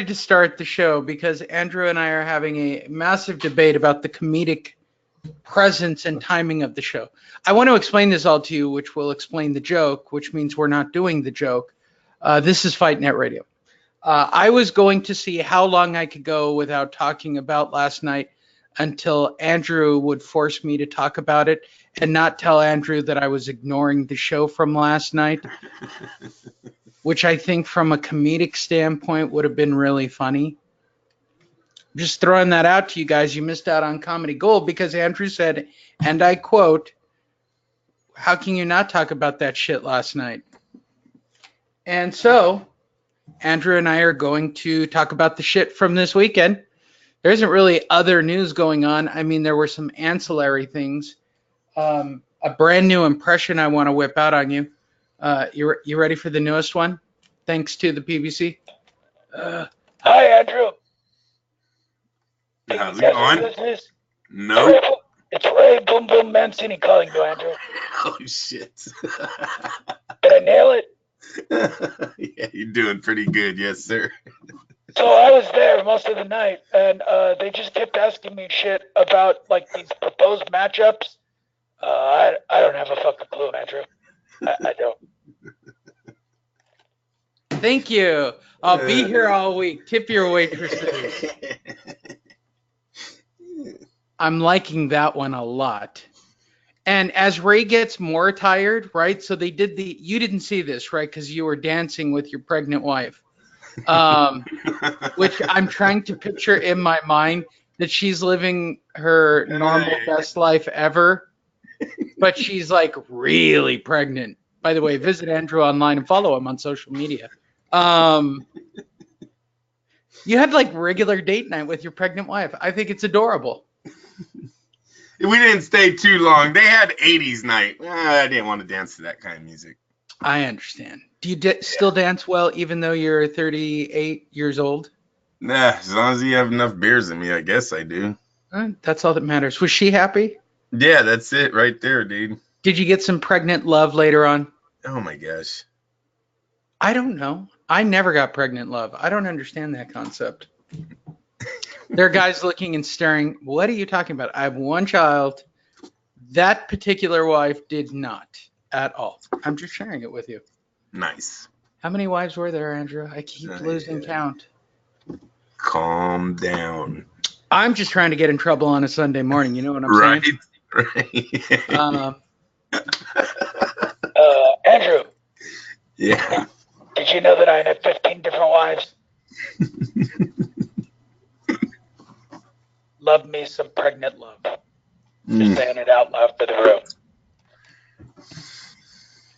decided to start the show because Andrew and I are having a massive debate about the comedic presence and timing of the show. I want to explain this all to you, which will explain the joke, which means we're not doing the joke. This is Fight Net Radio. I was going to see how long I could go without talking about last night until Andrew would force me to talk about it and not tell Andrew that I was ignoring the show from last night, which I think from a comedic standpoint would have been really funny. Just throwing that out to you guys. You missed out on comedy gold because Andrew said, and I quote, "How can you not talk about that shit last night?" And so Andrew and I are going to talk about the shit from this weekend. There isn't really other news going on. I mean, there were some ancillary things. A brand new impression I want to whip out on you. You ready for the newest one? Thanks to the PBC. Hi, Andrew. How's it going? No. It's Ray Boom Boom Mancini calling you, Andrew. Oh, shit. Did I nail it? Yeah, you're doing pretty good. Yes, sir. So I was there most of the night, and they just kept asking me shit about, like, these proposed matchups. I don't have a fucking clue, Andrew. I don't. Thank you. I'll be here all week. Tip your waitresses. I'm liking that one a lot. And as Ray gets more tired, right? So they did you didn't see this, right? Because you were dancing with your pregnant wife. Which I'm trying to picture in my mind that she's living her normal best life ever, but she's like really pregnant. By the way, visit Andrew online and follow him on social media. You had like regular date night with your pregnant wife. I think it's adorable. We didn't stay too long. They had 80s night. I didn't want to dance to that kind of music. I understand. Do you still dance well even though you're 38 years old? Nah, as long as you have enough beers in me, I guess I do. That's all that matters. Was she happy? Yeah, that's it right there, dude. Did you get some pregnant love later on? Oh, my gosh. I don't know. I never got pregnant love. I don't understand that concept. There are guys looking and staring. What are you talking about? I have one child. That particular wife did not at all. I'm just sharing it with you. Nice. How many wives were there, Andrew? I keep losing count. Calm down. I'm just trying to get in trouble on a Sunday morning. You know what I'm saying? Right. Andrew. Yeah. Did you know that I had 15 different wives? Love me some pregnant love. Just saying it out loud for the room.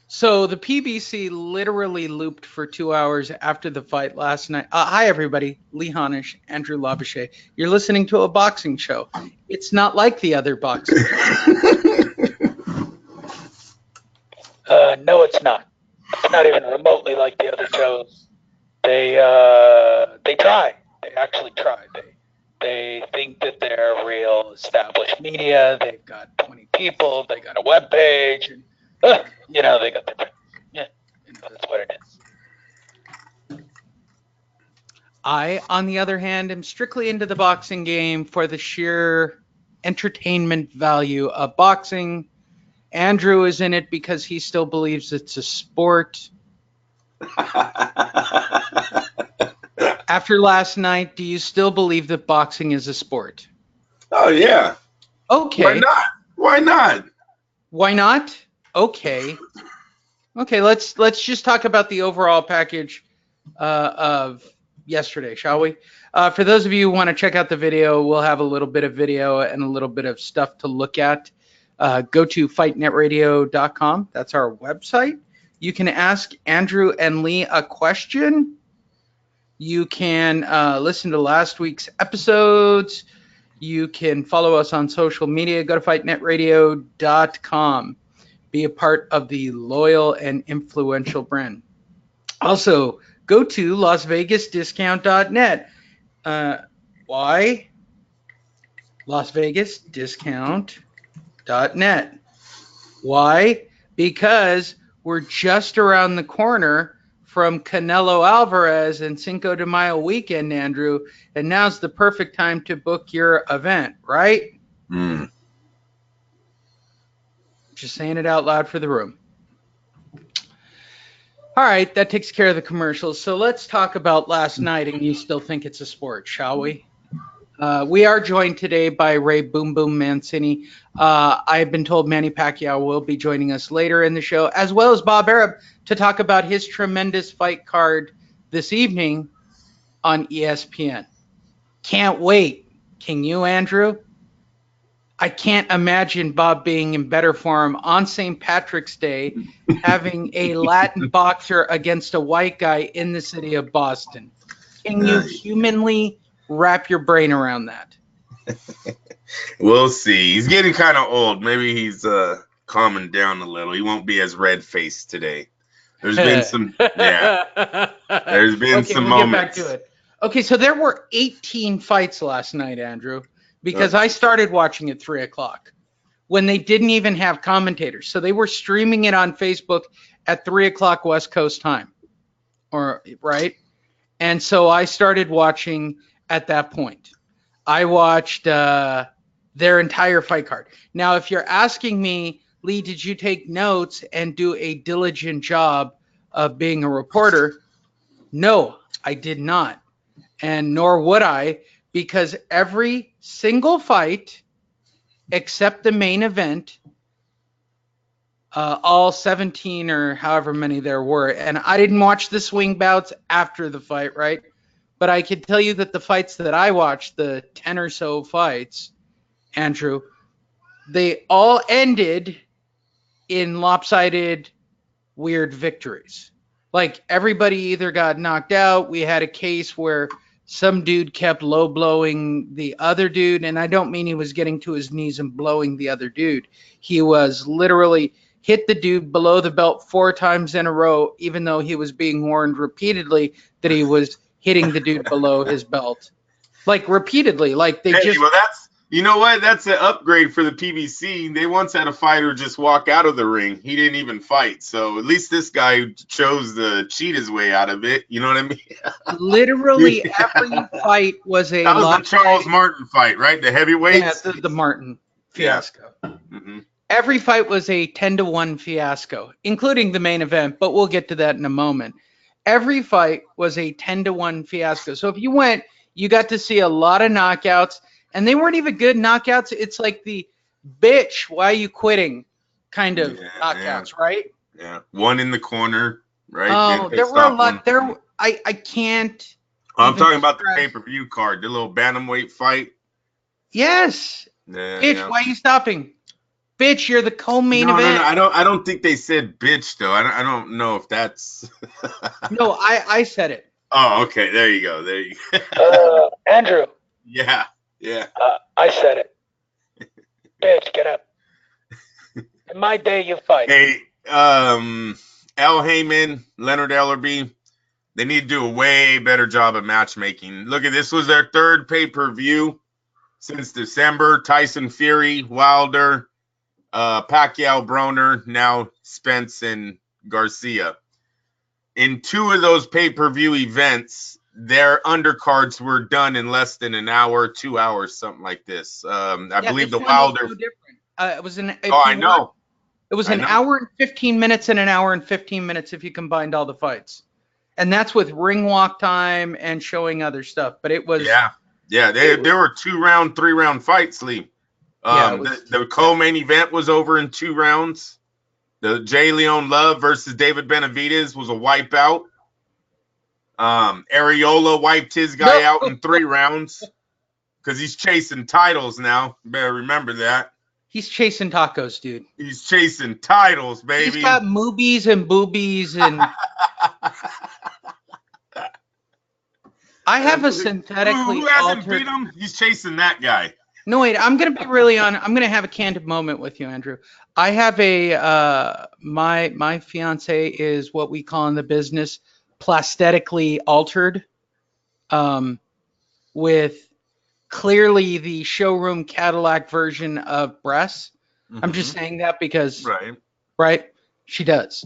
So the PBC literally looped for 2 hours after the fight last night. Hi, everybody. Lee Honish, Andrew Labouche. You're listening to a boxing show. It's not like the other boxing No, it's not. It's not even remotely like the other shows. They try. They actually try. They think that they're real established media. They've got 20 people. They got a web page. And, they got their... Yeah, that's what it is. I, on the other hand, am strictly into the boxing game for the sheer entertainment value of boxing. Andrew is in it because he still believes it's a sport. After last night, do you still believe that boxing is a sport? Oh, yeah. Okay. Why not? Why not? Why not? Okay. Okay, let's just talk about the overall package of yesterday, shall we? For those of you who want to check out the video, we'll have a little bit of video and a little bit of stuff to look at. Go to fightnetradio.com. That's our website. You can ask Andrew and Lee a question. You can listen to last week's episodes. You can follow us on social media. Go to fightnetradio.com. Be a part of the loyal and influential brand. Also, go to lasvegasdiscount.net. Why? lasvegasdiscount.net. Why? Because we're just around the corner from Canelo Alvarez and Cinco de Mayo weekend, Andrew, and now's the perfect time to book your event, right? Mm. Just saying it out loud for the room. All right, that takes care of the commercials. So let's talk about last night, and you still think it's a sport, shall we? We are joined today by Ray Boom Boom Mancini. I've been told Manny Pacquiao will be joining us later in the show, as well as Bob Arab, to talk about his tremendous fight card this evening on ESPN. Can't wait. Can you, Andrew? I can't imagine Bob being in better form on St. Patrick's Day, having a Latin boxer against a white guy in the city of Boston. Can you humanly wrap your brain around that? We'll see. He's getting kind of old. Maybe he's calming down a little. He won't be as red-faced today. There's been some, yeah. There's been some we'll moments. Get back to it. Okay, so there were 18 fights last night, Andrew, because I started watching at 3 o'clock when they didn't even have commentators. So they were streaming it on Facebook at 3 o'clock West Coast time, right? And so I started watching at that point. I watched their entire fight card. Now, if you're asking me, Lee, did you take notes and do a diligent job of being a reporter? No, I did not. And nor would I, because every single fight, except the main event, all 17 or however many there were, and I didn't watch the swing bouts after the fight, right? But I can tell you that the fights that I watched, the 10 or so fights, Andrew, they all ended in lopsided, weird victories. Like everybody either got knocked out. We had a case where some dude kept low blowing the other dude. And I don't mean he was getting to his knees and blowing the other dude. He was literally hit the dude below the belt 4 times in a row, even though he was being warned repeatedly that he was hitting the dude below his belt. Like repeatedly. Like they just. Well, that's, you know what? That's an upgrade for the PBC. They once had a fighter just walk out of the ring. He didn't even fight. So at least this guy chose to cheat his way out of it. You know what I mean? Literally every fight was a. That was the Charles Martin fight, right? The heavyweights? Yeah, the Martin fiasco. Yeah. Mm-hmm. Every fight was a 10-1 fiasco, including the main event, but we'll get to that in a moment. Every fight was a 10-1 fiasco. So if you went, you got to see a lot of knockouts, and they weren't even good knockouts. It's like the bitch, why are you quitting kind of knockouts, right? Yeah. One in the corner, right? Oh, there were a lot. I can't. I'm talking about the pay-per-view card, the little bantamweight fight. Yes. Yeah, bitch, why are you stopping? Bitch, you're the co-main event. No, I don't think they said bitch though. I don't know if that's. No, I said it. Oh, okay. There you go. Andrew. Yeah. I said it. Bitch, get up. In my day, you fight. Hey, Al Heyman, Leonard Ellerby, they need to do a way better job of matchmaking. Look at this, was their 3rd pay-per-view since December. Tyson Fury, Wilder, Pacquiao, Broner, now Spence and Garcia. In 2 of those pay-per-view events, their undercards were done in less than an hour, 2 hours, something like this. I believe the Wilder. It was an. I know. It was an hour and 15 minutes and an hour and 15 minutes if you combined all the fights, and that's with ring walk time and showing other stuff. But it was. Yeah. There were 2-round, 3-round fights, Lee. The co-main event was over in 2 rounds. The J. Leon Love versus David Benavidez was a wipeout. Areola wiped his guy out in 3 rounds because he's chasing titles now. You better remember that. He's chasing tacos, dude. He's chasing titles, baby. He's got moobies and boobies and. I have a synthetically who hasn't altered. Beat him? He's chasing that guy. No, wait. I'm gonna be really on. I'm gonna have a candid moment with you, Andrew. I have a my fiance is what we call in the business plastically altered, with clearly the showroom Cadillac version of breasts. Mm-hmm. I'm just saying that because right, she does.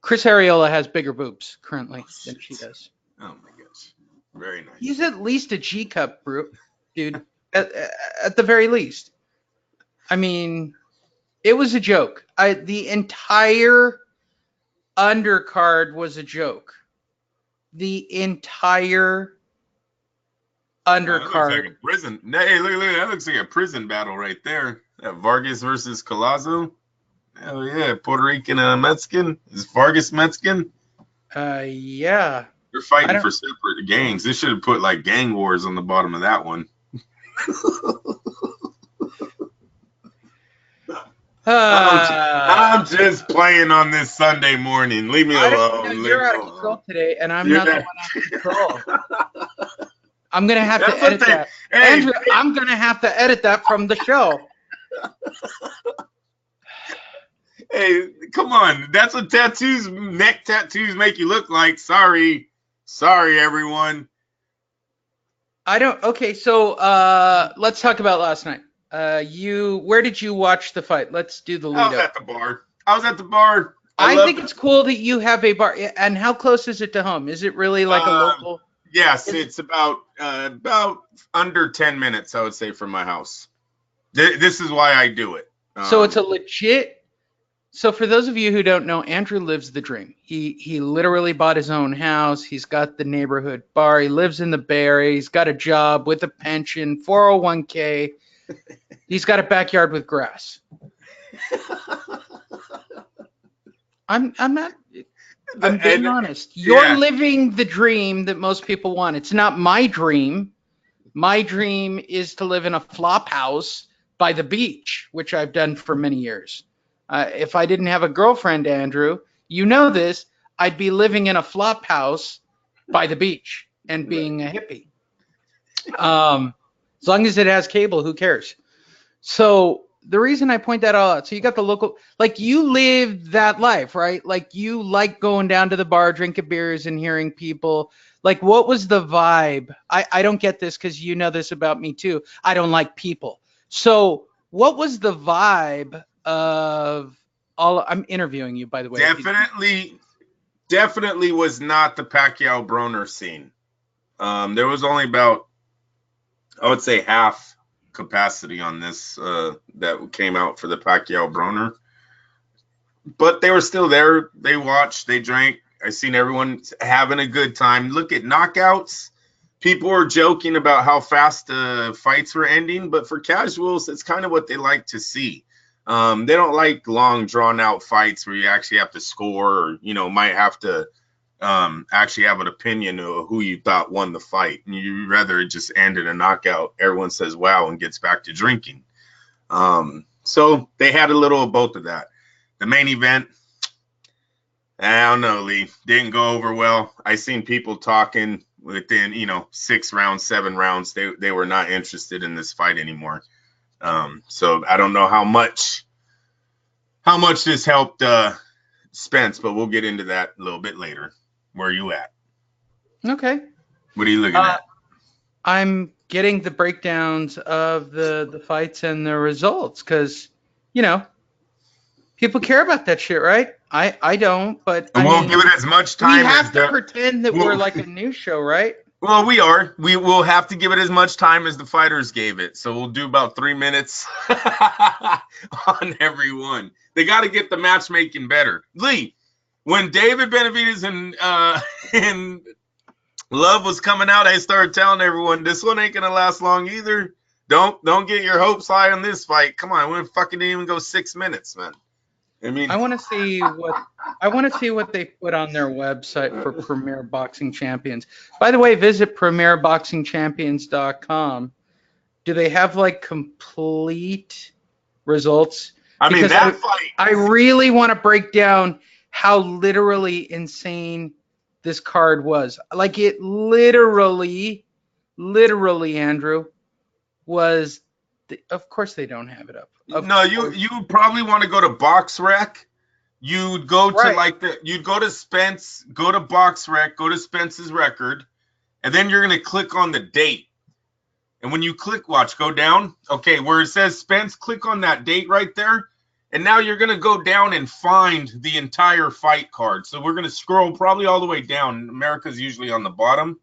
Chris Arreola has bigger boobs currently than she does. Oh my gosh, very nice. He's at least a G cup, dude. At the very least. I mean, it was a joke. The entire undercard was a joke. The entire That looks like undercard. a prison. Hey, look, that looks like a prison battle right there. That Vargas versus Collazo. Hell yeah, Puerto Rican and Mexican. Is Vargas Mexican? Yeah. They're fighting for separate gangs. They should have put like gang wars on the bottom of that one. I'm just playing on this Sunday morning. Leave me alone. You're out of control today, and I'm not the one out of control. I'm gonna have to edit that. Hey, Andrew, I'm gonna have to edit that from the show. Hey, come on. That's what neck tattoos make you look like. Sorry, everyone. Okay, so let's talk about last night. Where did you watch the fight? Let's do the lead up. I was at the bar. I think it's cool that you have a bar. And how close is it to home? Is it really like a local? Yes, it's about under 10 minutes, I would say, from my house. This is why I do it. So it's a legit. So for those of you who don't know, Andrew lives the dream. He literally bought his own house. He's got the neighborhood bar. He lives in the Bay Area. He's got a job with a pension, 401k. He's got a backyard with grass. I'm being honest. You're living the dream that most people want. It's not my dream. My dream is to live in a flop house by the beach, which I've done for many years. If I didn't have a girlfriend, Andrew, you know this, I'd be living in a flop house by the beach and being a hippie. As long as it has cable, who cares? So the reason I point that all out, so you got the local, like you live that life, right? Like you like going down to the bar, drinking beers and hearing people. Like what was the vibe? I don't get this because you know this about me too. I don't like people. So what was the vibe of I'm interviewing you, by the way. Definitely was not the Pacquiao Broner scene. There was only about, I would say, half capacity on this that came out for the Pacquiao Broner. But they were still there. They watched, they drank. I seen everyone having a good time. Look at knockouts. People were joking about how fast the fights were ending, but for casuals, it's kind of what they like to see. They don't like long, drawn-out fights where you actually have to score or, might have to actually have an opinion of who you thought won the fight. And you'd rather it just end in a knockout. Everyone says, wow, and gets back to drinking. So they had a little of both of that. The main event, I don't know, Lee, didn't go over well. I seen people talking within, 6 rounds, 7 rounds. They were not interested in this fight anymore. So I don't know how much this helped Spence, but we'll get into that a little bit later. Where are you at? Okay. What are you looking at? I'm getting the breakdowns of the fights and the results because, people care about that shit, right? I don't, but I won't give it as much time. We have to pretend that we're like a news show, right? Well, we are. We will have to give it as much time as the fighters gave it. So we'll do about 3 minutes on every one. They got to get the matchmaking better. Lee, when David Benavidez and Love was coming out, I started telling everyone, this one ain't going to last long either. Don't get your hopes high on this fight. Come on, we fucking didn't even go 6 minutes, man. I want to see what they put on their website for Premier Boxing Champions. By the way, visit premierboxingchampions.com. Do they have like complete results? Fight. I really want to break down how literally insane this card was. Like it literally, Andrew, was. Of course they don't have it up. You probably want to go to BoxRec. You'd go to you'd go to Spence, go to BoxRec, go to Spence's record, and then you're gonna click on the date. And when you click, go down. Okay, where it says Spence, click on that date right there, And now you're going to go down and find the entire fight card. So we're going to scroll probably all the way down. America's usually on the bottom.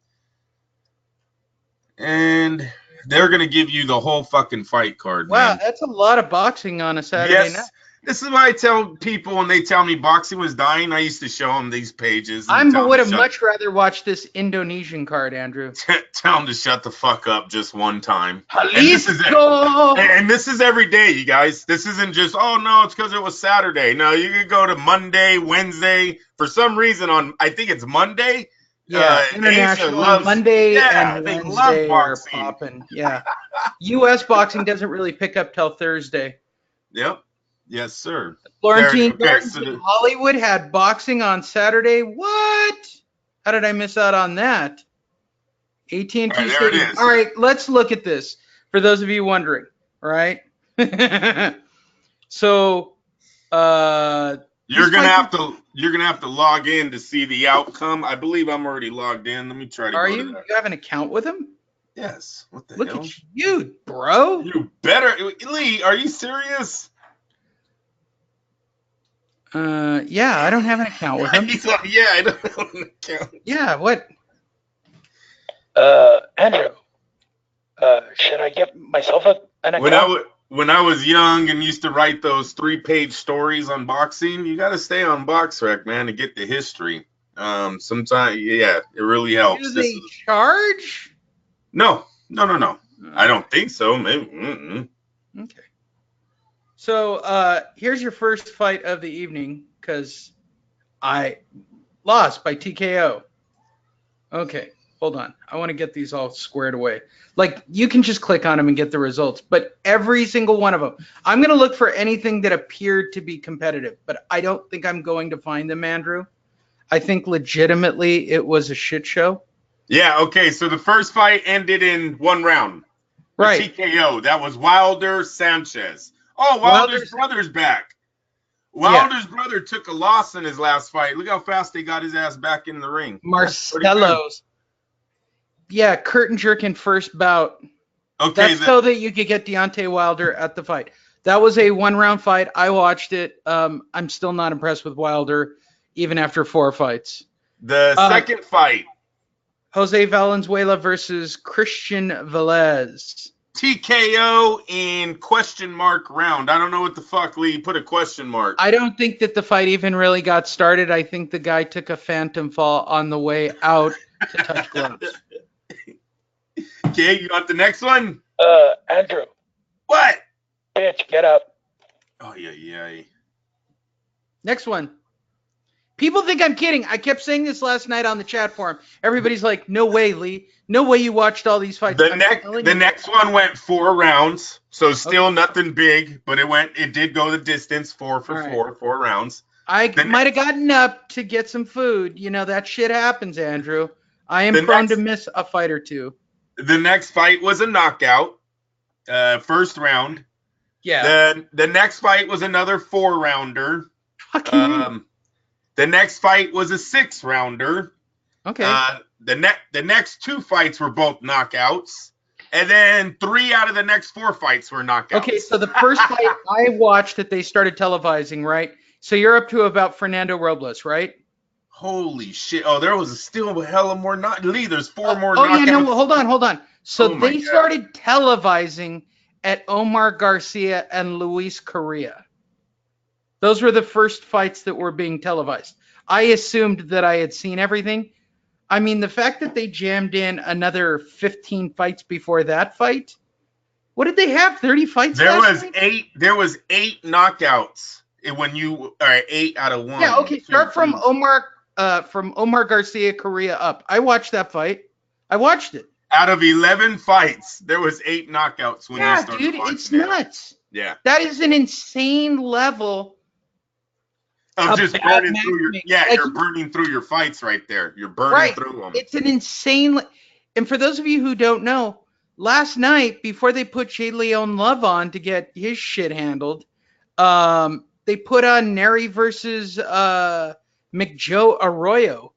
And they're going to give you the whole fucking fight card, Wow, man. that's a lot of boxing on a Saturday night. This is why I tell people when they tell me boxing was dying, I used to show them these pages. I would have much rather watched this Indonesian card, Andrew. Tell them to shut the fuck up just one time. Jalisco! And this is every day, you guys. This isn't just, oh, no, it's because it was Saturday. No, you could go to Monday, Wednesday. For some reason, I think it's Monday. Yeah, international Monday and they Wednesday love are boxing. popping. Yeah. U.S. boxing doesn't really pick up till Thursday. Yep. Yes, sir. Florentine Gardens in Hollywood had boxing on Saturday. What? How did I miss out on that? AT&T Stadium. All right, let's look at this for those of you wondering. All right. So, you're gonna have to log in to see the outcome. I believe I'm already logged in. Let me try to. Are you? You have an account with him? Yes. What the hell? Look at you, bro. You better, Lee. Are you serious? Yeah, I don't have an account with him. He's like, yeah, I don't have an account. Yeah, what? Andrew, should I get myself an account? When I was young and used to write those 3-page stories on boxing, you got to stay on BoxRec, man, to get the history. Sometimes, yeah, it really helps. Do they charge? No. I don't think so. Maybe. Okay. So here's your first fight of the evening because I lost by TKO. Okay, hold on. I want to get these all squared away. Like, you can just click on them and get the results, but every single one of them. I'm going to look for anything that appeared to be competitive, but I don't think I'm going to find them, Andrew. I think legitimately it was a shit show. Yeah, okay, so the first fight ended in 1 round. Right. TKO. That was Wilder Sanchez. Oh, Wilder's brother's back. Wilder's brother took a loss in his last fight. Look how fast they got his ass back in the ring. Marcelo's. Yeah, curtain jerking first bout. Okay, that's so that you could get Deontay Wilder at the fight. That was a 1-round fight. I watched it. I'm still not impressed with Wilder, even after 4 fights. The second fight. Jose Valenzuela versus Christian Velez. TKO in question mark round. I don't know what the fuck, Lee. Put a question mark. I don't think that the fight even really got started. I think the guy took a phantom fall on the way out to touch gloves. Okay, you got the next one? Andrew. What? Bitch, get up. Oh, yeah. Next one. People think I'm kidding. I kept saying this last night on the chat forum. Everybody's like, no way, Lee. No way you watched all these fights. The next one went 4 rounds, so still nothing big, but it did go the distance, 4 rounds. I might have gotten up to get some food. You know, that shit happens, Andrew. I am prone to miss a fight or two. The next fight was a knockout, first round. Yeah. The next fight was another 4-rounder. The next fight was a 6-rounder. Okay. The next 2 fights were both knockouts, and then 3 out of the next 4 fights were knockouts. Okay, so the first fight I watched that they started televising, right? So you're up to about Fernando Robles, right? Holy shit! Oh, there was still a hell of more Lee, there's 4 more knockouts. Oh yeah, no, hold on. So they started televising at Omar Garcia and Luis Correa. Those were the first fights that were being televised. I assumed that I had seen everything. I mean, the fact that they jammed in another 15 fights before that fight. What did they have? 30 fights? There was 8 knockouts when you 8 out of 1. Yeah, okay. Start from Omar Garcia Correa up. I watched that fight. I watched it. Out of 11 fights, there was 8 knockouts when you started dude, it's nuts. Yeah. That is an insane level of just burning through you're burning through your fights right there. You're burning through them. It's an insane. And for those of you who don't know, last night before they put Jay Leon Love on to get his shit handled, they put on Neri versus McJoe Arroyo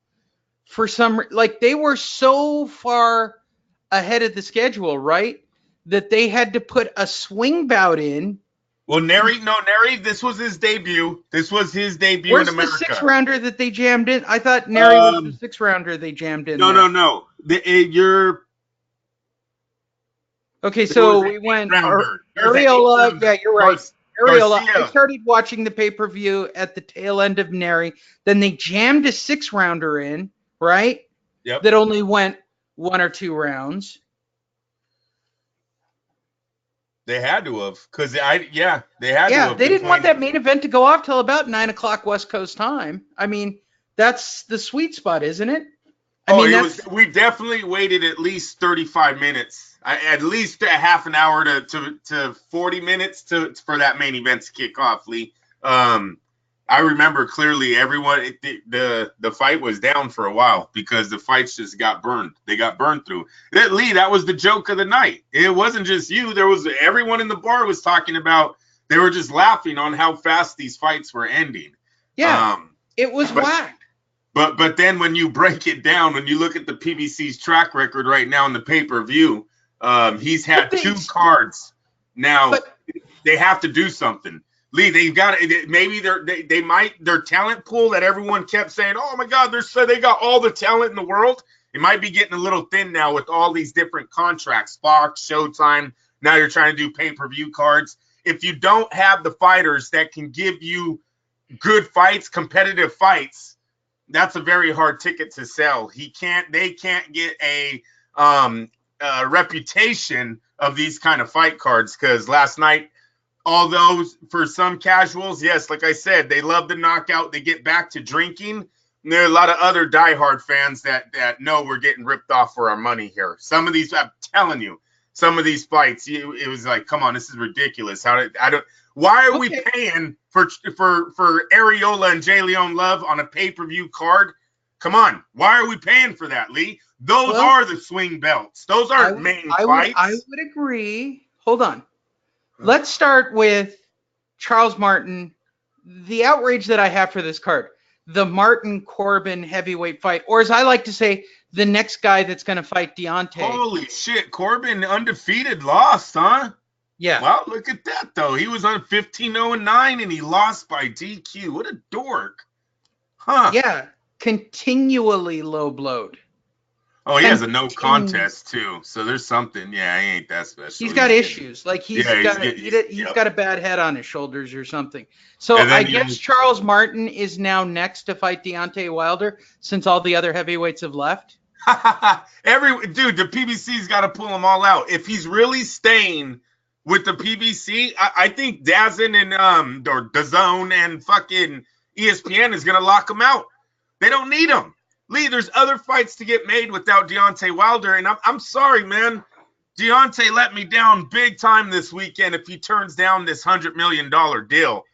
for some they were so far ahead of the schedule, right? That they had to put a swing bout in Well, Neri, this was his debut. This was his debut Where's in America. the 6-rounder that they jammed in? I thought Neri was the 6-rounder they jammed in. No. You're okay. So we went Areola. Yeah, you're right. Areola. Garcia. I started watching the pay-per-view at the tail end of Neri. Then they jammed a 6-rounder in, right? Yep. That only went 1 or 2 rounds. They had to have, because they had to have. They didn't want that main event to go off till about 9 o'clock West Coast time. I mean, that's the sweet spot, isn't it? We definitely waited at least 35 minutes, at least a half an hour to 40 minutes for that main event to kick off, Lee. I remember clearly everyone, the fight was down for a while because the fights just got burned. They got burned through. Lee, that was the joke of the night. It wasn't just you. There was everyone in the bar was talking about, they were just laughing on how fast these fights were ending. Yeah, it was whack. But then when you break it down, when you look at the PBC's track record right now in the pay-per-view, he's had 2 cards. Now, they have to do something. Lee, they've got maybe their talent pool that everyone kept saying, oh my God, they got all the talent in the world. It might be getting a little thin now with all these different contracts, Fox, Showtime. Now you're trying to do pay-per-view cards. If you don't have the fighters that can give you good fights, competitive fights, that's a very hard ticket to sell. They can't get a reputation of these kind of fight cards, because last night, although for some casuals, yes, like I said, they love the knockout, they get back to drinking. And there are a lot of other diehard fans that know we're getting ripped off for our money here. Some of these, I'm telling you, some of these fights, it was like, come on, this is ridiculous. Why are we paying for Areola and J. Leon Love on a pay-per-view card? Come on, why are we paying for that, Lee? Those are the swing belts. Those aren't main fights. I would agree. Hold on. Let's start with Charles Martin. The outrage that I have for this card, the Martin Corbin heavyweight fight, or as I like to say, the next guy that's going to fight Deontay. Holy shit, Corbin undefeated, lost, huh? Yeah. Wow, look at that, though. He was on 15-0-9, and he lost by DQ. What a dork. Huh. Yeah, continually low-blowed. Oh, he has a no contest, too. So there's something. Yeah, he ain't that special. He's got issues. Like, he's got a bad head on his shoulders or something. So I guess Charles Martin is now next to fight Deontay Wilder, since all the other heavyweights have left. Dude, the PBC's got to pull them all out. If he's really staying with the PBC, I think DAZN and or DAZN and fucking ESPN is gonna lock him out. They don't need him. Lee, there's other fights to get made without Deontay Wilder, and I'm sorry, man. Deontay let me down big time this weekend if he turns down this $100 million deal.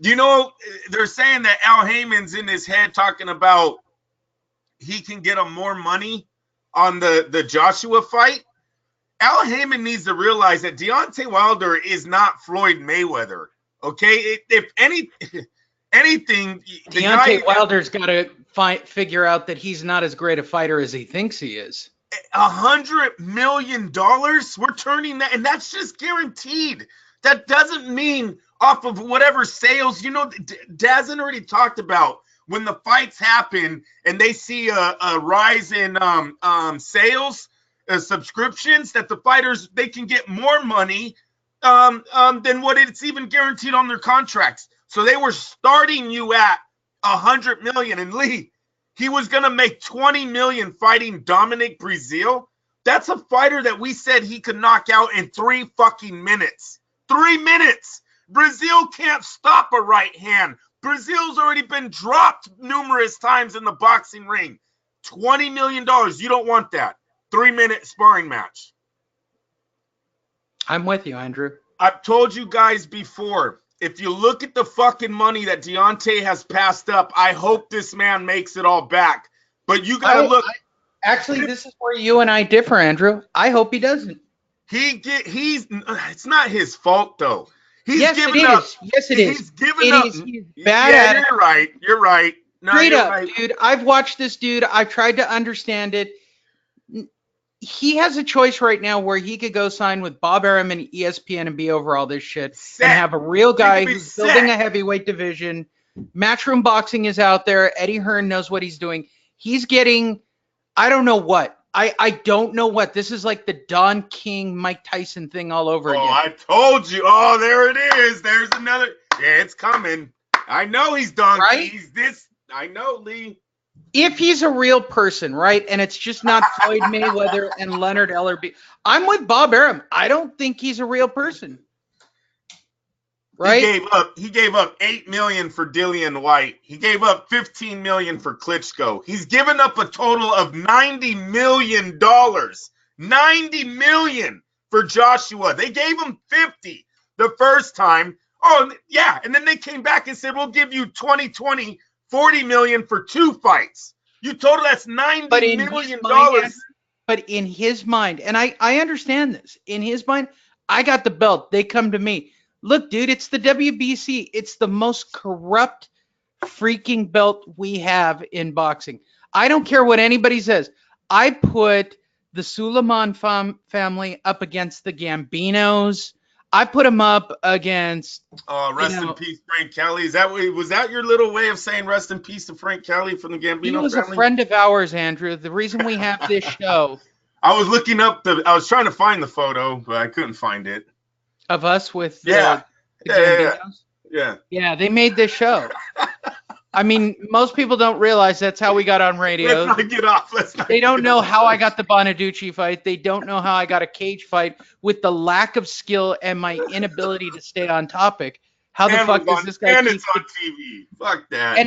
You know, they're saying that Al Heyman's in his head talking about he can get him more money on the Joshua fight. Al Heyman needs to realize that Deontay Wilder is not Floyd Mayweather, okay? If anything, Deontay Wilder's got to figure out that he's not as great a fighter as he thinks he is. $100 million, we're turning that, and that's just guaranteed. That doesn't mean off of whatever sales. You know, DAZN already talked about when the fights happen and they see a rise in sales, subscriptions, that the fighters, they can get more money than what it's even guaranteed on their contracts. So they were starting you at $100 million. And Lee, he was going to make $20 million fighting Dominic Breazeale. That's a fighter that we said he could knock out in 3 fucking minutes. 3 minutes. Breazeale can't stop a right hand. Breazeale's already been dropped numerous times in the boxing ring. $20 million. You don't want that. 3-minute sparring match. I'm with you, Andrew. I've told you guys before, if you look at the fucking money that Deontay has passed up, I hope this man makes it all back. But you got to look. Actually, this is where you and I differ, Andrew. I hope he doesn't. It's not his fault, though. Yes, it is. Yes, it is. He's given up. He's bad at it. You're right. No, Straight up, dude. I've watched this dude. I've tried to understand it. he has a choice right now where he could go sign with Bob Arum and ESPN and be over all this shit and have a real guy who's building a heavyweight division. Matchroom Boxing is out there. Eddie Hearn knows what he's doing. He's getting, I don't know what. I don't know what. This is like the Don King, Mike Tyson thing all over again. Oh, I told you. Oh, there it is. There's another. Yeah, it's coming. I know he's Don King. He's this. I know, Lee. If he's a real person, right, and it's just not Floyd Mayweather and Leonard Ellerbe, I'm with Bob Arum. I don't think he's a real person. Right? He gave up $8 million for Dillian White. He gave up $15 million for Klitschko. He's given up a total of $90 million. $90 million for Joshua. They gave him 50 the first time. Oh, yeah, and then they came back and said, we'll give you 2020 $40 million for 2 fights. You total that's $90 million. But in his mind, and I understand this, in his mind, I got the belt. They come to me. Look, dude, it's the WBC. It's the most corrupt freaking belt we have in boxing. I don't care what anybody says. I put the Suleiman family up against the Gambinos. I put him up against. Rest in peace, Frank Kelly. Was that your little way of saying rest in peace to Frank Kelly from the Gambino family? He was a friend of ours, Andrew. The reason we have this show. I was looking up I was trying to find the photo, but I couldn't find it. Of us with the Gambinos? Yeah. Yeah, they made this show. I mean, most people don't realize that's how we got on radio. Let's not get off. They don't know how I got the Bonaducci fight. They don't know how I got a cage fight with the lack of skill and my inability to stay on topic. How the fuck does this guy? And it's on TV. Fuck that.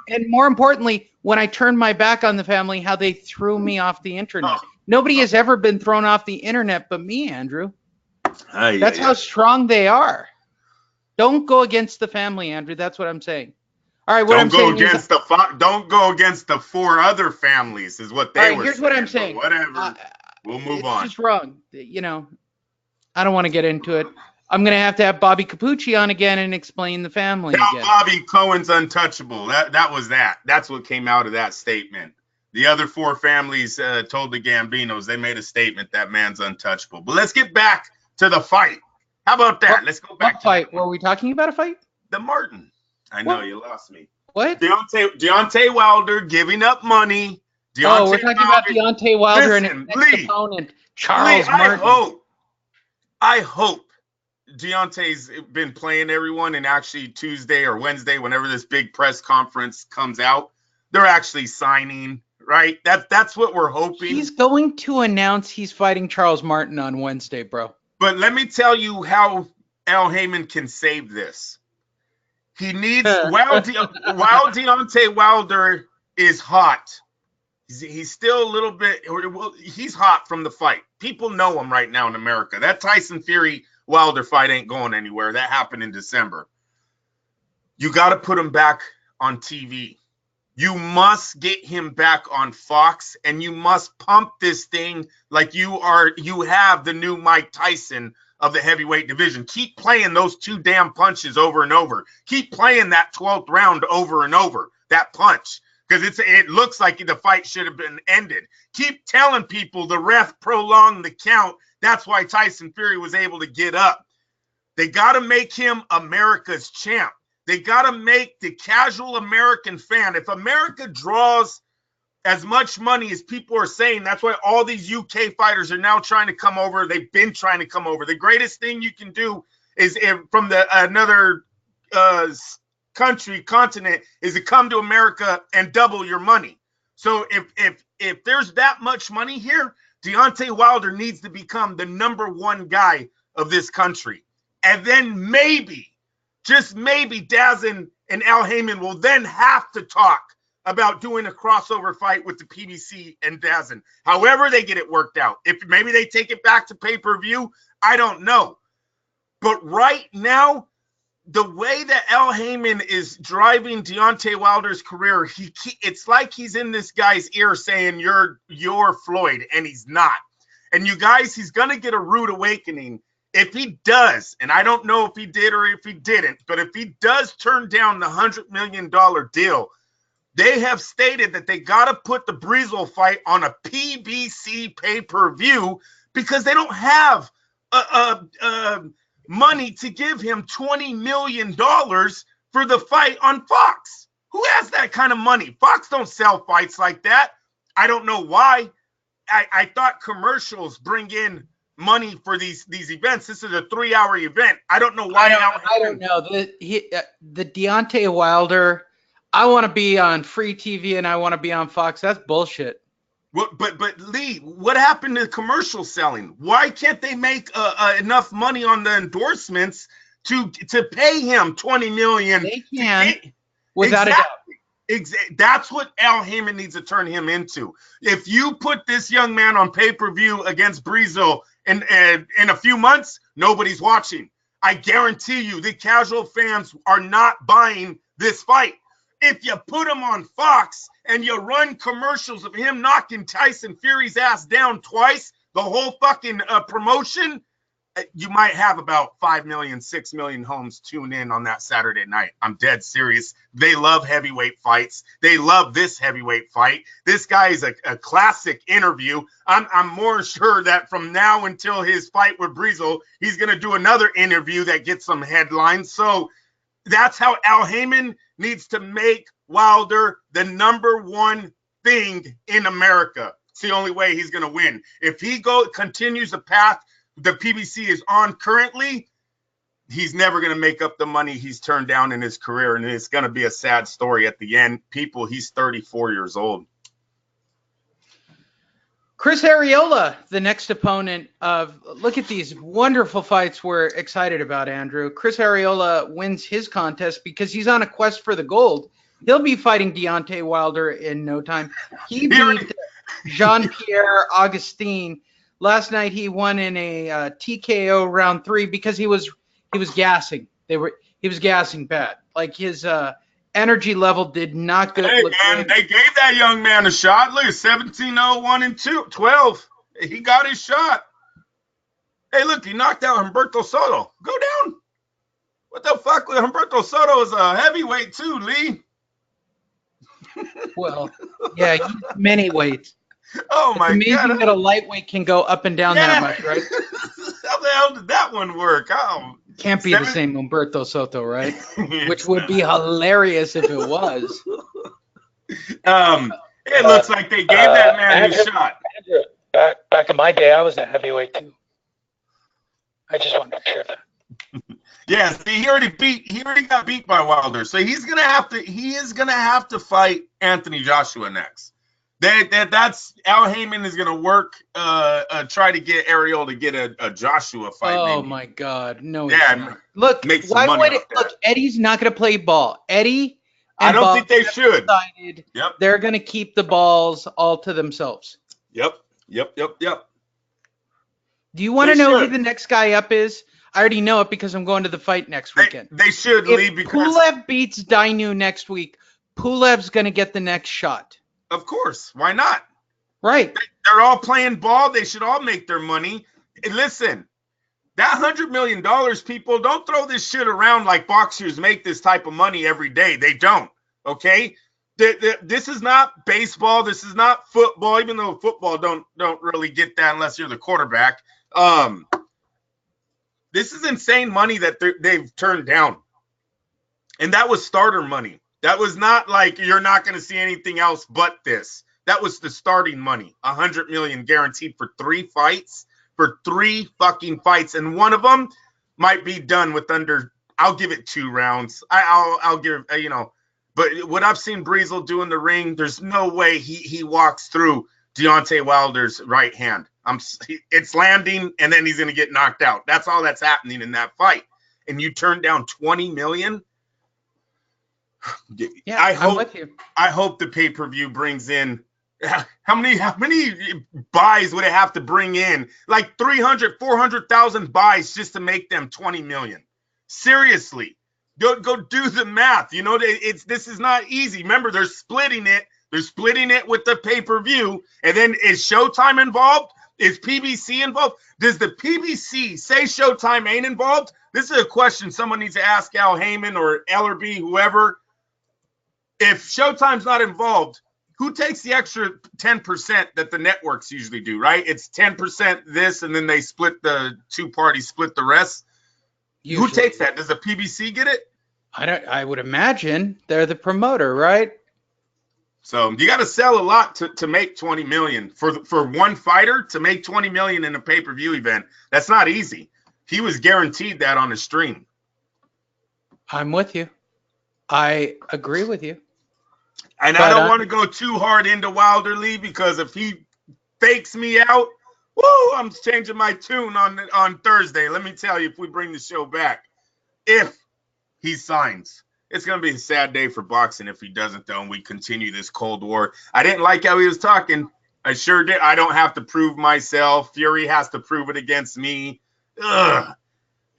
And more importantly, when I turned my back on the family, how they threw me off the internet. Nobody has ever been thrown off the internet but me, Andrew. That's how strong they are. Don't go against the family, Andrew. That's what I'm saying. All right, don't go against the 4 other families is what they were saying. Here's what I'm saying. Whatever. We'll move on. It's just wrong. I don't want to get into it. I'm going to have Bobby Capucci on again and explain the family again. Bobby Cohen's untouchable. That was that. That's what came out of that statement. The other 4 families told the Gambinos, they made a statement that man's untouchable. But let's get back to the fight. How about that? Let's go back to fight. Were we talking about a fight? The Martin. I know you lost me. What? Deontay Wilder giving up money. We're talking about Deontay Wilder and his next opponent, Charles Martin. I hope Deontay's been playing everyone, and actually Tuesday or Wednesday, whenever this big press conference comes out, they're actually signing, right? That's what we're hoping. He's going to announce he's fighting Charles Martin on Wednesday, bro. But let me tell you how Al Heyman can save this. He needs while Deontay Wilder is hot. He's still a little bit. He's hot from the fight. People know him right now in America. That Tyson Fury Wilder fight ain't going anywhere. That happened in December. You got to put him back on TV. You must get him back on Fox, and you must pump this thing like you have the new Mike Tyson of the heavyweight division. Keep playing those 2 damn punches over and over. Keep playing that 12th round over and over, that punch, because it looks like the fight should have been ended. Keep telling people the ref prolonged the count. That's why Tyson Fury was able to get up. They got to make him America's champ. They got to make the casual American fan. If America draws as much money as people are saying, that's why all these UK fighters are now trying to come over. They've been trying to come over. The greatest thing you can do is from another continent is to come to America and double your money. So if there's that much money here, Deontay Wilder needs to become the #1 guy of this country. And then maybe, just maybe, Daz and Al Heyman will then have to talk about doing a crossover fight with the PBC and DAZN. However they get it worked out. If maybe they take it back to pay-per-view, I don't know. But right now, the way that Al Heyman is driving Deontay Wilder's career, it's like he's in this guy's ear saying, you're Floyd, and he's not. And you guys, he's going to get a rude awakening if he does, and I don't know if he did or if he didn't, but if he does turn down the $100 million deal, They have stated that they got to put the Breezel fight on a PBC pay-per-view because they don't have money to give him $20 million for the fight on Fox. Who has that kind of money? Fox don't sell fights like that. I don't know why. I thought commercials bring in money for these events. This is a 3-hour event. I don't know why. I don't know. The Deontay Wilder, I want to be on free TV and I want to be on Fox. That's bullshit. But Lee, what happened to commercial selling? Why can't they make enough money on the endorsements to pay him $20 million? They can, without a doubt. That's what Al Heyman needs to turn him into. If you put this young man on pay-per-view against Breezel in a few months, nobody's watching. I guarantee you the casual fans are not buying this fight. If you put him on Fox and you run commercials of him knocking Tyson Fury's ass down twice, the whole fucking promotion, you might have about 5 million, 6 million homes tune in on that Saturday night. I'm dead serious. They love heavyweight fights. They love this heavyweight fight. This guy is a classic interview. I'm more sure that from now until his fight with Breezel, he's going to do another interview that gets some headlines. So that's how Al Heyman needs to make Wilder the #1 thing in America. It's the only way he's going to win. If he continues the path the PBC is on currently, he's never going to make up the money he's turned down in his career, and it's going to be a sad story at the end. People, he's 34 years old. Chris Arreola, the next opponent of, look at these wonderful fights we're excited about, Andrew. Chris Arreola wins his contest because he's on a quest for the gold. He'll be fighting Deontay Wilder in no time. He beat Jean-Pierre Augustin. Last night he won in a TKO round 3 because he was gassing. He was gassing bad. Like his energy level did not go. Hey man, they gave that young man a shot. Look at 17-0-1 12. He got his shot. Hey, look, he knocked out Humberto Soto. Go down. What the fuck? Humberto Soto is a heavyweight too, Lee. Well, yeah, many weights. Oh my God! It's amazing that a lightweight can go up and down that much, right? How the hell did that one work? Oh, can't be the same Humberto Soto, right? Which would be hilarious if it was. It looks like they gave that man a shot. Back in my day, I was a heavyweight too. I just wanted to share that. Yeah, see, he already got beat by Wilder, so he is gonna have to fight Anthony Joshua next. That's Al Heyman is gonna work, try to get Errol to get a Joshua fight. Oh maybe. My God, no! Yeah, look, why would it? Look, Eddie's not gonna play ball. Eddie, I don't think they should. Yep. They're gonna keep the balls all to themselves. Yep. Do you want to know who the next guy up is? I already know it because I'm going to the fight next weekend. They should leave because Pulev beats Dainu next week. Pulev's going to get the next shot. Of course. Why not? Right. They're all playing ball. They should all make their money. And listen, that $100 million, people, don't throw this shit around like boxers make this type of money every day. They don't. Okay? This is not baseball. This is not football, even though football don't really get that unless you're the quarterback. This is insane money that they've turned down. And that was starter money. That was not like you're not going to see anything else but this. That was the starting money. $100 million guaranteed for 3 fights. For 3 fucking fights. And one of them might be done with I'll give it 2 rounds. I'll give, but what I've seen Breezel do in the ring, there's no way he walks through Deontay Wilder's right hand. It's landing, and then he's going to get knocked out. That's all that's happening in that fight. And you turn down $20 million? Yeah, I'm with you. I hope the pay-per-view brings in how many buys would it have to bring in? Like 300, 400,000 buys just to make them 20 million. Seriously. Go do the math. This is not easy. Remember, they're splitting it. They're splitting it with the pay-per-view. And then is Showtime involved? Is PBC involved? Does the PBC say Showtime ain't involved? This is a question someone needs to ask Al Heyman or LRB, whoever. if Showtime's not involved, who takes the extra 10% that the networks usually do, right? It's 10% this, and then they split the two parties, split the rest. Usually. Who takes that? Does the PBC get it? I would imagine they're the promoter, right? So you got to sell a lot to make 20 million for one fighter to make 20 million in a pay-per-view event. That's not easy. He was guaranteed that on his stream. I'm with you. I agree with you. And I don't want to go too hard into Wilderly because if he fakes me out, woo, I'm changing my tune on Thursday. Let me tell you, if we bring the show back, if he signs, it's going to be a sad day for boxing if he doesn't, though, and we continue this Cold War. I didn't like how he was talking. I sure did. I don't have to prove myself. Fury has to prove it against me. Ugh.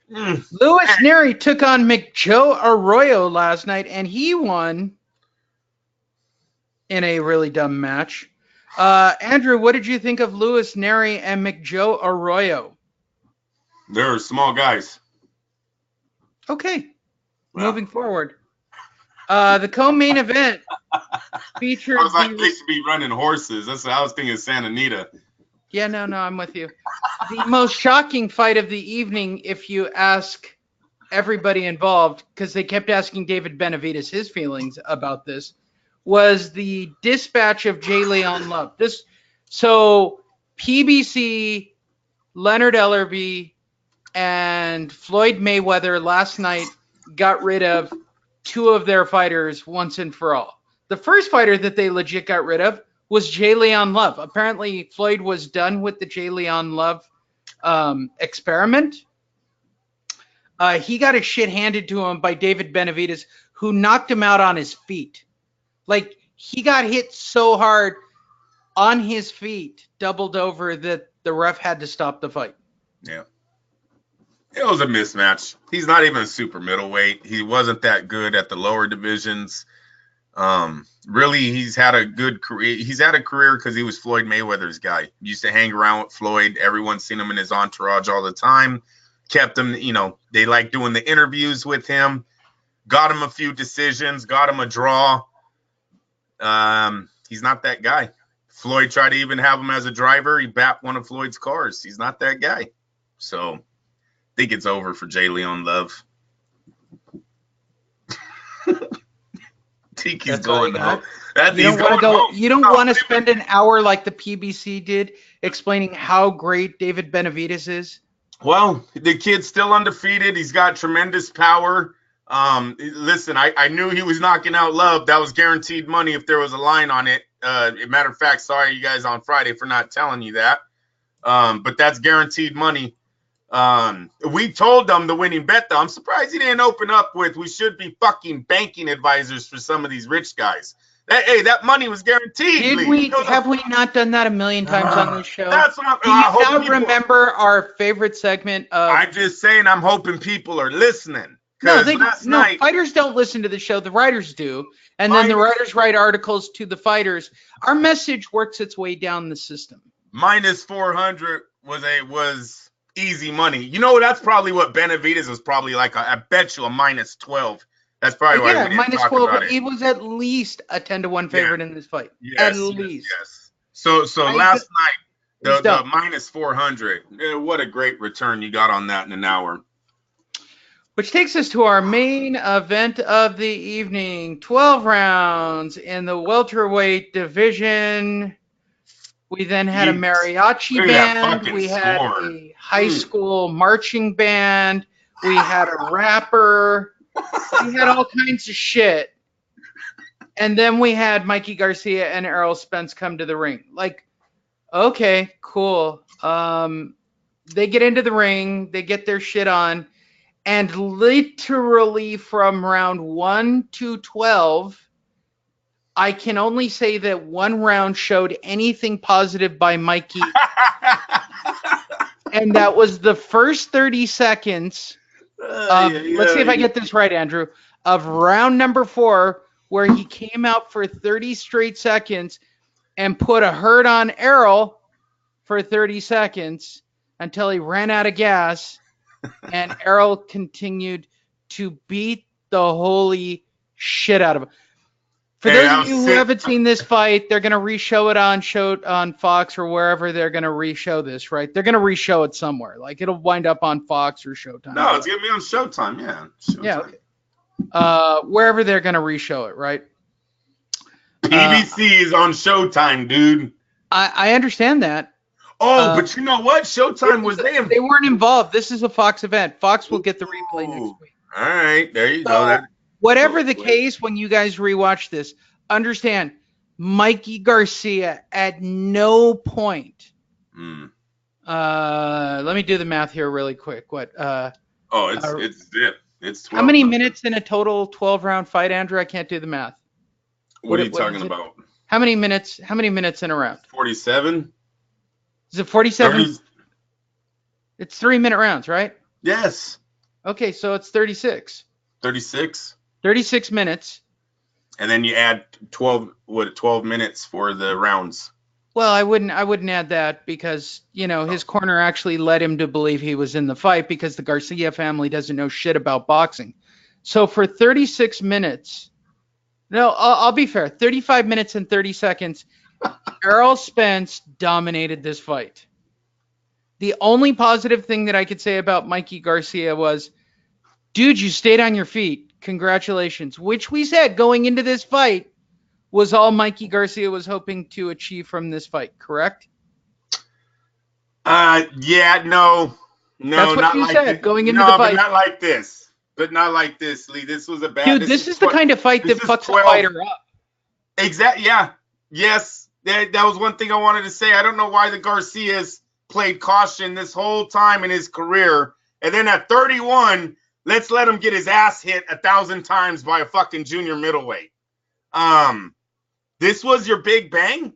Luis Neri took on McJoe Arroyo last night, and he won in a really dumb match. Andrew, what did you think of Luis Neri and McJoe Arroyo? They're small guys. Okay, moving forward. The co-main event featured... I was like, they should be running horses. That's what I was thinking, Santa Anita. Yeah, no, I'm with you. The most shocking fight of the evening, if you ask everybody involved, because they kept asking David Benavidez his feelings about this, was the dispatch of J. Leon Love. So PBC, Leonard Ellerby, and Floyd Mayweather last night got rid of two of their fighters once and for all. The first fighter that they legit got rid of was J. Leon Love. Apparently, Floyd was done with the J. Leon Love experiment. He got his shit handed to him by David Benavidez, who knocked him out on his feet. Like, he got hit so hard on his feet, doubled over, that the ref had to stop the fight. Yeah. It was a mismatch. He's not even a super middleweight. He wasn't that good at the lower divisions. Really, he's had a good career. He's had a career because he was Floyd Mayweather's guy. He used to hang around with Floyd. Everyone's seen him in his entourage all the time. Kept him, they like doing the interviews with him. Got him a few decisions. Got him a draw. He's not that guy. Floyd tried to even have him as a driver. He bapped one of Floyd's cars. He's not that guy. So I think it's over for J. Leon Love. Tiki's going though. You don't want to spend an hour like the PBC did explaining how great David Benavidez is. Well, the kid's still undefeated. He's got tremendous power. Listen, I knew he was knocking out Love. That was guaranteed money if there was a line on it. Matter of fact, sorry you guys on Friday for not telling you that. But that's guaranteed money. We told them the winning bet, though. I'm surprised he didn't open up with, we should be fucking banking advisors for some of these rich guys. That money was guaranteed. Have we not done that a million times on this show? That's what Do you not remember our favorite segment of... I'm just saying, I'm hoping people are listening. No, fighters don't listen to the show. The writers do. And then the writers write articles to the fighters. Our message works its way down the system. Minus 400 was easy money. That's probably what Benavidez was probably like. I bet you a minus 12. That's probably why we didn't minus talk 12. about it. He was at least a 10-1 favorite in this fight. Yes, at least. Yes. So last night, the minus 400. What a great return you got on that in an hour. Which takes us to our main event of the evening. 12 rounds in the welterweight division. We then had a mariachi band. We had a high school marching band. We had a rapper. We had all kinds of shit. And then we had Mikey Garcia and Errol Spence come to the ring. Like, okay, cool. They get into the ring. They get their shit on. And literally from round 1 to 12, I can only say that one round showed anything positive by Mikey. And that was the first 30 seconds of, let's see if I get this right, Andrew, of round number 4, where he came out for 30 straight seconds and put a hurt on Errol for 30 seconds until he ran out of gas. And Errol continued to beat the holy shit out of him. For Hey, those I of was you who sick. haven't seen this fight, they're gonna re-show it on Fox or wherever they're gonna re-show this, right? They're gonna re-show it somewhere. Like it'll wind up on Fox or Showtime. No, it's gonna be on Showtime. Yeah, Showtime. Yeah, okay. Wherever they're gonna re-show it, right? PBC is on Showtime, dude. I understand that. But you know what? Showtime was there. They weren't involved. This is a Fox event. Fox will get the replay next week. All right, there you So, go. whatever the case, when you guys rewatch this, understand Mikey Garcia at no point. Let me do the math here really quick. What? It's zip. It's 12. How many minutes in a total 12-round fight, Andrew? I can't do the math. What are you talking about? How many minutes in a round? 47. Is it 47? 30. It's 3-minute rounds, right? Yes. Okay, so it's 36. 36. 36 minutes. And then you add 12 minutes for the rounds. Well, I wouldn't add that because, his corner actually led him to believe he was in the fight because the Garcia family doesn't know shit about boxing. So for 36 minutes, no, I'll be fair, 35 minutes and 30 seconds, Errol Spence dominated this fight. The only positive thing that I could say about Mikey Garcia was, dude, you stayed on your feet. Congratulations. Which we said going into this fight was all Mikey Garcia was hoping to achieve from this fight, correct? Yeah, no. That's what not you like said going into the fight. But not like this. But not like this, Lee. This was a bad. Dude, this is the kind of fight that fucks a fighter up. Exactly. Yeah. Yes. That was one thing I wanted to say. I don't know why the Garcias played caution this whole time in his career, and then at 31, let's let him get his ass hit 1,000 times by a fucking junior middleweight. This was your big bang?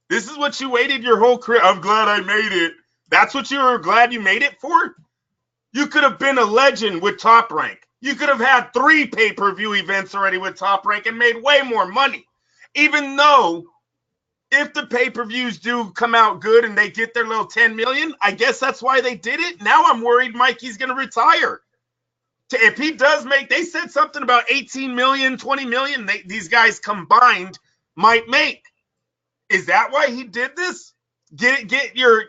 This is what you waited your whole career. I'm glad I made it. That's what you were glad you made it for? You could have been a legend with Top Rank. You could have had 3 pay-per-view events already with Top Rank and made way more money. Even though if the pay-per-views do come out good and they get their little 10 million, I guess that's why they did it. Now I'm worried Mikey's going to retire. If he does they said something about 18 million, 20 million, these guys combined might make. Is that why he did this? Get your,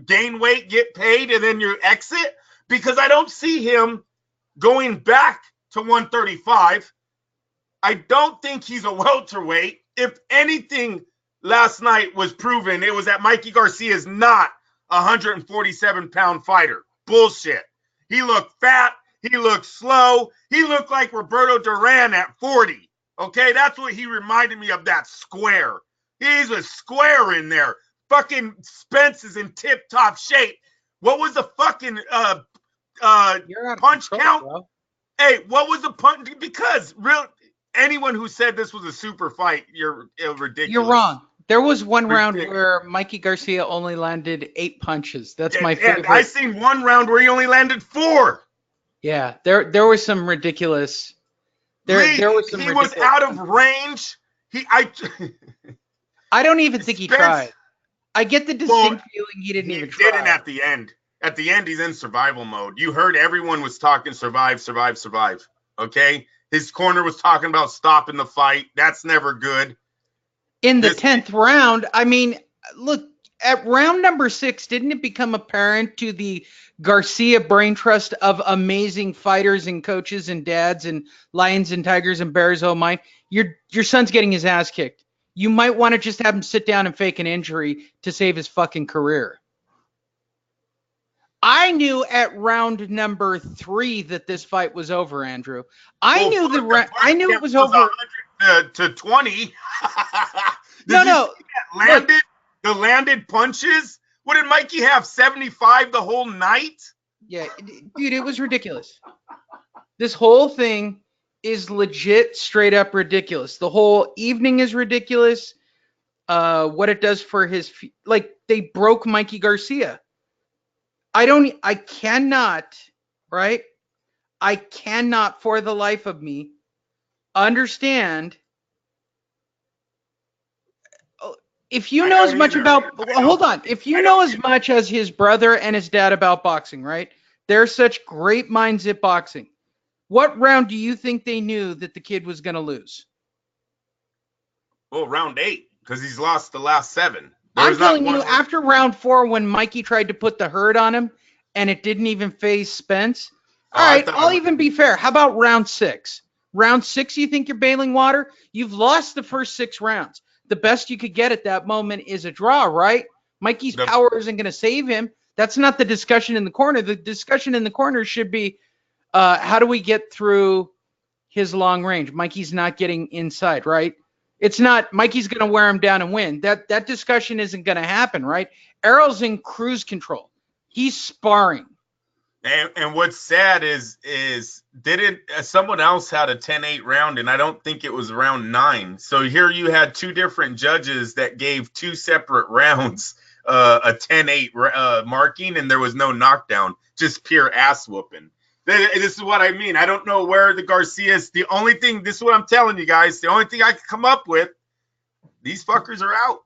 gain weight, get paid, and then your exit? Because I don't see him going back to 135. I don't think he's a welterweight. If anything last night was proven, it was that Mikey Garcia is not a 147-pound fighter. Bullshit. He looked fat. He looked slow. He looked like Roberto Duran at 40. Okay, that's what he reminded me of, that square. He's a square in there. Fucking Spence is in tip-top shape. What was the fucking punch count? Bro. Hey, what was the punch? Because anyone who said this was a super fight, you're ridiculous. You're wrong. There was one round where Mikey Garcia only landed 8 punches. That's my favorite. I seen one round where he only landed 4. Yeah, there was some ridiculous. There was some. He was out of range. I don't even think he tried. I get the distinct feeling he didn't even try. He didn't at the end. At the end, he's in survival mode. You heard everyone was talking survive, survive, survive. Okay? His corner was talking about stopping the fight. That's never good. In the 10th round, I mean, look, at round number 6, didn't it become apparent to the Garcia brain trust of amazing fighters and coaches and dads and lions and tigers and bears, oh my, your son's getting his ass kicked. You might want to just have him sit down and fake an injury to save his fucking career. I knew at round number 3 that this fight was over, Andrew. I knew it was over. 100 to 20. No. The landed punches. What did Mikey have? 75 the whole night? Yeah, dude, it was ridiculous. This whole thing is legit, straight up ridiculous. The whole evening is ridiculous. What it does for his, they broke Mikey Garcia. I cannot for the life of me understand. If you know as much about, hold on. If you know as much as his brother and his dad about boxing, right? They're such great minds at boxing. What round do you think they knew that the kid was going to lose? Well, round 8, because he's lost the last 7. I'm telling you, after round 4, when Mikey tried to put the hurt on him and it didn't even phase Spence. All right, I'll even be fair. How about round 6? Round 6, you think you're bailing water? You've lost the first 6 rounds. The best you could get at that moment is a draw, right? Mikey's power isn't going to save him. That's not the discussion in the corner. The discussion in the corner should be, how do we get through his long range? Mikey's not getting inside, right? It's not Mikey's going to wear him down and win. That discussion isn't going to happen, right? Errol's in cruise control. He's sparring. And what's sad is didn't someone else had a 10-8 round, and I don't think it was round 9. So here you had 2 different judges that gave 2 separate rounds a 10-8 marking, and there was no knockdown, just pure ass whooping. This is what I mean. I don't know where the Garcias. The only thing, this is what I'm telling you guys. The only thing I can come up with, these fuckers are out.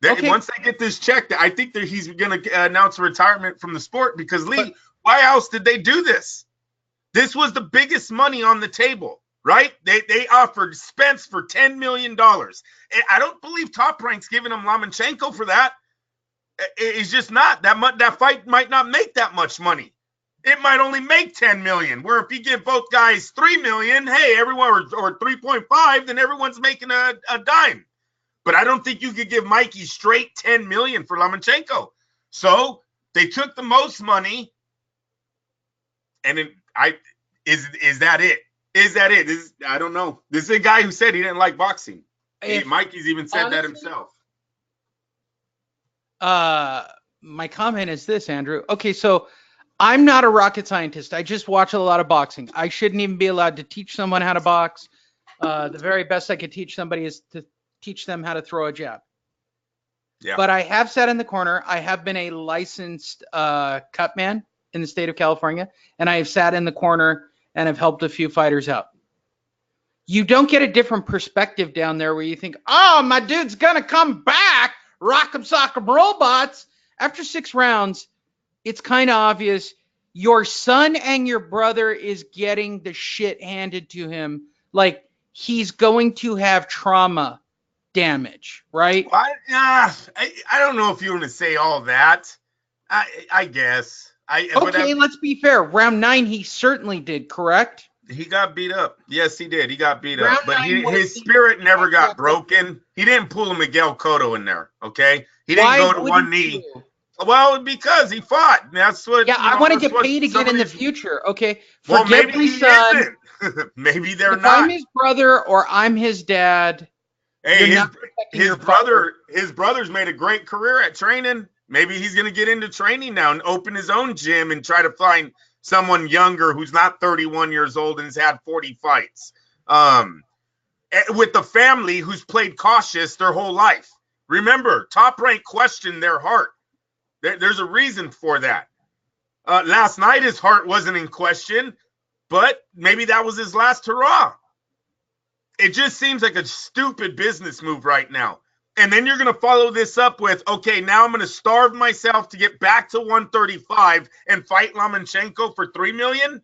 Okay. Once they get this checked, I think that he's going to announce retirement from the sport because Lee. Why else did they do this? This was the biggest money on the table, right? They offered Spence for $10 million. I don't believe Top Rank's giving him Lomachenko for that. It's just not. That fight might not make that much money. It might only make $10 million. Where if you give both guys $3 million, hey, everyone, or 3.5, then everyone's making a dime. But I don't think you could give Mikey straight $10 million for Lomachenko. So they took the most money. And is that it? Is that it? I don't know. This is a guy who said he didn't like boxing. Mikey's even said that himself. My comment is this, Andrew. Okay, so I'm not a rocket scientist. I just watch a lot of boxing. I shouldn't even be allowed to teach someone how to box. The very best I could teach somebody is to teach them how to throw a jab. Yeah. But I have sat in the corner. I have been a licensed cut man in the state of California, and I have sat in the corner and have helped a few fighters out. You don't get a different perspective down there where you think, oh, my dude's going to come back, rock'em sock'em robots. After 6 rounds, it's kind of obvious your son and your brother is getting the shit handed to him. Like, he's going to have trauma damage, right? I don't know if you want to say all that. I guess. Let's be fair. Round 9, he certainly did, correct? He got beat up. Yes, he did. He got beat up. But his spirit never got broken. He didn't pull a Miguel Cotto in there, okay? He didn't go to one knee. Well, because he fought. That's what. Yeah, I want to get paid again in the future, okay? Well, maybe he isn't. Maybe they're not. If I'm his brother or I'm his dad. Hey, his brother's made a great career at training. Maybe he's going to get into training now and open his own gym and try to find someone younger who's not 31 years old and has had 40 fights. With the family who's played cautious their whole life. Remember, Top Rank questioned their heart. There's a reason for that. Last night his heart wasn't in question, but maybe that was his last hurrah. It just seems like a stupid business move right now. And then you're going to follow this up with, okay, now I'm going to starve myself to get back to 135 and fight Lomachenko for $3 million?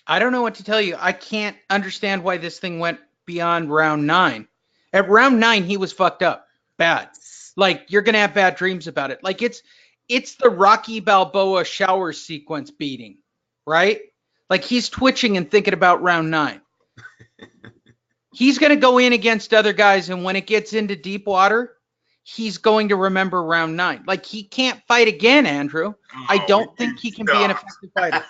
I don't know what to tell you. I can't understand why this thing went beyond round 9. At round 9, he was fucked up. Bad. Like, you're going to have bad dreams about it. Like, it's the Rocky Balboa shower sequence beating, right? Like, he's twitching and thinking about round 9. He's going to go in against other guys, and when it gets into deep water, he's going to remember round 9. Like, he can't fight again, Andrew. I don't think he can be an effective fighter.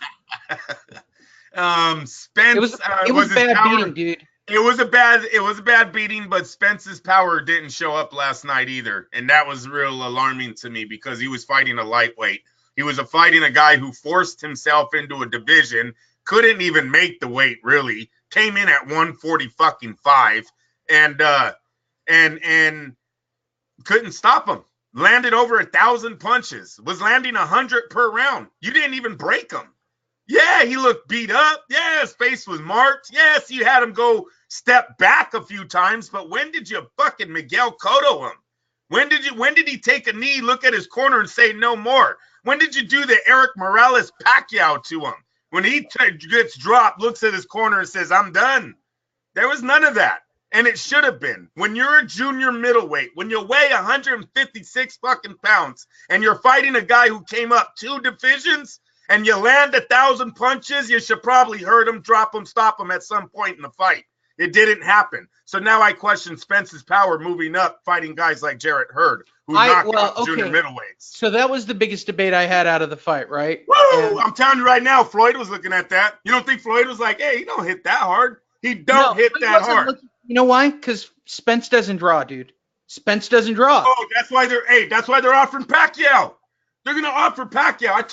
Spence, it was bad beating, dude. It was a bad beating, but Spence's power didn't show up last night either, and that was real alarming to me because he was fighting a lightweight. He was fighting a guy who forced himself into a division, couldn't even make the weight really. Came in at 145 and couldn't stop him. Landed over 1,000 punches. Was landing 100 per round. You didn't even break him. Yeah, he looked beat up. Yeah, his face was marked. Yes, you had him go step back a few times. But when did you fucking Miguel Cotto him? When did he take a knee, look at his corner, and say no more? When did you do the Eric Morales Pacquiao to him? When he gets dropped, looks at his corner and says, I'm done. There was none of that. And it should have been. When you're a junior middleweight, when you weigh 156 fucking pounds, and you're fighting a guy who came up 2 divisions, and you land 1,000 punches, you should probably hurt him, drop him, stop him at some point in the fight. It didn't happen. So now I question Spence's power moving up, fighting guys like Jarrett Hurd, who knocked out junior middleweights. So that was the biggest debate I had out of the fight, right? Woo! I'm telling you right now, Floyd was looking at that. You don't think Floyd was like, hey, he don't hit that hard. He don't hit that hard. You know why? Because Spence doesn't draw, dude. Spence doesn't draw. Oh, that's why they're offering Pacquiao. They're gonna offer Pacquiao.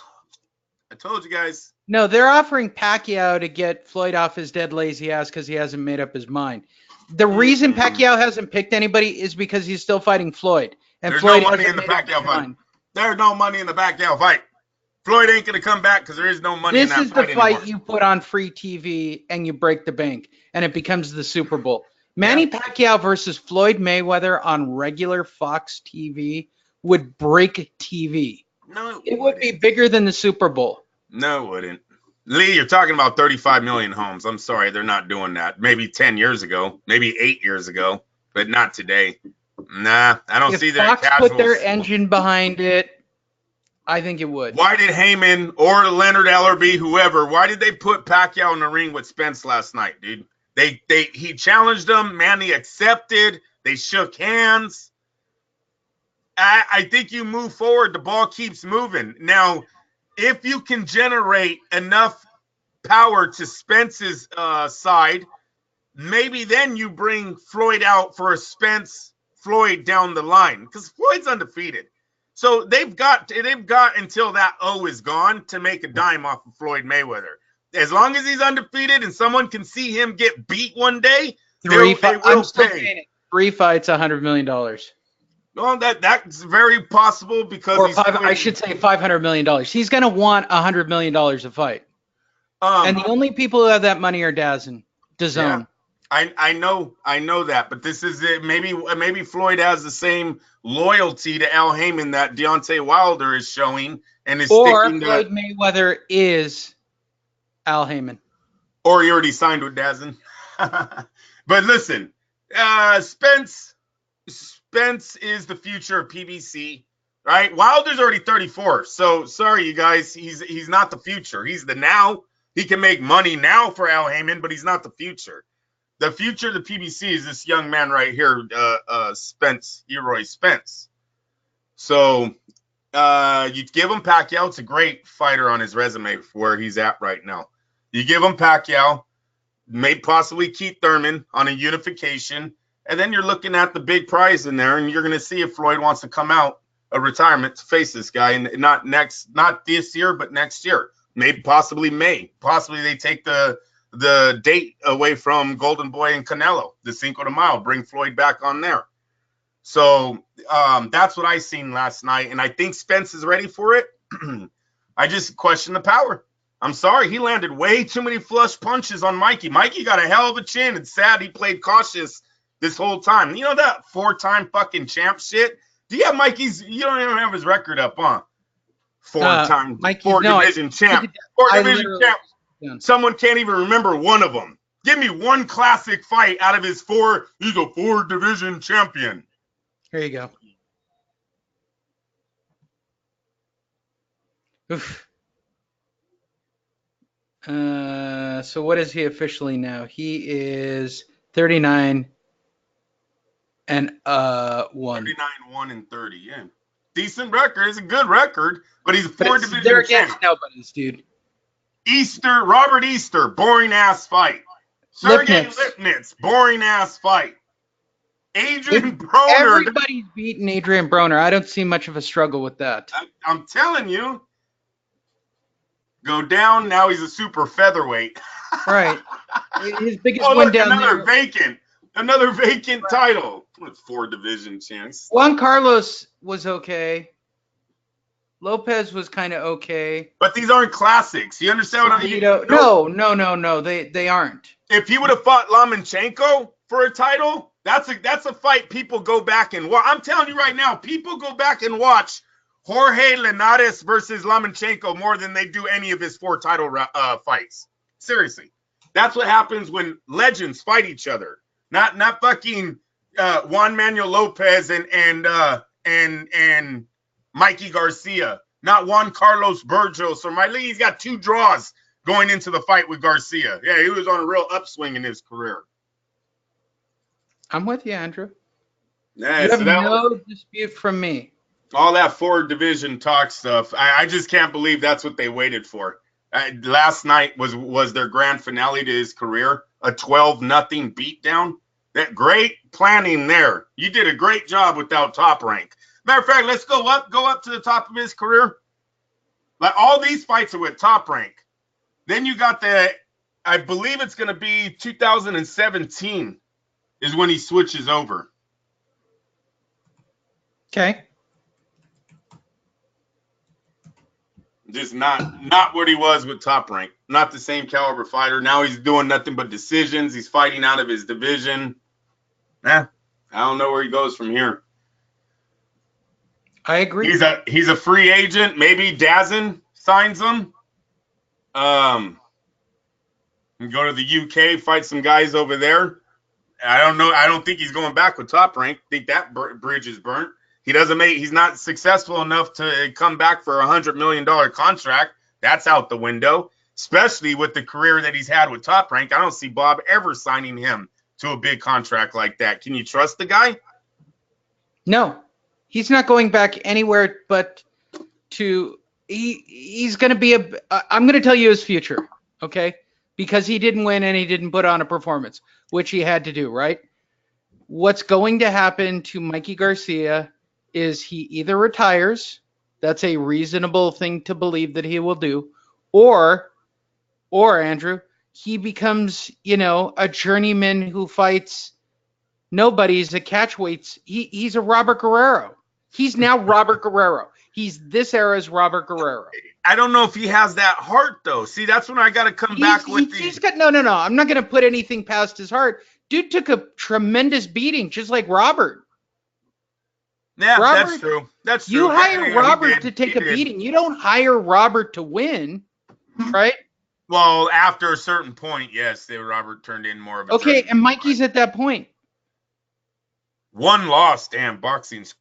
I told you guys. No, they're offering Pacquiao to get Floyd off his dead lazy ass because he hasn't made up his mind. The reason Pacquiao hasn't picked anybody is because he's still fighting Floyd. And There's Floyd no money in the Pacquiao fight. There's no money in the Pacquiao fight. Floyd ain't gonna come back because there is no money in that fight. This is the fight you put on free TV and you break the bank and it becomes the Super Bowl. Manny Pacquiao versus Floyd Mayweather on regular Fox TV would break TV. No, it would be bigger than the Super Bowl. No, it wouldn't. Lee, you're talking about 35 million homes. I'm sorry, they're not doing that. Maybe 10 years ago, maybe 8 years ago, but not today. Nah, I don't see that. If Fox put their engine behind it, I think it would. Why did Heyman or Leonard Ellerbe, whoever, why did they put Pacquiao in the ring with Spence last night, dude? He challenged them. Manny accepted. They shook hands. I think you move forward. The ball keeps moving. Now, if you can generate enough power to Spence's side, maybe then you bring Floyd out for a Spence-Floyd down the line because Floyd's undefeated. So they've got until that O is gone to make a dime off of Floyd Mayweather. As long as he's undefeated and someone can see him get beat one day, I'm still paying it. 3 fights, $100 million. Well, that's very possible because I should say $500 million. He's going to want $100 million a fight. And the only people who have that money are DAZN. Yeah, I know that, but this is it. Maybe Floyd has the same loyalty to Al Heyman that Deontay Wilder is showing, and is sticking to Floyd Mayweather is Al Heyman. Or he already signed with DAZN. But listen, Spence is the future of PBC, right? Wilder's already 34. So sorry, you guys, he's not the future. He's the now. He can make money now for Al Heyman, but he's not the future. The future of the PBC is this young man right here, Spence, Errol Spence. So you give him Pacquiao. It's a great fighter on his resume for where he's at right now. You give him Pacquiao, may possibly Keith Thurman on a unification, and then you're looking at the big prize in there, and you're going to see if Floyd wants to come out of retirement to face this guy, and not this year, but next year. Maybe possibly May. Possibly they take the date away from Golden Boy and Canelo, the Cinco de Mayo, bring Floyd back on there. So that's what I seen last night, and I think Spence is ready for it. I just question the power. I'm sorry, he landed way too many flush punches on Mikey. Mikey got a hell of a chin. It's sad he played cautious this whole time. You know that 4-time fucking champ shit? Do you have Mikey's? You don't even have his record up, huh? 4-time, division champ. 4-division champ. Yeah. Someone can't even remember one of them. Give me one classic fight out of his 4. He's a 4-division champion. Here you go. Oof. So what is he officially now? He is 39 and 1. 39-1-30. Yeah, decent record. It's a good record, but he's a 4-division they're champ. Against nobody's, dude. Robert Easter, boring ass fight. Sergey Lipnitz, boring ass fight. Adrian Broner. Everybody's beaten Adrian Broner. I don't see much of a struggle with that. I'm telling you. Go down. Now he's a super featherweight. Right. His biggest win down Another vacant title. 4-division champs. Juan Carlos was okay. Lopez was kind of okay. But these aren't classics. You understand what I mean? No. They aren't. If he would have fought Lomachenko for a title, that's a fight people go back and watch. I'm telling you right now, people go back and watch Jorge Linares versus Lomachenko more than they do any of his 4 title fights. Seriously. That's what happens when legends fight each other. Not fucking Juan Manuel Lopez and Mikey Garcia. Not Juan Carlos Burgos or Miley. He's got 2 draws going into the fight with Garcia. Yeah, he was on a real upswing in his career. I'm with you, Andrew. Yeah, you so have no dispute from me. All that 4 division talk stuff. I just can't believe that's what they waited for. Last night was their grand finale to his career, a 12-0 beatdown. That great planning there. You did a great job without Top Rank. Matter of fact, let's go up to the top of his career. Like all these fights are with Top Rank. Then you got I believe it's going to be 2017 is when he switches over. Okay. Just not what he was with Top Rank. Not the same caliber fighter. Now he's doing nothing but decisions. He's fighting out of his division. I don't know where he goes from here. I agree. He's a free agent. Maybe Dazin signs him. Go to the UK, fight some guys over there. I don't know. I don't think he's going back with Top Rank. I think that bridge is burnt. He's not successful enough to come back for $100 million contract. That's out the window, especially with the career that he's had with Top Rank. I don't see Bob ever signing him to a big contract like that. Can you trust the guy? No, he's not going back anywhere but he's going to be I'm going to tell you his future. Okay. Because he didn't win and he didn't put on a performance, which he had to do, right? What's going to happen to Mikey Garcia is he either retires, that's a reasonable thing to believe that he will do, or Andrew, he becomes, a journeyman who fights nobodies at catchweights. He's a Robert Guerrero. He's now Robert Guerrero. He's this era's Robert Guerrero. I don't know if he has that heart, though. See, that's when I got to come back with he's got no. I'm not going to put anything past his heart. Dude took a tremendous beating, just like Robert. Yeah, Robert, that's true. That's true. You hire Robert to take a beating. You don't hire Robert to win, right? Well, after a certain point, yes, Robert turned in more of a okay, and Mikey's at that point. One loss, damn, boxing's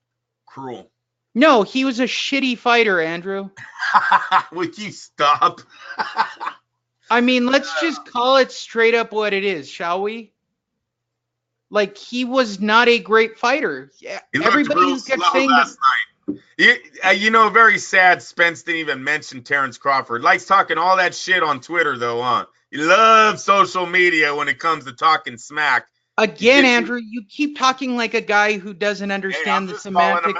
cruel. No, he was a shitty fighter, Andrew. Would you stop? I mean, let's just call it straight up what it is, shall we? Like, he was not a great fighter. Yeah, everybody who kept saying last night. Very sad. Spence didn't even mention Terrence Crawford. Likes talking all that shit on Twitter, though, huh? He loves social media when it comes to talking smack. Again, Andrew, you keep talking like a guy who doesn't understand the semantics.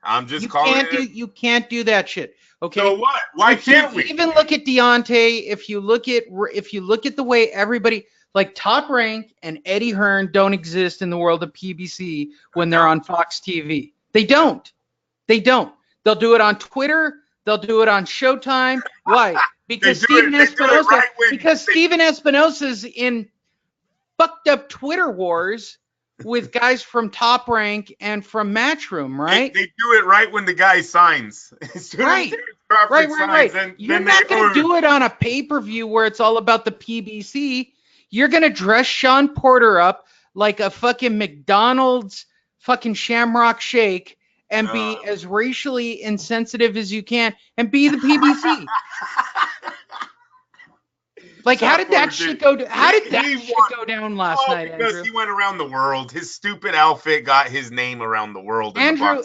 I'm just calling it. You can't do that shit. Okay. So what? Why can't we? Even look at Deontay. If you look at the way everybody, like Top Rank and Eddie Hearn, don't exist in the world of PBC when they're on Fox TV. They don't. They'll do it on Twitter. They'll do it on Showtime. Why? Because Steven Espinosa. Because Steven Espinosa's in fucked up Twitter wars with guys from Top Rank and from Matchroom, right? They do it right when the guy signs. Right. You're not going to do it on a pay-per-view where it's all about the PBC. You're going to dress Sean Porter up like a fucking McDonald's fucking Shamrock Shake and be as racially insensitive as you can and be the PBC. Like, how did that shit go? How did that shit go down last night, Andrew? Because he went around the world. His stupid outfit got his name around the world. Andrew,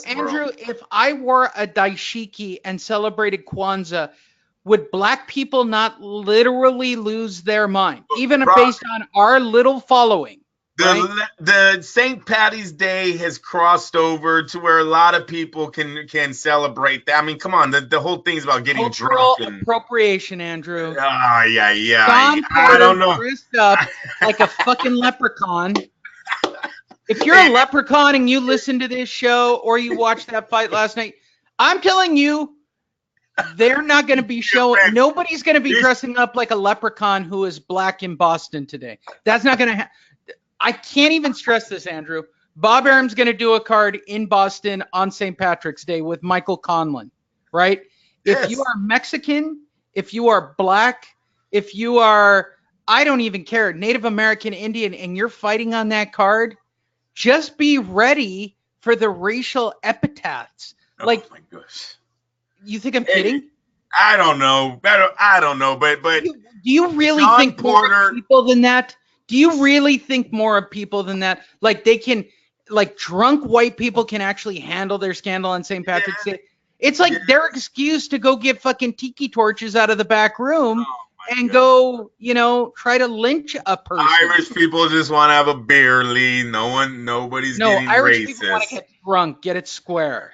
if I wore a daishiki and celebrated Kwanzaa, would black people not literally lose their mind, even based on our little following? The St. Patty's Day has crossed over to where a lot of people can celebrate that. I mean, come on, the whole thing's about getting cultural drunk. Appropriation, Andrew. Yeah. I don't know. Dressed up like a fucking leprechaun. If you're a leprechaun and you listen to this show or you watch that fight last night, I'm telling you, they're not going to be showing. Nobody's going to be dressing up like a leprechaun who is black in Boston today. That's not going to happen. I can't even stress this, Andrew. Bob Arum's going to do a card in Boston on St. Patrick's Day with Michael Conlon, right? Yes. If you are Mexican, if you are black, if you are I don't even care. Native American, Indian, and you're fighting on that card. Just be ready for the racial epithets. Oh Like, my gosh. you think I'm kidding? I don't know. I don't know, but Do you really Sean think more Porter- of people than that? Do you really think more of people than that? Like they can, like drunk white people can actually handle their scandal on St. Patrick's Day. It's like their excuse to go get fucking tiki torches out of the back room and go, you know, try to lynch a person. Irish people just want to have a beer, Lee. Nobody's No, getting Irish racist. people want to get drunk, get it square.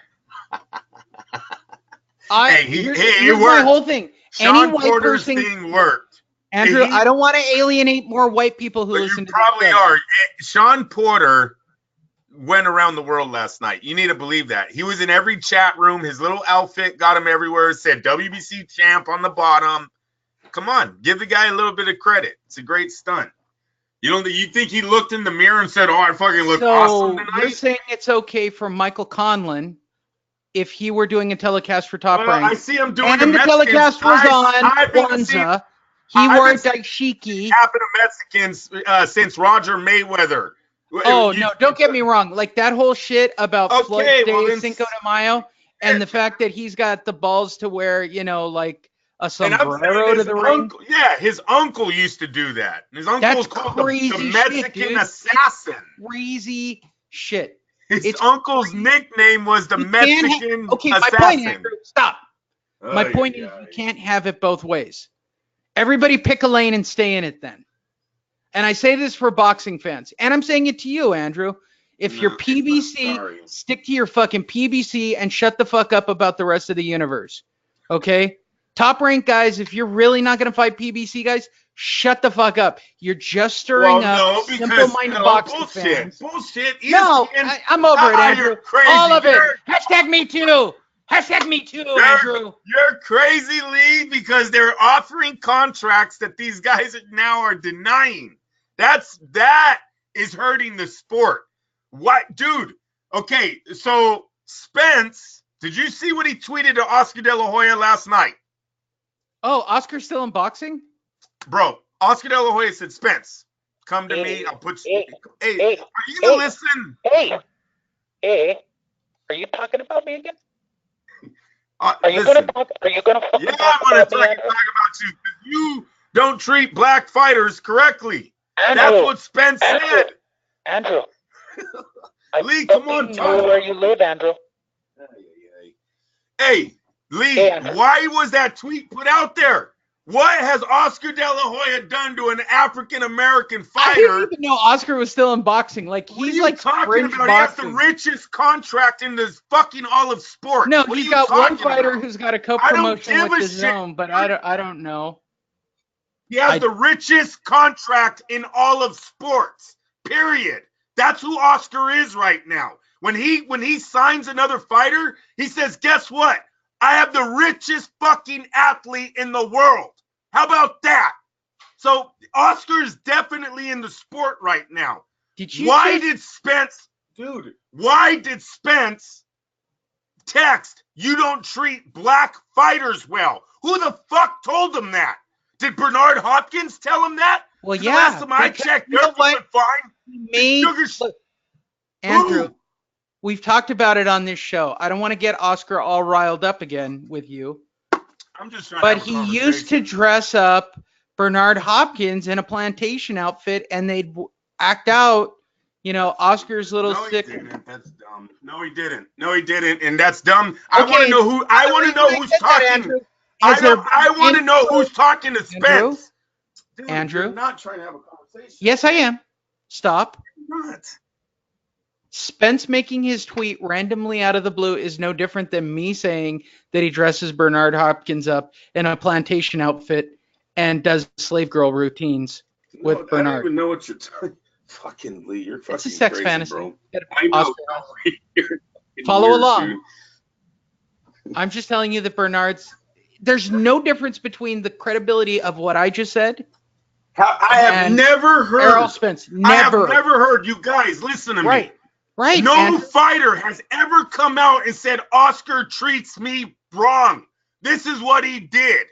It here's my worked. whole thing. Sean Any white Porter's person, thing worked. Andrew, I don't want to alienate more white people who But listen you to probably this show. are. Sean Porter went around the world last night. You need to believe that. He was in every chat room. His little outfit got him everywhere. It said WBC champ on the bottom. Come on, give the guy a little bit of credit. It's a great stunt. You think he looked in the mirror and said, "Oh, I fucking look awesome tonight"? You're saying it's okay for Michael Conlon if he were doing a telecast for Top Rank. I see him doing And the the telecast was on Kwanzaa. He wore a dashiki. Happened to Mexicans since Roger Mayweather. Oh, no, don't get me wrong. Like that whole shit about Floyd Day, Cinco de Mayo, and the fact that he's got the balls to wear, you know, like a sombrero to the ring. Yeah, his uncle used to do that. His uncle called the Mexican assassin. Crazy shit. His uncle's nickname was the Mexican assassin. My point, Andrew, stop. My point is you can't have it both ways. Everybody pick a lane and stay in it then. And I say this for boxing fans, and I'm saying it to you, Andrew. If you're PBC, stick to your fucking PBC and shut the fuck up about the rest of the universe. Okay? Top Rank guys, if you're really not going to fight PBC guys, shut the fuck up. You're just stirring up simple-minded boxing fans. Bullshit. I'm over it, Andrew. Crazy. All of it. Hashtag me too. Hashtag me too, Andrew. You're crazy, Lee, because they're offering contracts that these guys now are denying. That is hurting the sport. What, dude? Okay, so Spence, did you see what he tweeted to Oscar De La Hoya last night? Oh, Oscar's still in boxing? Bro, Oscar De La Hoya said, Spence, come to me. I'll put you. Hey, are you gonna listen? Hey, are you talking about me again? Are you gonna talk? Are you gonna? Yeah, I'm gonna talk about you. You don't treat black fighters correctly. Andrew, that's what Spence said. Andrew. Lee, come on, know where you live, Andrew. Hey, Lee, why was that tweet put out there? What has Oscar De La Hoya done to an African American fighter? I didn't even know Oscar was still in boxing. Like he's like talking about. He has the richest contract in the fucking all of sport. No, he's got one fighter who's got a co-promotion with his own, but I don't know. He has the richest contract in all of sports. Period. That's who Oscar is right now. When he signs another fighter, he says, "Guess what? I have the richest fucking athlete in the world." How about that? So Oscar's definitely in the sport right now. Why did Spence text, "You don't treat black fighters well"? Who the fuck told him that? Did Bernard Hopkins tell him that? Well, yeah. Last time I checked, they're doing fine. Andrew, we've talked about it on this show. I don't want to get Oscar all riled up again with you. I'm just trying. But he used to dress up Bernard Hopkins in a plantation outfit, and they'd act out, you know, Oscar's little stick. No, he didn't. That's dumb. No, he didn't, and that's dumb. I want to know who. I want to know who's talking. I want to know who's talking to Spence. Andrew, you're not trying to have a conversation. Yes, I am. Stop. You're not. Spence making his tweet randomly out of the blue is no different than me saying that he dresses Bernard Hopkins up in a plantation outfit and does slave girl routines with Bernard. I don't even know what you're talking. Fucking Lee, you're fucking. It's a sex crazy, fantasy. bro. I know. Follow along. Dude. I'm just telling you that there's no difference between the credibility of what I just said. I have never heard. Errol Spence. Never. I have never heard. You guys, listen to me. Right. No fighter has ever come out and said Oscar treats me wrong. This is what he did.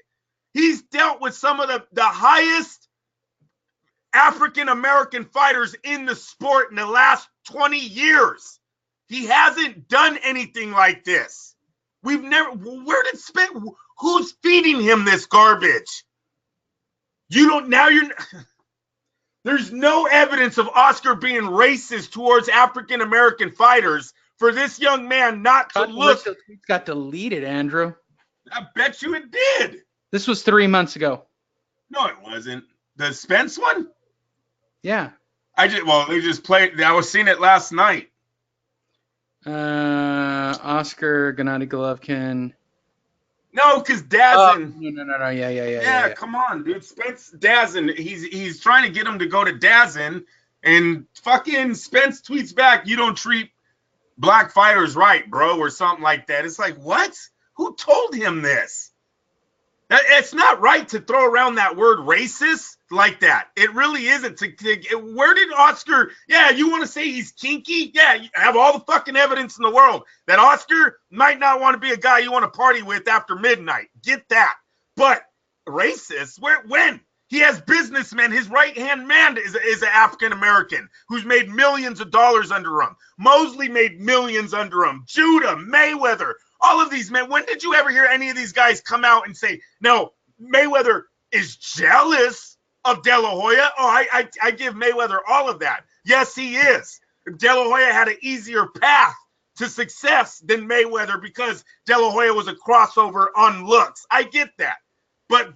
He's dealt with some of the highest African-American fighters in the sport in the last 20 years. He hasn't done anything like this. We've never, where did Spence, who's feeding him this garbage? You don't, now you're, there's no evidence of Oscar being racist towards African-American fighters for this young man not to look. It got deleted, Andrew. I bet you it did. This was 3 months ago. No, it wasn't. The Spence one? Yeah. They just played, I was seeing it last night. Oscar, Gennady Golovkin. No, because Dazin. No. Yeah, come on, dude. Spence Dazin. He's trying to get him to go to Dazin, and fucking Spence tweets back, "You don't treat black fighters right, bro," or something like that. It's like, what? Who told him this? It's not right to throw around that word racist like that. It really isn't. Where did Oscar? Yeah, you want to say he's kinky? Yeah, you have all the fucking evidence in the world that Oscar might not want to be a guy you want to party with after midnight. Get that. But racist? When? He has businessmen. His right-hand man is an African-American who's made millions of dollars under him. Mosley made millions under him. Judah, Mayweather. All of these men, when did you ever hear any of these guys come out and say, no, Mayweather is jealous of De La Hoya? Oh, I give Mayweather all of that. Yes, he is. De La Hoya had an easier path to success than Mayweather because De La Hoya was a crossover on looks. I get that. But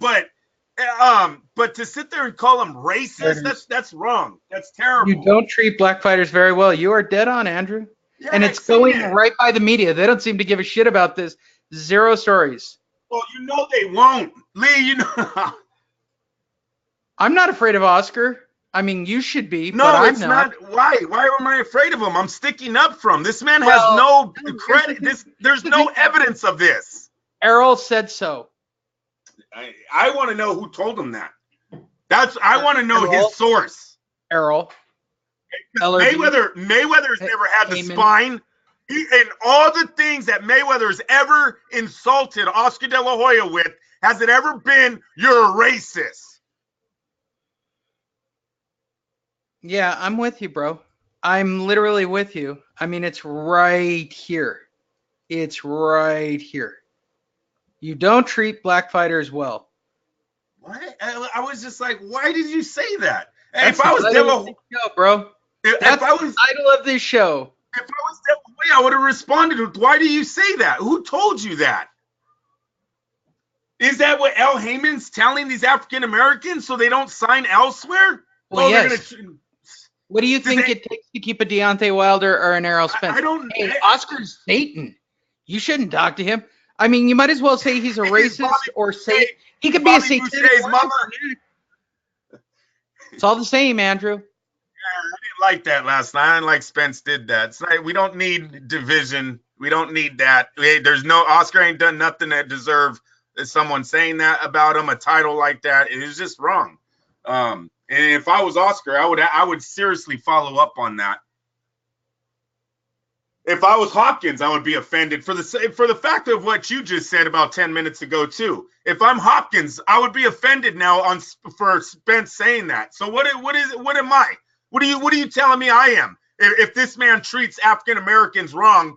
to sit there and call him racist, that's wrong. That's terrible. You don't treat black fighters very well. You are dead on, Andrew. Yeah, and it's going right by the media. They don't seem to give a shit about this. Zero stories. Well, you know they won't. Lee, you know. I'm not afraid of Oscar. I mean, you should be, no, but I'm it's not. Why? Why am I afraid of him? I'm sticking up for him. This man has no credit. There's no evidence of this. Errol said so. I want to know who told him that. I want to know his source. Errol. Mayweather's never had the spine. And all the things that Mayweather's ever insulted Oscar De La Hoya with, has it ever been, you're a racist? Yeah, I'm with you, bro. I'm literally with you. I mean, it's right here. It's right here. You don't treat black fighters well. What? I was just like, why did you say that? That's if I was De La Hoya, bro. That's the title of this show. If I was De La Hoya, I would have responded with, why do you say that? Who told you that? Is that what Al Heyman's telling these African Americans so they don't sign elsewhere? Well, yes. What do you think it takes to keep a Deontay Wilder or an Errol Spence? I don't. Hey, Oscar's Satan. You shouldn't talk to him. I mean, you might as well say he's a racist or say he could be a satanic mama. It's all the same, Andrew. Yeah, I didn't like that last night. I didn't like Spence did that. It's like, we don't need division. We don't need that. There's no, Oscar ain't done nothing that deserve someone saying that about him, a title like that. It was just wrong. And if I was Oscar, I would seriously follow up on that. If I was Hopkins, I would be offended for the fact of what you just said about 10 minutes ago too. If I'm Hopkins, I would be offended now for Spence saying that. So what am I? What are you telling me I am? If this man treats African Americans wrong,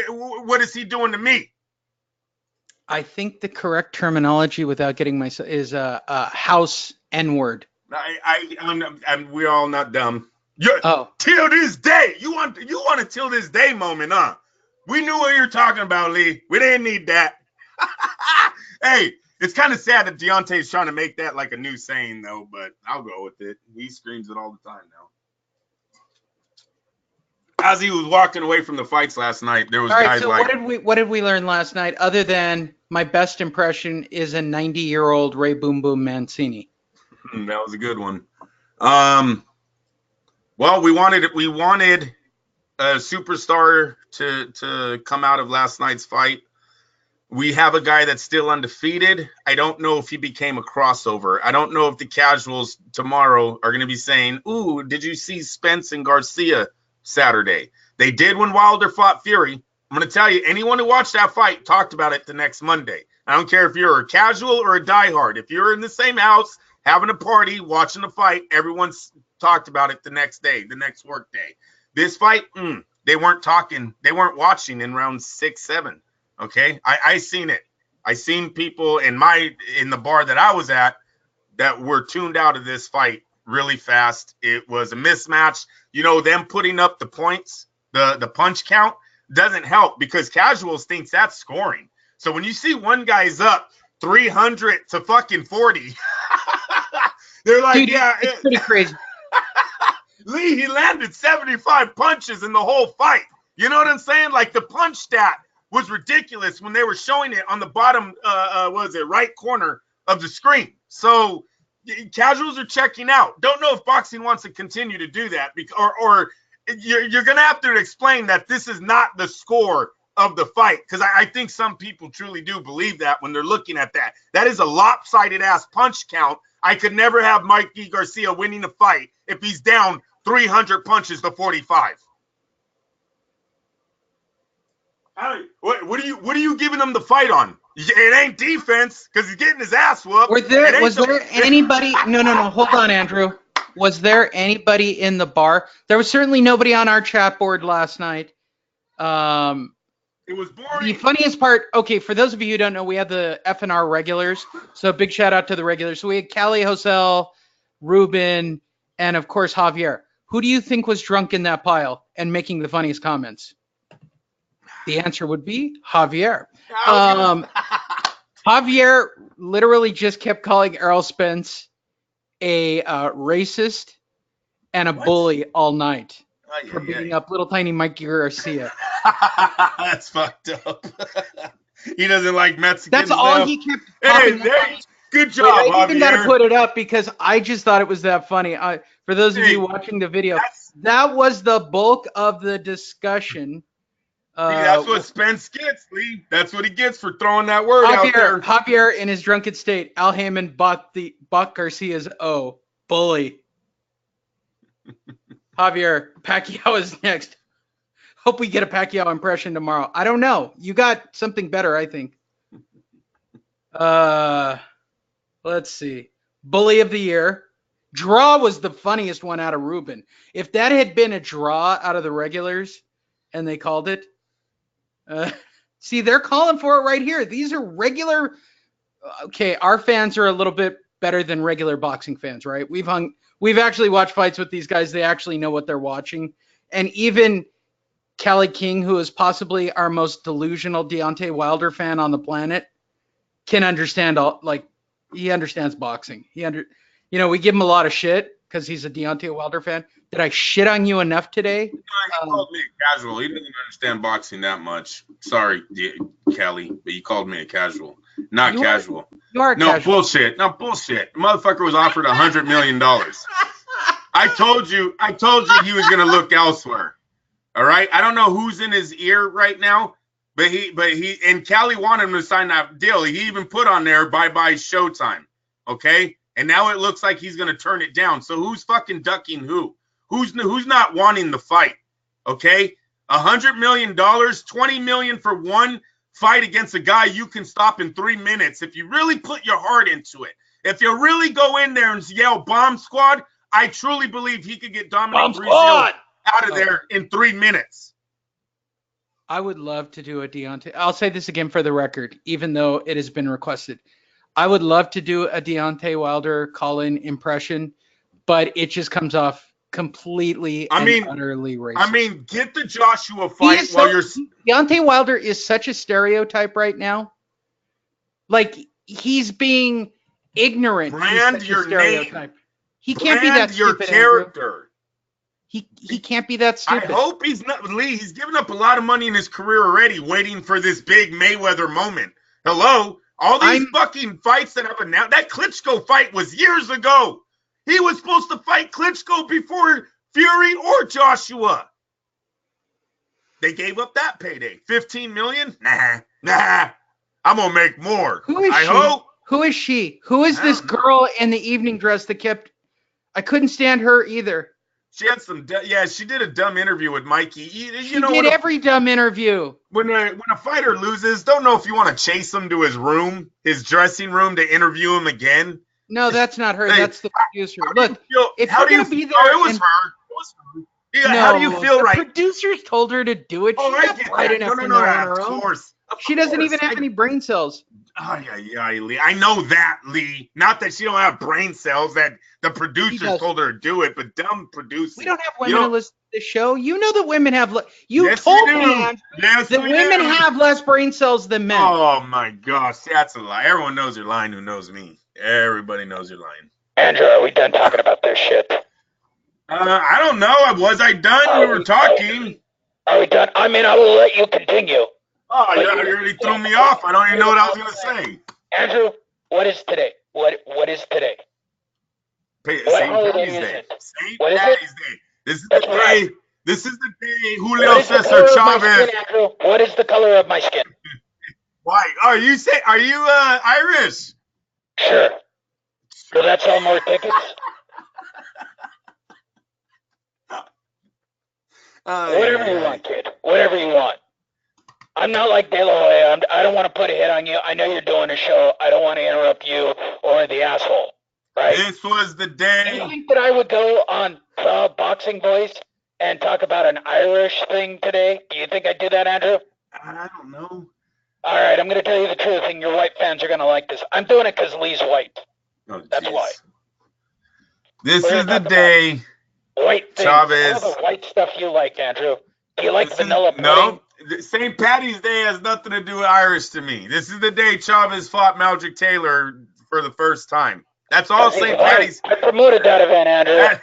what is he doing to me? I think the correct terminology, without getting myself, is a house N-word. We're all not dumb. Till this day, you want a till this day moment, huh? We knew what you were talking about, Lee. We didn't need that. Hey, it's kind of sad that Deontay's trying to make that like a new saying, though. But I'll go with it. He screams it all the time now. As he was walking away from the fights last night, there was guys like. What did we learn last night? Other than my best impression is a 90-year-old Ray Boom Boom Mancini. That was a good one. Well, we wanted a superstar to come out of last night's fight. We have a guy that's still undefeated. I don't know if he became a crossover. I don't know if the casuals tomorrow are going to be saying, ooh, did you see Spence and Garcia Saturday? They did when Wilder fought Fury. I'm going to tell you, anyone who watched that fight talked about it the next Monday. I don't care if you're a casual or a diehard. If you're in the same house having a party, watching the fight. Everyone's talked about it the next day, the next work day. This fight, they weren't talking. They weren't watching in round 6, 7. Okay, I seen it. I seen people in the bar that I was at that were tuned out of this fight really fast. It was a mismatch. You know, them putting up the points, the punch count doesn't help because casuals thinks that's scoring. So when you see one guy's up 300 to fucking 40, they're like, Dude, yeah, it's pretty crazy. Lee, he landed 75 punches in the whole fight. You know what I'm saying? Like the punch stat was ridiculous when they were showing it on the bottom, right corner of the screen. So casuals are checking out. Don't know if boxing wants to continue to do that, or you're going to have to explain that this is not the score of the fight, because I think some people truly do believe that when they're looking at that. That is a lopsided ass punch count. I could never have Mikey Garcia winning a fight if he's down 300 punches to 45. What are you giving him the fight on? It ain't defense because he's getting his ass whooped. Was there anybody? No. Hold on, Andrew. Was there anybody in the bar? There was certainly nobody on our chat board last night. It was boring. The funniest part, okay, for those of you who don't know, we had the FNR regulars. So big shout out to the regulars. So we had Callie, Hosel, Ruben, and of course Javier. Who do you think was drunk in that pile and making the funniest comments? The answer would be Javier. Javier literally just kept calling Errol Spence a racist and a bully all night for beating up little tiny Mikey Garcia. That's fucked up. He doesn't like Mexicans. That's all he kept. Good job, Javier. I even got to put it up because I just thought it was that funny. For those of you watching the video, that was the bulk of the discussion. That's what Spence gets, Lee. That's what he gets for throwing that word out there. Javier, in his drunken state, Al Heyman bought Garcia's bully. Javier, Pacquiao is next. Hope we get a Pacquiao impression tomorrow. I don't know. You got something better, I think. Let's see. Bully of the year. Draw was the funniest one out of Ruben. If that had been a draw out of the regulars and they called it, see, they're calling for it right here. These are regular. Okay, our fans are a little bit better than regular boxing fans, right? We've actually watched fights with these guys. They actually know what they're watching. And even Callie King, who is possibly our most delusional Deontay Wilder fan on the planet, can understand he understands boxing. We give him a lot of shit because he's a Deontay Wilder fan. Did I shit on you enough today? He called me a casual. He doesn't understand boxing that much. Sorry, Kelly, but you called me a casual. Not casual. You are casual. Bullshit. No, bullshit. The motherfucker was offered $100 million. I told you he was going to look elsewhere. All right? I don't know who's in his ear right now, but he and Callie wanted him to sign that deal. He even put on there, bye-bye Showtime. Okay? And now it looks like he's going to turn it down. So who's fucking ducking who? Who's not wanting the fight? Okay? $100 million, $20 million for one fight against a guy you can stop in 3 minutes. If you really put your heart into it, if you really go in there and yell bomb squad, I truly believe he could get Dominic Breazeale out of there in 3 minutes. I would love to do a Deontay. I'll say this again for the record, even though it has been requested. I would love to do a Deontay Wilder call-in impression, but it just comes off completely utterly racist. Get the Joshua fight Deontay Wilder is such a stereotype right now. Like, he's being ignorant. Brand your name. He can't be that your stupid. Character. He can't be that stupid. I hope he's not. Lee, he's given up a lot of money in his career already, waiting for this big Mayweather moment. Hello? All these fucking fights that have announced. That Klitschko fight was years ago. He was supposed to fight Klitschko before Fury or Joshua. They gave up that payday. $15 million? Nah. I'm going to make more. Who is she? Hope. Who is she? Who is this girl in the evening dress that kept... I couldn't stand her either. She had she did a dumb interview with Mikey. She did every dumb interview. When a fighter loses, don't know if you want to chase him to his room, his dressing room, to interview him again. No, that's not her. Hey, That's the producer. Look, if how you're do you gonna be feel? there, Oh, it was and her. It was her. Yeah, no, how do you feel the right? producers told her to do it. Oh, She's I not get bright that. enough No, to no, know no, on of her own. course. Of She doesn't course. even have any brain cells. Oh, yeah, Lee. I know that, Lee. Not that she don't have brain cells, that the producers does. told her to do it, but dumb producers. We don't have You women don't- to listen to the show. You know that women have. You Yes, told we do. me, Andrew, Yes, that we women do. have less brain cells than men. Oh my gosh, that's a lie. Everyone knows you're lying who knows me. Everybody knows you're lying. Andrew, are we done talking about this shit? I don't know. Was I done? We were talking. Are we done? I mean, I will let you continue. Oh, you already threw me off. I don't even know what I was gonna say. Andrew, what is today? What is today? St. holiday Patty's is Day. it? St. What is it? Patty's Day. This is the That's day. right. This is the day What Julio is the Cesar color of my Chavez. skin, Andrew? What is the color of my skin? Why? Are you Irish? Sure. Will that sell more tickets? Whatever you want, kid. Whatever you want. I'm not like De La Hoya. I don't want to put a hit on you. I know you're doing a show. I don't want to interrupt you or the asshole. Right? This was the Do you day. think that I would go on Boxing Voice and talk about an Irish thing today? Do you think I'd do that, Andrew? I don't know. All right, I'm going to tell you the truth, and your white fans are going to like this. I'm doing it because Lee's white. Oh, That's geez. why. This We're is gonna the talk day. White things. Chavez. All the white stuff you like, Andrew. Do you like This vanilla pudding? No, St. Patty's Day has nothing to do with Irish to me. This is the day Chavez fought Maldrick Taylor for the first time. That's all St. Patty's. I promoted that event, Andrew.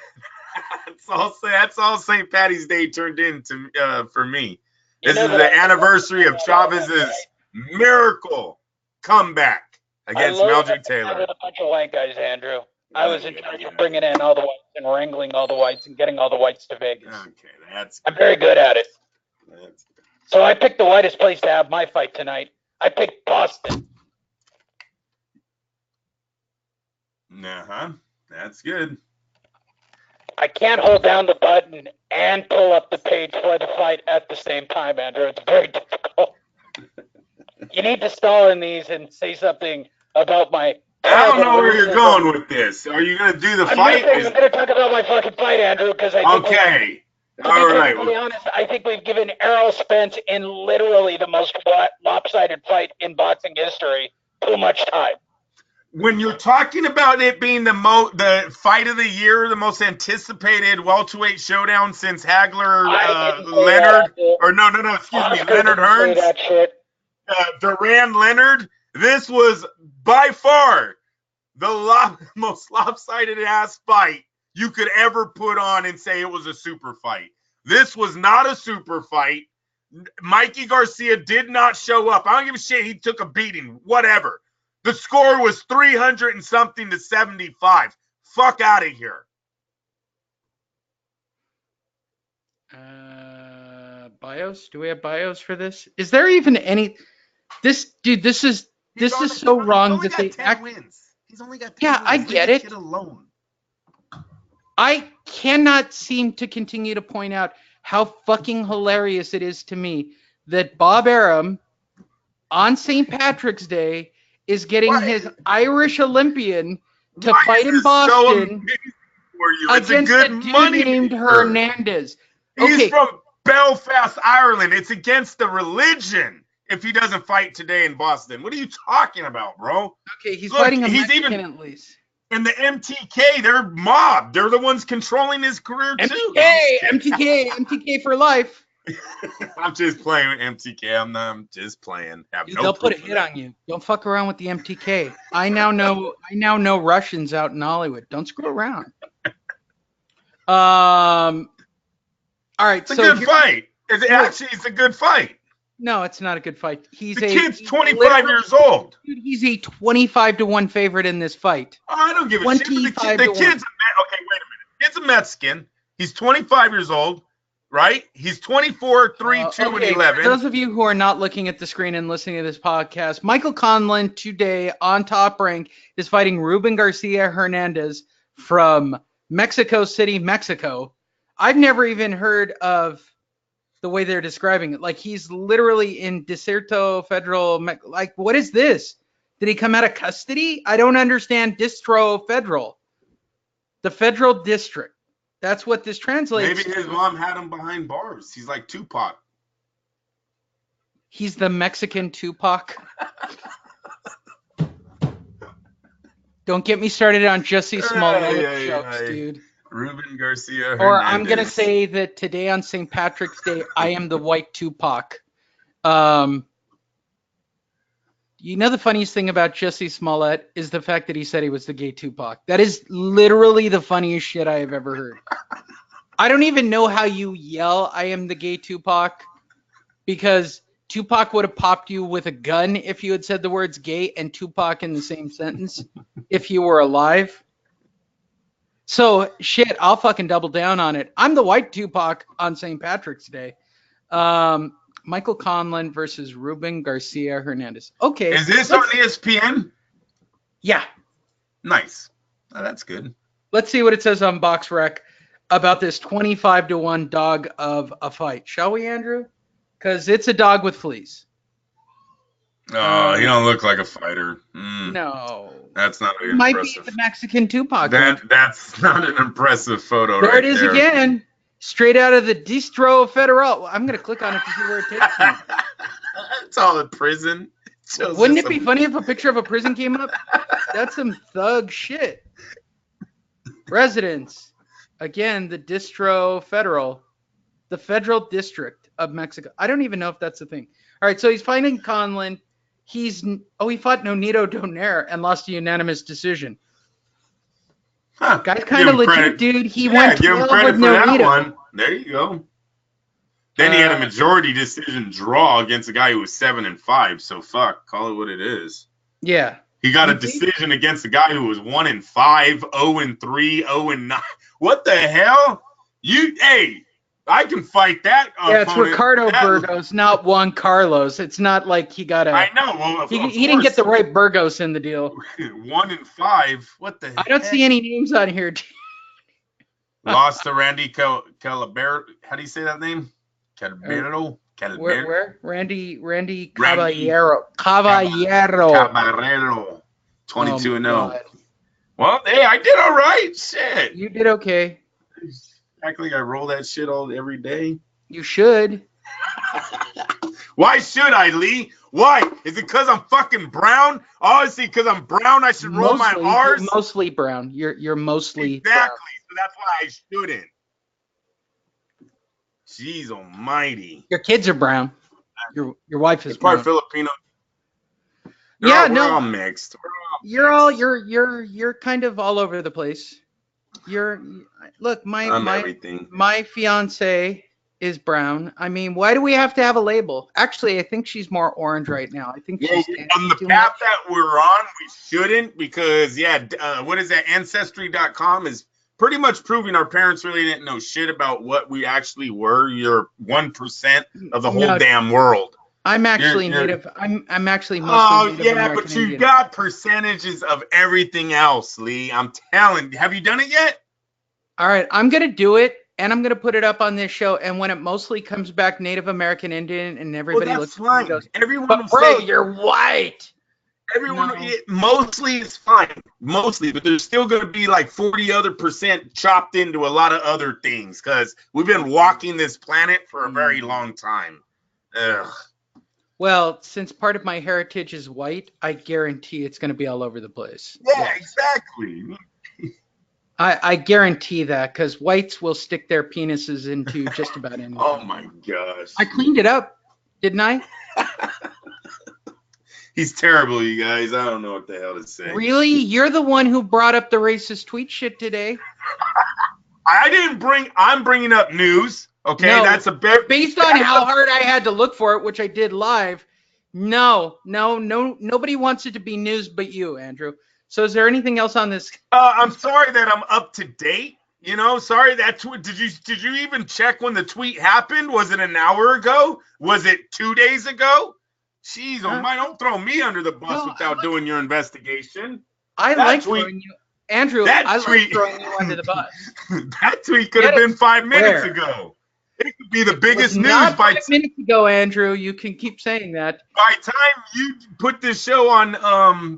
That's all St. Patty's Day turned into for me. You This know is that the I- anniversary of Chavez's miracle comeback against Maldrick I Taylor. with a bunch of white guys, Andrew. I was in charge of bringing in all the whites and wrangling all the whites and getting all the whites to Vegas. Okay, that's I'm very good at it. that's So I picked the whitest place to have my fight tonight. I picked Boston. That's good. I can't hold down the button and pull up the page for the fight at the same time, Andrew. It's very difficult. You need to stall in these and say something about my. I don't know where you're going with this. Are you going to do the fight? I'm going to talk about my fucking fight, Andrew, because I think Okay. to All be right. perfectly honest, I think we've given Errol Spence in literally the most lopsided fight in boxing history too much time. When you're talking about it being the fight of the year, the most anticipated welterweight showdown since Hagler Leonard, or no, excuse me, Leonard Hearns, that shit. Duran Leonard, this was by far the most lopsided ass fight you could ever put on and say it was a super fight. This was not a super fight. Mikey Garcia did not show up. I don't give a shit. He took a beating. Whatever. The score was 300 and something to 75. Fuck out of here. Bios? Do we have bios for this? Is there even any? This dude, this is so wrong that they act. Wins. He's only got 10 Yeah, wins. I Leave get the it. kid alone. I cannot seem to continue to point out how fucking hilarious it is to me that Bob Arum on St. Patrick's Day is getting his Irish Olympian to fight in Boston against a dude named Hernandez. He's from Belfast, Ireland. It's against the religion if he doesn't fight today in Boston. What are you talking about, bro? Okay, he's fighting a he's Mexican at least. And the MTK, they're mob. They're the ones controlling his career too. MTK for life. I'm just playing with MTK. I'm just playing. They'll put a hit on you. Don't fuck around with the MTK. I now know Russians out in Hollywood. Don't screw around. All right. It's a good fight. It's a good fight. No, it's not a good fight. The kid's 25 years old. Dude, he's a 25-1 favorite in this fight. I don't give a shit. The kid's okay, wait a minute. Kid's a Mexican. He's 25 years old, right? He's 24, 3, 2, and 11. For those of you who are not looking at the screen and listening to this podcast, Michael Conlon today on Top Rank is fighting Ruben Garcia Hernandez from Mexico City, Mexico. I've never even heard of the way they're describing it. Like, he's literally in Distrito Federal. Like, what is this? Did he come out of custody? I don't understand distro federal. The federal district. That's what this translates. Maybe his mom had him behind bars. He's like Tupac. He's the Mexican Tupac. Don't get me started on Jussie Smollett jokes, dude. Ruben Garcia Hernandez. Or I'm going to say that today on St. Patrick's Day, I am the white Tupac. You know the funniest thing about Jussie Smollett is the fact that he said he was the gay Tupac. That is literally the funniest shit I have ever heard. I don't even know how you yell, I am the gay Tupac, because Tupac would have popped you with a gun if you had said the words gay and Tupac in the same sentence if you were alive. So, shit, I'll fucking double down on it. I'm the white Tupac on St. Patrick's Day. Michael Conlon versus Ruben Garcia Hernandez. Okay. Is this on ESPN? Yeah. Nice. Oh, that's good. Let's see what it says on BoxRec about this 25-1 dog of a fight. Shall we, Andrew? Because it's a dog with fleas. Oh, he don't look like a fighter. No. That's not very Might impressive. be the Mexican Tupac. That's not an impressive photo there right it is there. again. Straight out of the Distro Federal. I'm going to click on it to see where it takes me. It's all in prison. Wouldn't it be funny if a picture of a prison came up? That's some thug shit. Residence. Again, the Distro Federal. The Federal District of Mexico. I don't even know if that's a thing. All right, so he's fighting Conlon. He fought Nonito Donaire and lost a unanimous decision. Huh. Guy's kind of legit, credit. dude. He Yeah, went give him 12 credit with for that Nonito. one. There you go. Then he had a majority decision draw against a guy who was 7-5. So fuck, call it what it is. Yeah. He got a decision against a guy who was 1-5, 0-3, 0-9. What the hell? Hey, I can fight that. Yeah, it's opponent. Ricardo Burgos, not Juan Carlos. It's not like he got a. I know. Well, he didn't get the right Burgos in the deal. 1-5. What the? I don't see any names on here. Lost to Randy Calabero. How do you say that name? Calabero. Where? Randy Caballero. Caballero. 22-0. Well, hey, I did all right. Shit. You did okay. Act like I roll that shit every day. You should. Why should I, Lee? Why? Is it because I'm fucking brown? Obviously, because I'm brown, I should roll my R's. You're mostly brown. You're mostly exactly. Brown. So that's why I shouldn't. Jeez Almighty. Your kids are brown. Your wife is Probably brown. Filipino. We're all mixed. You're kind of all over the place. Look, my fiance is brown. I mean, why do we have to have a label? Actually, I think she's more orange right now. I think she's on the path that we're on, we shouldn't, because what is that? Ancestry.com is pretty much proving our parents really didn't know shit about what we actually were. You're 1% of the whole damn world. I'm actually native. I'm actually mostly Native American but you Indian. got percentages of everything else, Lee. I'm telling you. Have you done it yet? All right, I'm gonna do it, and I'm gonna put it up on this show. And when it mostly comes back Native American Indian, and everybody looks at me and goes, everyone "But will bro, say, you're white." Everyone, mostly is fine, mostly, but there's still going to be like 40 other % chopped into a lot of other things because we've been walking this planet for a very long time. Ugh. Well, since part of my heritage is white, I guarantee it's going to be all over the place. Yeah, exactly. I guarantee that because whites will stick their penises into just about anything. Oh my gosh. I cleaned it up, didn't I? He's terrible, you guys. I don't know what the hell to say. Really? You're the one who brought up the racist tweet shit today. I'm bringing up news. Okay, No, that's a bit based on how hard I had to look for it, which I did live. No, nobody wants it to be news but you, Andrew. So is there anything else on this? I'm sorry that I'm up to date. Sorry that tweet. Did you even check when the tweet happened? Was it an hour ago? Was it 2 days ago? Jeez, don't throw me under the bus without doing your investigation. I like throwing you, Andrew. I like throwing you under the bus. That tweet could have been 5 minutes ago. It could be the biggest news Not by 5 minutes ago, Andrew. You can keep saying that. by time you put this show on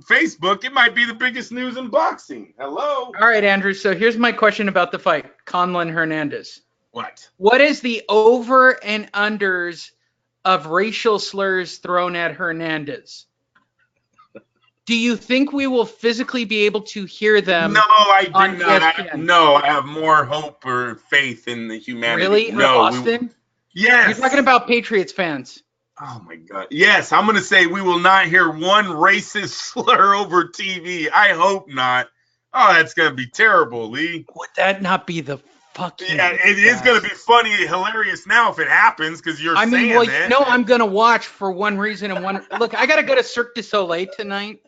Facebook. It might be the biggest news in boxing. Hello. All right, Andrew. So here's my question about the fight. Conlon Hernandez. What? What is the over and unders of racial slurs thrown at Hernandez? Do you think we will physically be able to hear them? No, I do on not. ESPN? I have more hope or faith in the humanity. Really? No. Boston? Yes. You're talking about Patriots fans. Oh my God. Yes, I'm gonna say we will not hear one racist slur over TV. I hope not. Oh, that's gonna be terrible, Lee. Would that not be the fucking? Yeah, it is gonna be funny, hilarious now if it happens because you're saying well, that. you know, I'm gonna watch for one reason and one. Look, I gotta go to Cirque du Soleil tonight.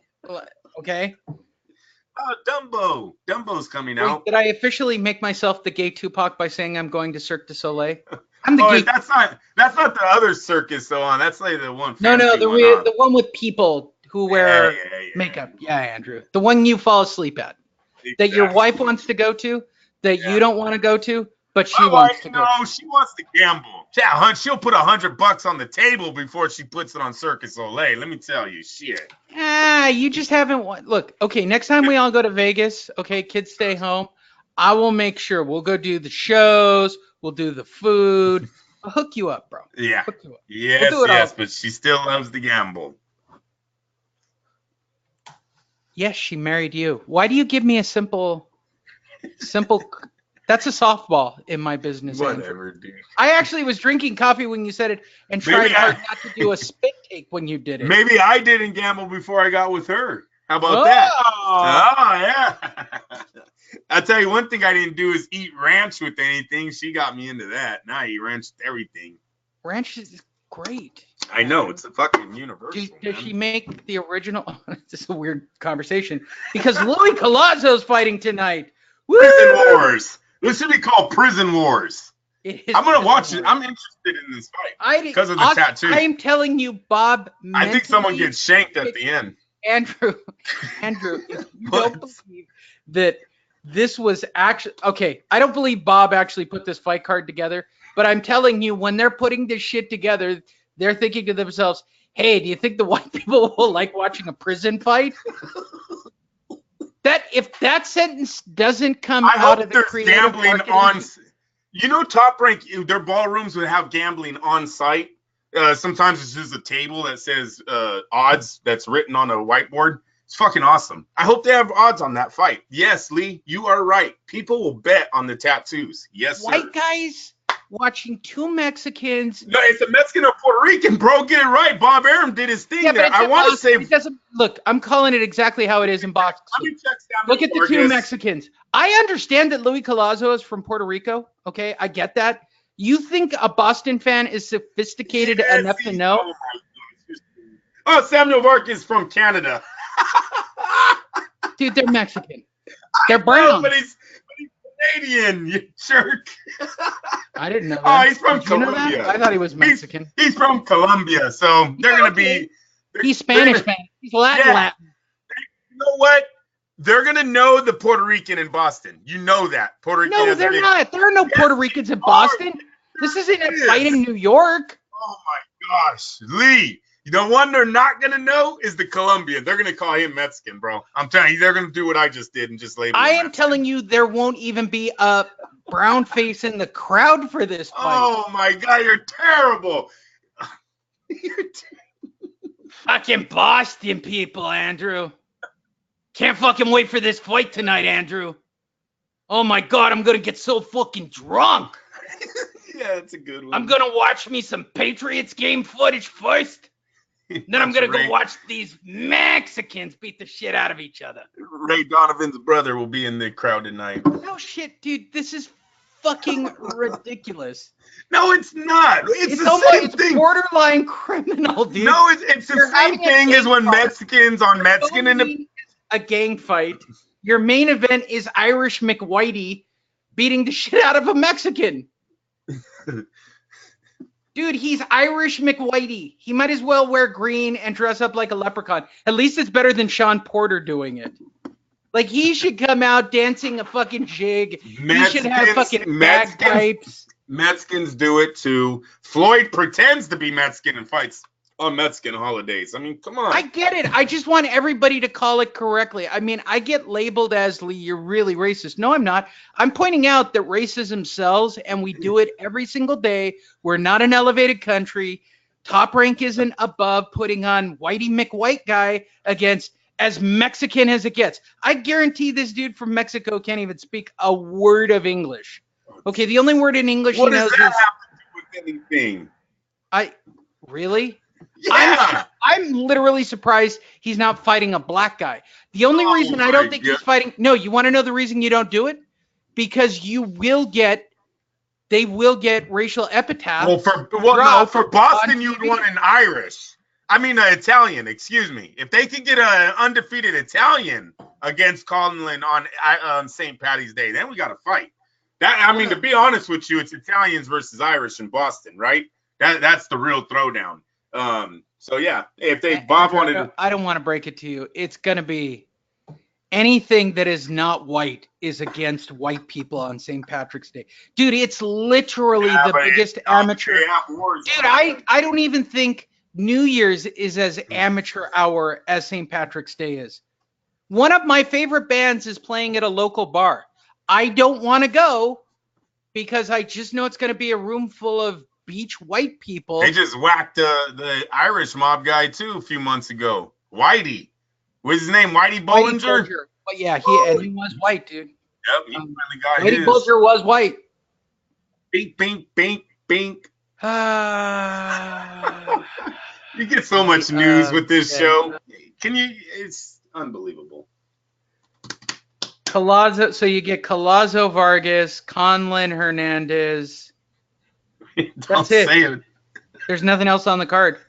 Okay. Oh, Dumbo's coming Wait, out. did I officially make myself the gay Tupac by saying I'm going to Cirque du Soleil? I'm the Oh, gay. that's not the other circus though. That's like the one. No, fancy the one with people who wear Yeah. makeup. Yeah, Andrew. The one you fall asleep at. That your Exactly. wife wants to go to, that Yeah. you don't want to go to, but she My wants wife, to go. no, she wants to gamble. Yeah, she'll put $100 on the table before she puts it on Circus Soleil. Let me tell you, shit. You just haven't. Look, okay, next time we all go to Vegas, okay, kids stay home. I will make sure we'll go do the shows. We'll do the food. I'll hook you up, bro. Yeah. Hook you up. Yes, do it all. but she still loves to gamble. Yes, she married you. Why do you give me a simple? That's a softball in my business. Andrew. Whatever, dude. I actually was drinking coffee when you said it and tried Maybe hard not to do a spit take when you did it. Maybe I didn't gamble before I got with her. How about that? Oh, yeah. I'll tell you one thing I didn't do is eat ranch with anything. She got me into that. Now I eat ranch with everything. Ranch is great. I know. It's a fucking universal. Does she make the original? This is a weird conversation because Louis Collazo's fighting tonight. Woo! Prison Wars. This should be called Prison Wars. It is I'm going to watch Prison it. Wars. I'm interested in this fight. Because of the tattoo. I'm telling you, Bob. I think someone mentally- gets shanked at the end. Andrew, if you don't believe that this was actually okay, I don't believe Bob actually put this fight card together, but I'm telling you, when they're putting this shit together, they're thinking to themselves, hey, do you think the white people will like watching a prison fight? That if that sentence doesn't come I out hope of the there's creative gambling marketing- on. You know, Top Rank, their ballrooms would have gambling on site. Sometimes it's just a table that says odds that's written on a whiteboard. It's fucking awesome. I hope they have odds on that fight. Yes, Lee, you are right. People will bet on the tattoos. Yes, sir. white guys watching two Mexicans. No, it's a Mexican or Puerto Rican, bro. Get it right. Bob Arum did his thing Yeah, there. but I want to say. it doesn't look. I'm calling it exactly how it is in boxing. Let me check Samuel Look at the two Vargas. Mexicans. I understand that Louis Collazo is from Puerto Rico. Okay, I get that. You think a Boston fan is sophisticated Yes, enough to he's- know? Oh, my gosh. Oh, Samuel Vargas is from Canada. Dude, they're Mexican. They're No, brown. but he's Canadian, you jerk. I didn't know that. Oh, he's from Did you know that? Colombia. I thought he was Mexican. He's from Colombia, so they're going to okay. be. He's Spanish, they're- man. He's Latin, Yeah. Latin. You know what? They're going to know the Puerto Rican in Boston. You know that. Puerto Rican No, has a they're big- not. There are no Yes, Puerto Ricans in are. Boston. This isn't a Yes. fight in New York. Oh, my gosh. Lee, the one they're not going to know is the Colombian. They're going to call him Mexican, bro. I'm telling you, they're going to do what I just did and just label I him am Mexican. telling you, there won't even be a brown face in the crowd for this fight. Oh, my God. You're terrible. Fucking Boston people, Andrew. Can't fucking wait for this fight tonight, Andrew. Oh my God, I'm gonna get so fucking drunk. Yeah, that's a good one. I'm gonna watch me some Patriots game footage first. Then I'm gonna go watch these Mexicans beat the shit out of each other. Ray Donovan's brother will be in the crowd tonight. No shit, dude. This is fucking ridiculous. No, it's not. It's the almost same it's thing. borderline criminal, dude. No, it's the You're same having a thing as gang when fight. Mexicans on Mexican in the. A gang fight. Your main event is Irish McWhitey beating the shit out of a Mexican. Dude, he's Irish McWhitey. He might as well wear green and dress up like a leprechaun. At least it's better than Sean Porter doing it. Like, he should come out dancing a fucking jig. He should have fucking bagpipes. Mexicans do it too. Floyd pretends to be Mexican and fights on Mexican holidays. I mean, come on. I get it. I just want everybody to call it correctly. I mean, I get labeled as, Lee, you're really racist. No, I'm not. I'm pointing out that racism sells, and we do it every single day. We're not an elevated country. Top Rank isn't above putting on Whitey McWhite guy against as Mexican as it gets. I guarantee this dude from Mexico can't even speak a word of English. Okay, the only word in English What he does knows that is have to do with anything? really? Yeah. I'm literally surprised he's not fighting a black guy. The only Oh reason I my don't think he's God. fighting. No, you want to know the reason you don't do it? Because they will get racial epitaphs. No, for Boston, on you'd TV. want an Irish. I mean, an Italian. Excuse me. If they could get an undefeated Italian against Conlon on St. Patty's Day, then we got to fight. To be honest with you, it's Italians versus Irish in Boston, right? That's the real throwdown. So yeah, if Bob wanted to, I don't want to break it to you. It's gonna be anything that is not white is against white people on St. Patrick's Day. Dude, it's literally the biggest amateur. Dude, I don't even think New Year's is as amateur hour as St. Patrick's Day is. One of my favorite bands is playing at a local bar. I don't want to go because I just know it's going to be a room full of beach white people. They just whacked the Irish mob guy too a few months ago. Whitey. What's his name? Whitey Bollinger? But yeah, he was white, dude. Yep, he finally got Whitey his. Bulger was white. Bink, bink, bink, bink. You get so much news with this show. It's unbelievable. Collazo, so you get Collazo Vargas, Conlon Hernandez. That's it. There's nothing else on the card.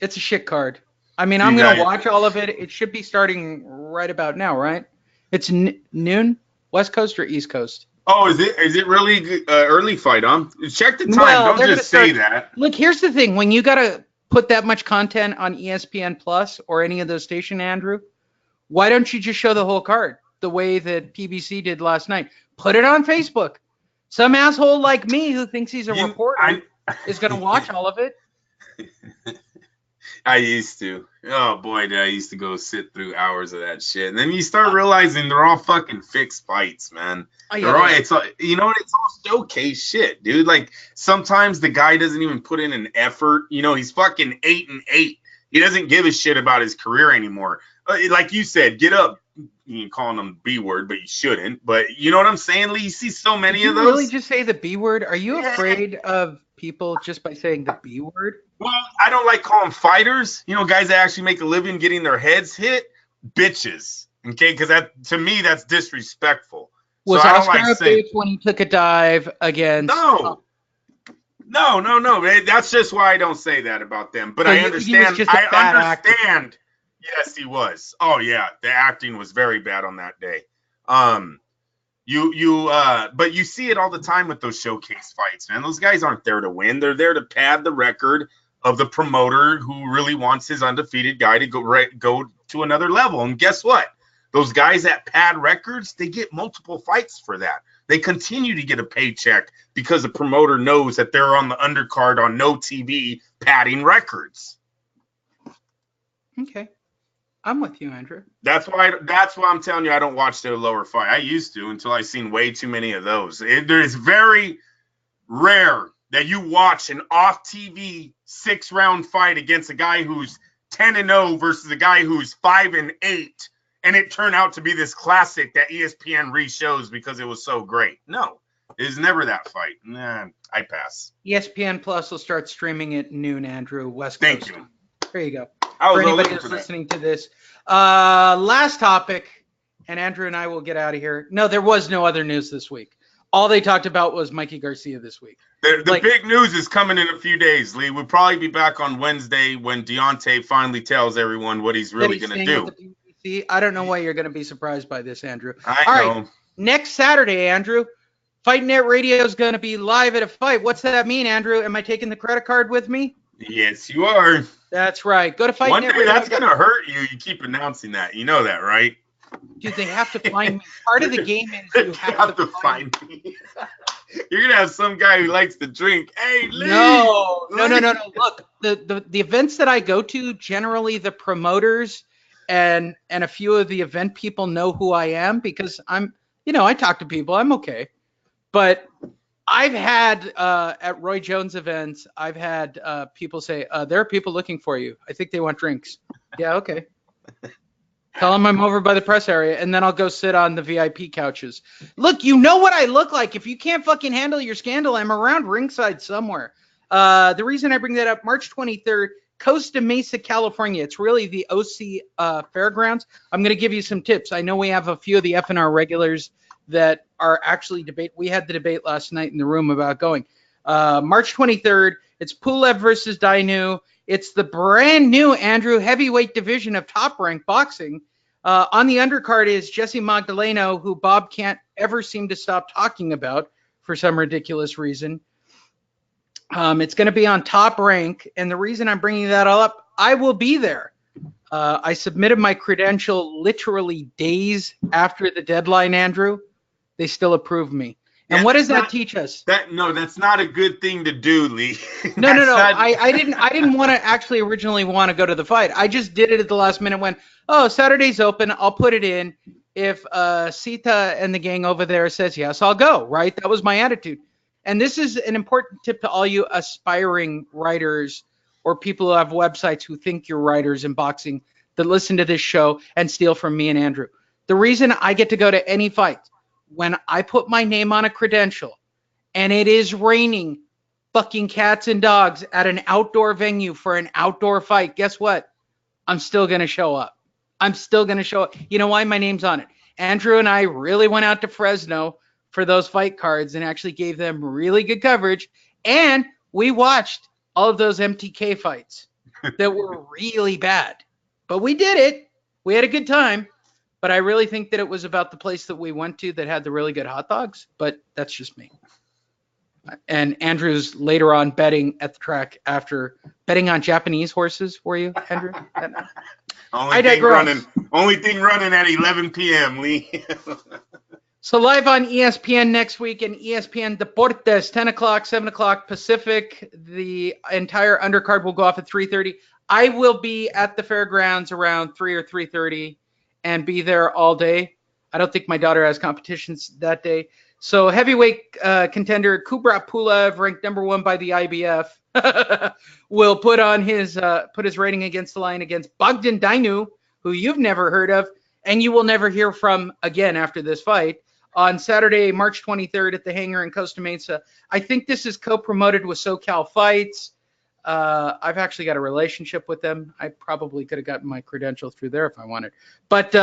It's a shit card. I mean, I'm going to watch all of it. It should be starting right about now, right? It's noon, West Coast or East Coast? Oh, is it really early fight, huh? Check the time. Well, don't just say that. Look, here's the thing. When you got to put that much content on ESPN Plus or any of those stations, Andrew, why don't you just show the whole card the way that PBC did last night? Put it on Facebook. Some asshole like me who thinks he's a reporter is going to watch all of it. I used to. Oh, boy, did I used to go sit through hours of that shit. And then you start realizing they're all fucking fixed fights, man. It's all showcase shit, dude. Like, sometimes the guy doesn't even put in an effort. He's fucking 8-8. He doesn't give a shit about his career anymore. Like you said, get up. You're calling them the B word, but you shouldn't. But you know what I'm saying, Lee? You see so many of those. Did you really just say the B word? Are you afraid of people just by saying the B word? Well, I don't like calling fighters, guys that actually make a living getting their heads hit, bitches. Okay, because to me that's disrespectful. Was Oscar a bitch when he took a dive against? No. That's just why I don't say that about them. But I understand. Actor. Yes, he was. Oh yeah, the acting was very bad on that day. But you see it all the time with those showcase fights, man. Those guys aren't there to win. They're there to pad the record of the promoter who really wants his undefeated guy to go to another level. And guess what? Those guys that pad records, they get multiple fights for that. They continue to get a paycheck because the promoter knows that they're on the undercard on no TV padding records. Okay. I'm with you, Andrew. That's why I'm telling you I don't watch the lower fight. I used to until I seen way too many of those. It's very rare that you watch an off-TV 6-round fight against a guy who's 10-0 versus a guy who's 5-8, and it turned out to be this classic that ESPN re-shows because it was so great. No, it's never that fight. Nah, I pass. ESPN Plus will start streaming at noon, Andrew, West Thank Coast. you. There you go. For anybody that's listening to this. Last topic, and Andrew and I will get out of here. No, there was no other news this week. All they talked about was Mikey Garcia this week. The big news is coming in a few days, Lee. We'll probably be back on Wednesday when Deontay finally tells everyone what he's really going to do. I don't know why you're going to be surprised by this, Andrew. All know. Right, next Saturday, Andrew, Fight Net Radio is going to be live at a fight. What's that mean, Andrew? Am I taking the credit card with me? Yes, you are. That's right. Go to Fight One Net day Radio. That's going to hurt you. You keep announcing that. You know that, right? Dude, they have to find me. Part of the game is you have to find me. You're gonna have some guy who likes to drink. Hey, Lee! No. Look, the events that I go to, generally the promoters and a few of the event people know who I am because I talk to people. I'm okay. But I've had at Roy Jones events, I've had people say, there are people looking for you. I think they want drinks. Yeah, okay. Tell them I'm over by the press area, and then I'll go sit on the VIP couches. Look, you know what I look like. If you can't fucking handle your scandal, I'm around ringside somewhere. The reason I bring that up, March 23rd, Costa Mesa, California. It's really the OC Fairgrounds. I'm going to give you some tips. I know we have a few of the FNR regulars that are actually debate. We had the debate last night in the room about going. March 23rd, it's Pulev versus Dainu. It's the brand new, Andrew, heavyweight division of Top Rank Boxing. On the undercard is Jesse Magdaleno, who Bob can't ever seem to stop talking about for some ridiculous reason. It's going to be on Top Rank, and the reason I'm bringing that all up, I will be there. I submitted my credential literally days after the deadline, Andrew. They still approved me. And what does that teach us? That's not a good thing to do, Lee. No. I didn't want to actually originally want to go to the fight. I just did it at the last minute when, Saturday's open. I'll put it in. If Sita and the gang over there says yes, I'll go, right? That was my attitude. And this is an important tip to all you aspiring writers or people who have websites who think you're writers in boxing that listen to this show and steal from me and Andrew. The reason I get to go to any fight, when I put my name on a credential and it is raining fucking cats and dogs at an outdoor venue for an outdoor fight, guess what? I'm still going to show up. I'm still going to show up. You know why? My name's on it. Andrew and I really went out to Fresno for those fight cards and actually gave them really good coverage. And we watched all of those MTK fights that were really bad. But we did it. We had a good time. But I really think that it was about the place that we went to that had the really good hot dogs. But that's just me. And Andrew's later on betting at the track after betting on Japanese horses. Were you, Andrew? Only thing running at 11 p.m., Lee. So live on ESPN next week and ESPN Deportes, 10 o'clock, 7 o'clock Pacific. The entire undercard will go off at 3:30. I will be at the fairgrounds around 3 or 3:30 and be there all day. I don't think my daughter has competitions that day. So heavyweight contender Kubrat Pulev, ranked number 1 by the IBF, will put his rating against the line against Bogdan Dainu, who you've never heard of and you will never hear from again after this fight, on Saturday, March 23rd at the Hangar in Costa Mesa. I think this is co-promoted with SoCal Fights. I've actually got a relationship with them. I probably could have gotten my credential through there if I wanted. But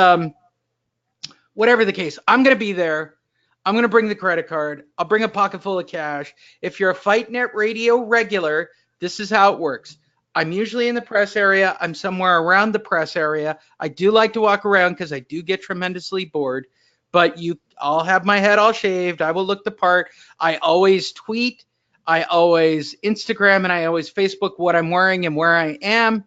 whatever the case, I'm going to be there. I'm going to bring the credit card. I'll bring a pocket full of cash. If you're a Fight Net Radio regular, this is how it works. I'm usually in the press area. I'm somewhere around the press area. I do like to walk around because I do get tremendously bored. But I'll have my head all shaved. I will look the part. I always tweet. I always Instagram, and I always Facebook what I'm wearing and where I am.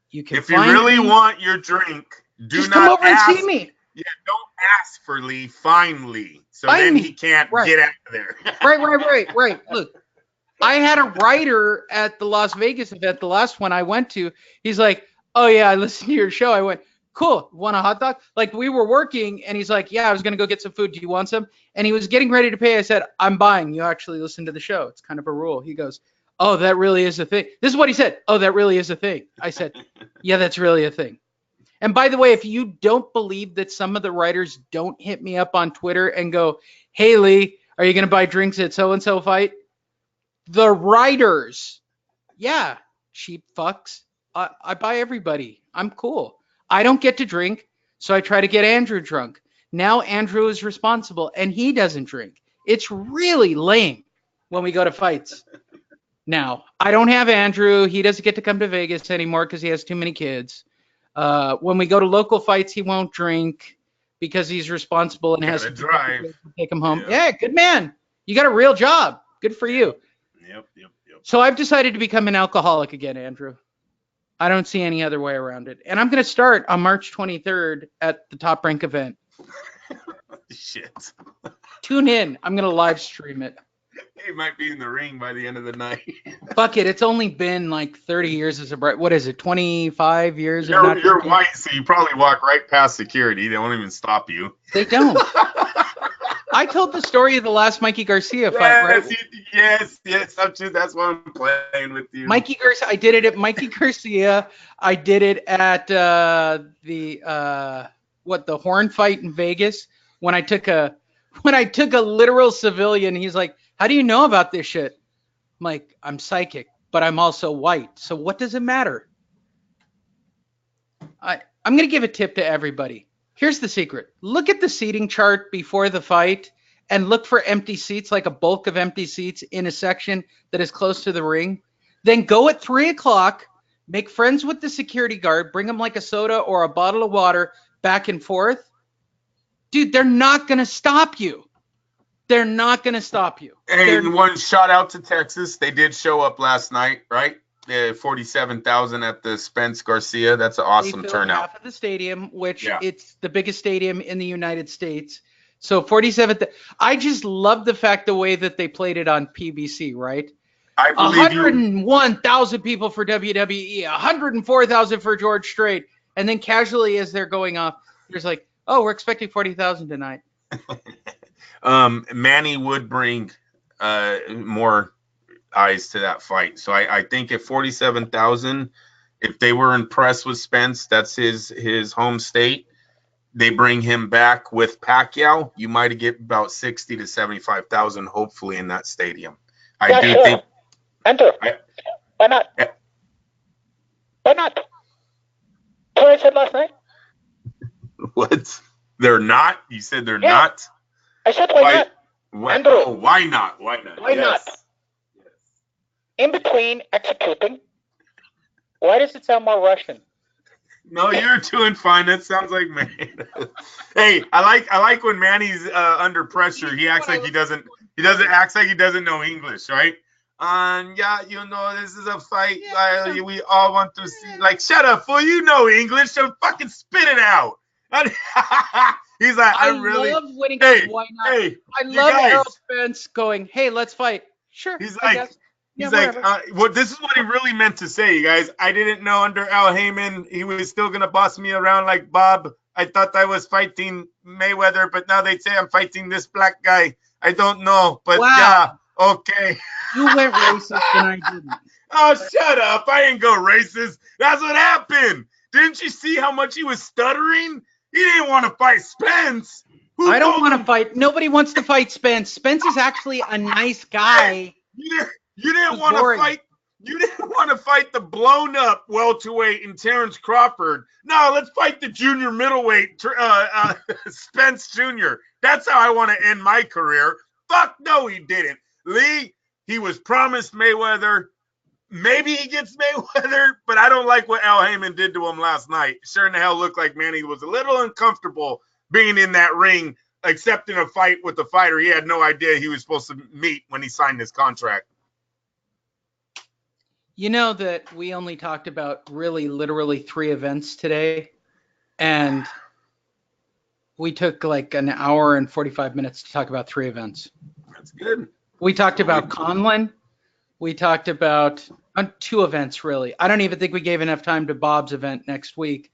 You can. If you really want your drink, just come over and see me. Yeah, don't ask for Lee. Find Lee, so then he can't get out of there. Right. Look, I had a writer at the Las Vegas event, the last one I went to. He's like, "Oh yeah, I listened to your show." I went, "Cool. Want a hot dog?" Like, we were working, and he's like, "Yeah, I was gonna go get some food. Do you want some?" And he was getting ready to pay. I said, "I'm buying. You actually listen to the show. It's kind of a rule." He goes, "Oh, that really is a thing." This is what he said. "Oh, that really is a thing." I said, "Yeah, that's really a thing." And by the way, if you don't believe that some of the writers don't hit me up on Twitter and go, "Hey, Lee, are you going to buy drinks at so-and-so fight?" The writers, yeah, cheap fucks. I buy everybody. I'm cool. I don't get to drink, so I try to get Andrew drunk. Now Andrew is responsible, and he doesn't drink. It's really lame when we go to fights. Now, I don't have Andrew. He doesn't get to come to Vegas anymore because he has too many kids. When we go to local fights, he won't drink because he's responsible and has to drive. Take him home. Yeah, good man. You got a real job. Good for you. Yep. So I've decided to become an alcoholic again, Andrew. I don't see any other way around it. And I'm going to start on March 23rd at the Top Rank event. Shit. Tune in. I'm going to live stream it. He might be in the ring by the end of the night. Fuck it. It's only been like 30 years as a bright. What is it? 25 years? Of You're, not you're drinking? white, so you probably walk right past security. They won't even stop you. They don't. I told the story of the last Mikey Garcia fight, right? Yes. That's why I'm playing with you. Mikey Garcia. I did it at Mikey Garcia. I did it at the Horn fight in Vegas when I took a literal civilian. He's like, "How do you know about this shit?" I'm like, "I'm psychic, but I'm also white. So what does it matter?" I'm gonna give a tip to everybody. Here's the secret. Look at the seating chart before the fight and look for empty seats, like a bulk of empty seats in a section that is close to the ring. Then go at 3 o'clock, make friends with the security guard, bring them like a soda or a bottle of water back and forth. Dude, they're not going to stop you. They're not going to stop you. And one shout out to Texas. They did show up last night, right? 47,000 at the Spence Garcia. That's an awesome turnout. Half of the stadium, which it's the biggest stadium in the United States. So 47. I just love the fact the way that they played it on PBC, right? I believe 101,000 people for WWE, 104,000 for George Strait, and then casually as they're going off, there's like, oh, we're expecting 40,000 tonight. Manny would bring more eyes to that fight. So I think at 47,000, if they were impressed with Spence, that's his home state, they bring him back with Pacquiao, you might get about 60 to 75,000 hopefully in that stadium. I do think. Andrew, why not? Why not? That's what I said last night. What? They're not? You said they're not? I said why not? Andrew. Oh, why not? Why not? Why not? In between executing, why does it sound more Russian? No, you're doing fine. That sounds like man. Hey, I like when Manny's under pressure. He acts like he doesn't know English, right? Yeah, this is a fight. We all want to see. Like, shut up, fool. You know English, so fucking spit it out. He's like, I love when he goes, why not? Hey, I love Errol Spence going, hey, let's fight. Sure. He's like, this is what he really meant to say, you guys. I didn't know under Al Heyman he was still gonna boss me around like Bob. I thought I was fighting Mayweather, but now they say I'm fighting this black guy. I don't know, but yeah, okay. You went racist and I didn't. Oh, shut up! I didn't go racist. That's what happened. Didn't you see how much he was stuttering? He didn't want to fight Spence. I don't want to fight. Nobody wants to fight Spence. Spence is actually a nice guy. You didn't want to fight. You didn't want to fight the blown up welterweight in Terrence Crawford. No, let's fight the junior middleweight Spence Jr. That's how I want to end my career. Fuck no, he didn't. Lee, he was promised Mayweather. Maybe he gets Mayweather, but I don't like what Al Heyman did to him last night. Sure in the hell looked like Manny was a little uncomfortable being in that ring, accepting a fight with the fighter he had no idea he was supposed to meet when he signed his contract. You know that we only talked about literally 3 events today, and we took like an hour and 45 minutes to talk about 3 events. That's good. We talked about Conlon. We talked about 2 events, really. I don't even think we gave enough time to Bob's event next week.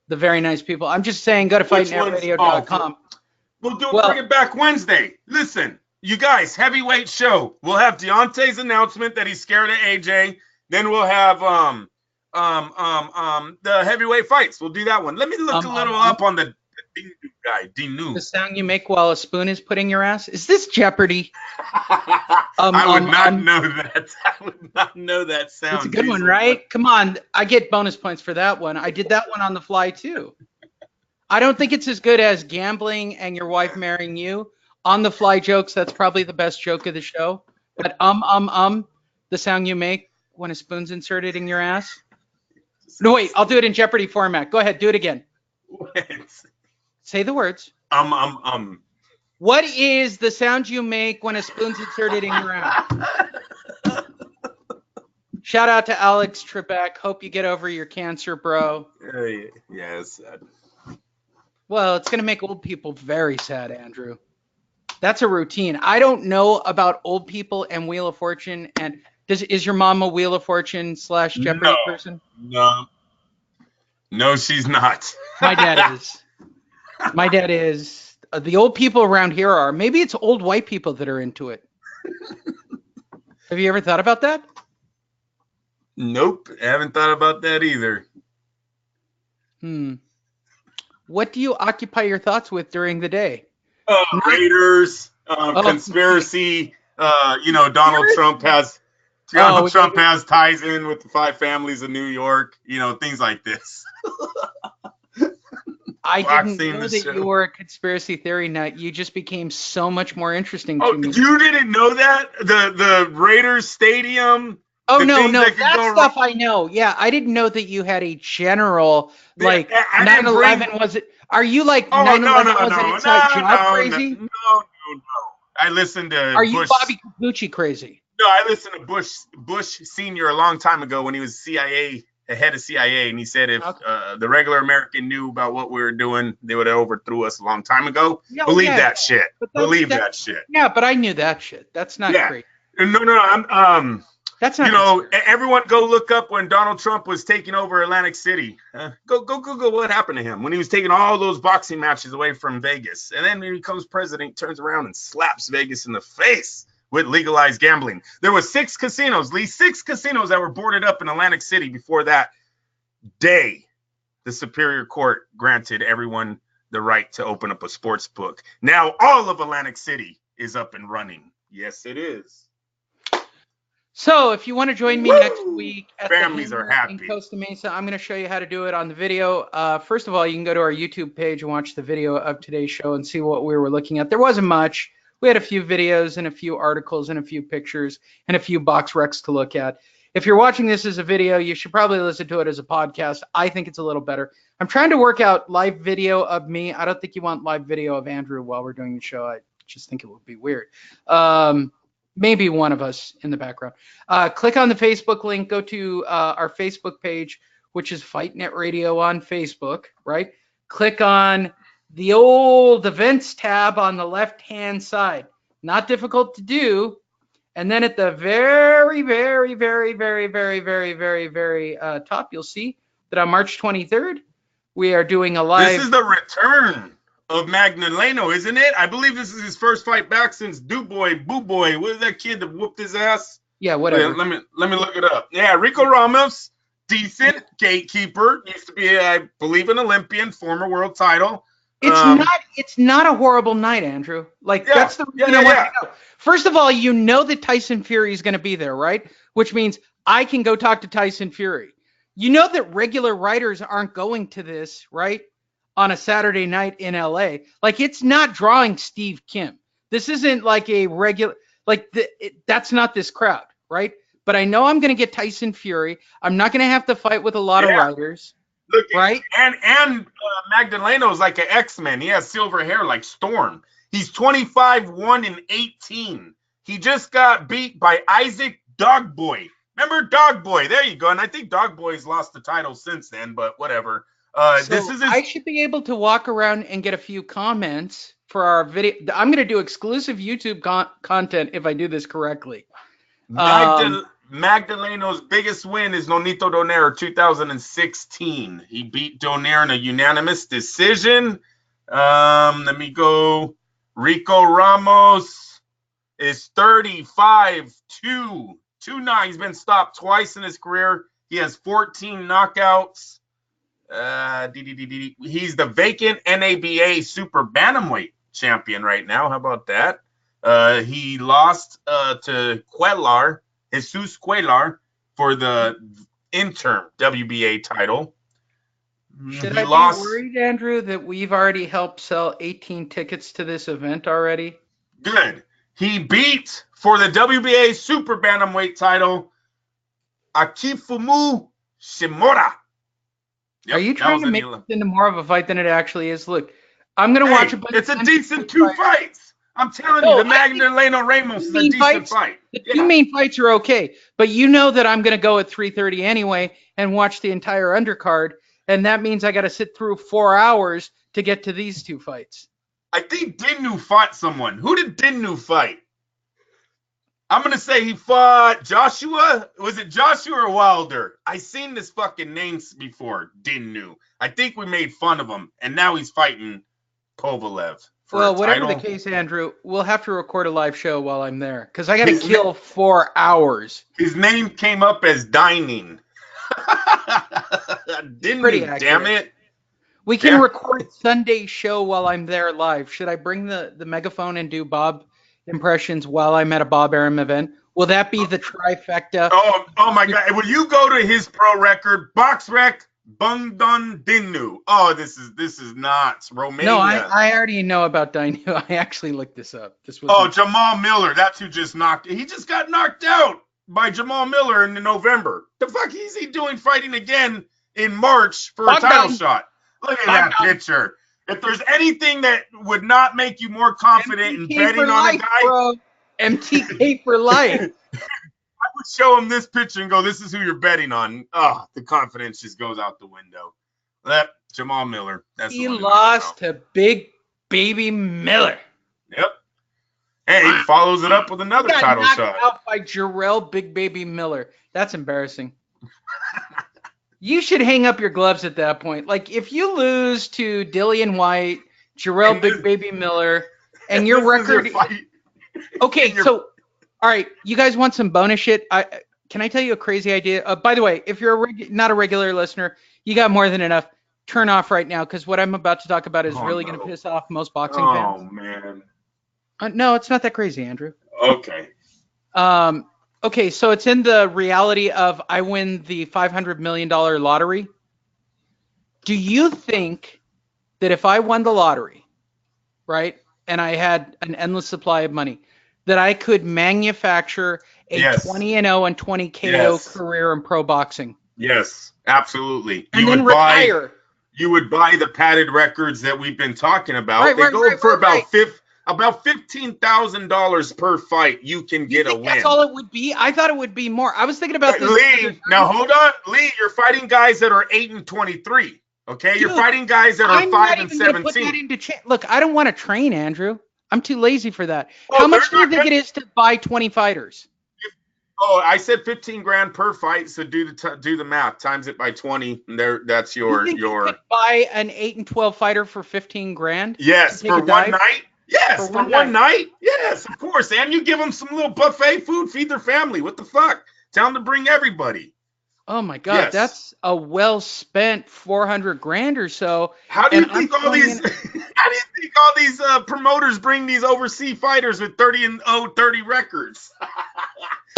The very nice people. I'm just saying, go to fightnetradio.com. We'll bring it back Wednesday. Listen, you guys, heavyweight show. We'll have Deontay's announcement that he's scared of AJ. Then we'll have the heavyweight fights. We'll do that one. Let me look a little up on the guy, Dinu. The sound you make while a spoon is putting your ass? Is this Jeopardy? I would not know that. I would not know that sound. It's a good one, right? Come on. I get bonus points for that one. I did that one on the fly, too. I don't think it's as good as gambling and your wife marrying you. On the fly jokes, that's probably the best joke of the show. But the sound you make when a spoon's inserted in your ass. No, wait. I'll do it in Jeopardy format. Go ahead. Do it again. Say the words. What is the sound you make when a spoon's inserted in your ass? Shout out to Alex Trebek. Hope you get over your cancer, bro. Yes. Well, it's going to make old people very sad, Andrew. That's a routine. I don't know about old people and Wheel of Fortune. And is your mom a Wheel of Fortune / Jeopardy person? No, she's not. My dad is. My dad is. The old people around here are. Maybe it's old white people that are into it. Have you ever thought about that? Nope, I haven't thought about that either. What do you occupy your thoughts with during the day? Raiders, conspiracy. Donald Trump has ties in with the 5 families of New York. Things like this. I didn't know that you were a conspiracy theory nut. You just became so much more interesting to me. You didn't know that? The Raiders stadium. Oh, no, that stuff I know. Yeah, I didn't know that you had a general, like, 9/11 was it? Are you like 9/11 was an inside job crazy? No. I listened to Are you Bobby Capucci crazy? No, I listened to Bush Sr. a long time ago when he was head of CIA, and he said if the regular American knew about what we were doing, they would have overthrew us a long time ago. Believe that shit. Believe that shit. Yeah, but I knew that shit. That's not crazy. No, that's not. Everyone go look up when Donald Trump was taking over Atlantic City. Go Google what happened to him when he was taking all those boxing matches away from Vegas. And then when he becomes president, he turns around and slaps Vegas in the face with legalized gambling. There was 6 casinos that were boarded up in Atlantic City before that day. The Superior Court granted everyone the right to open up a sports book. Now all of Atlantic City is up and running. Yes, it is. So if you want to join me next week at Families are happy. in Costa Mesa, I'm going to show you how to do it on the video. First of all, you can go to our YouTube page and watch the video of today's show and see what we were looking at. There wasn't much. We had a few videos and a few articles and a few pictures and a few box recs to look at. If you're watching this as a video, you should probably listen to it as a podcast. I think it's a little better. I'm trying to work out live video of me. I don't think you want live video of Andrew while we're doing the show. I just think it would be weird. Maybe one of us in the background. Click on the Facebook link. Go to our Facebook page, which is Fight Net Radio on Facebook, right? Click on the old events tab on the left-hand side. Not difficult to do. And then at the very, very, very, very, very, very, very, very top, you'll see that on March 23rd, we are doing a live. This is the return of Magdaleno, isn't it? I believe this is his first fight back since Boo Boy. What is that kid that whooped his ass? Yeah, whatever. Let me look it up. Yeah, Rico Ramos, decent gatekeeper. Used to be, I believe, an Olympian, former world title. It's not a horrible night, Andrew. That's the reason I want to know. First of all, you know that Tyson Fury is going to be there, right? Which means I can go talk to Tyson Fury. You know that regular writers aren't going to this, right? On a Saturday night in LA. It's not drawing Steve Kim. This isn't like a regular, that's not this crowd, right? But I know I'm going to get Tyson Fury. I'm not going to have to fight with a lot of writers. Look, right? And Magdaleno is like an X-Men. He has silver hair like Storm. He's 25-1-18. He just got beat by Isaac Dogboy. Remember Dogboy? There you go. And I think Dogboy's lost the title since then, but whatever. I should be able to walk around and get a few comments for our video. I'm going to do exclusive YouTube content if I do this correctly. Magdaleno's biggest win is Nonito Donaire 2016. He beat Donaire in a unanimous decision. Let me go. Rico Ramos is 35-2. 2-9. He's been stopped twice in his career. He has 14 knockouts. He's the vacant NABA super bantamweight champion right now. How about that? He lost to Jesus Cuellar for the interim WBA title. Should I be worried, Andrew, that we've already helped sell 18 tickets to this event already? Good. He beat, for the WBA super bantamweight title, Akifumu Shimura. Yep, are you trying to make this into more of a fight than it actually is? Look, I'm going to watch a bunch It's a decent 2 fights. I'm telling you, the Magdaleno Ramos is a decent fight. The 2 main fights are okay, but you know that I'm going to go at 3:30 anyway and watch the entire undercard, and that means I got to sit through 4 hours to get to these 2 fights. I think Dinnu fought someone. Who did Dinnu fight? I'm going to say he fought Joshua. Was it Joshua or Wilder? I seen this fucking names before, Dinnu. I think we made fun of him, and now he's fighting Kovalev for Well, a whatever title. the case, Andrew, we'll have to record a live show while I'm there because I got to kill 4 hours. His name came up as dining. Pretty Dinnu, accurate. damn it. We can Yeah. record Sunday show while I'm there live. Should I bring the megaphone and do Bob impressions while I'm at a Bob Arum event? Will that be the trifecta? Oh my God! Will you go to his pro record? Box rec Bungdun Dinnu. Oh, this is not Romania. No, I already know about Dinu. I actually looked this up. This was Jamal Miller. That's who just knocked. He just got knocked out by Jamal Miller in November. The fuck is he doing fighting again in March for a title shot? Look at that picture. If there's anything that would not make you more confident in betting on a guy, bro. MTK for life. I would show him this picture and go, "This is who you're betting on." Oh, the confidence just goes out the window. That Jamal Miller. He lost to Big Baby Miller. Yep. Hey, he follows it up with another title shot. Knocked out by Jarrell Big Baby Miller. That's embarrassing. You should hang up your gloves at that point. Like, if you lose to Dillian White, Jarrell Big Baby Miller, and your record... Okay, so, all right, you guys want some bonus shit? Can I tell you a crazy idea? By the way, if you're not a regular listener, you got more than enough. Turn off right now, because what I'm about to talk about is really going to piss off most boxing fans. Oh, man. No, it's not that crazy, Andrew. Okay. Okay, so it's in the reality of I win the $500 million lottery. Do you think that if I won the lottery, right, and I had an endless supply of money, that I could manufacture a 20-0 and 20 KO career in pro boxing? Yes, absolutely. And then retire. You would buy the padded records that we've been talking about. Right, they go for about $15,000 per fight. You can get a win. That's all it would be. I thought it would be more. I was thinking about this. Lee, now hold on, Lee. You're fighting guys that are 8-23. Okay, dude, you're fighting guys that are 5-17. Look, I don't want to train, Andrew. I'm too lazy for that. How much do you think it is to buy 20 fighters? I said 15 grand per fight. So do the math. Times it by 20. And that's your. You could buy an 8-12 fighter for 15 grand? Yes, for one night. Yes, for one night. Yes, of course. And you give them some little buffet food, feed their family. What the fuck? Tell them to bring everybody. Oh my God, that's a well spent 400 grand or so. How do you think all these? How do you think all these promoters bring these overseas fighters with 30-0, 30 records?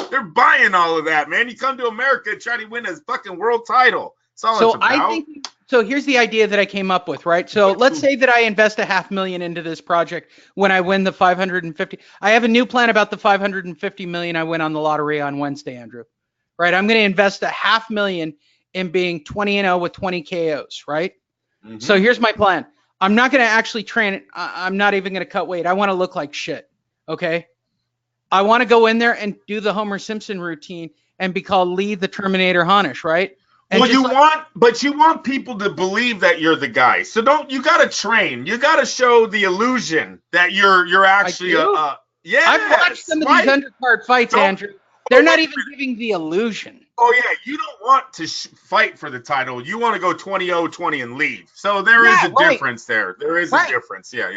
They're buying all of that, man. You come to America and try to win a fucking world title. That's all it's about. So here's the idea that I came up with, right? So let's say that I invest $500,000 into this project when I win the 550. I have a new plan about the 550 million I win on the lottery on Wednesday, Andrew. Right? I'm going to invest $500,000 in being 20-0 with 20 KOs, right? Mm-hmm. So here's my plan. I'm not going to actually train. I'm not even going to cut weight. I want to look like shit. Okay? I want to go in there and do the Homer Simpson routine and be called Lee the Terminator Honish, right? And well, you want people to believe that you're the guy. So you got to train. You got to show the illusion that you're actually yeah. I've watched some of these undercard fights, Andrew. They're not even giving the illusion. Oh yeah, you don't want to fight for the title. You want to go 20-0-20 and leave. So there is a difference there. There is a difference. Yeah.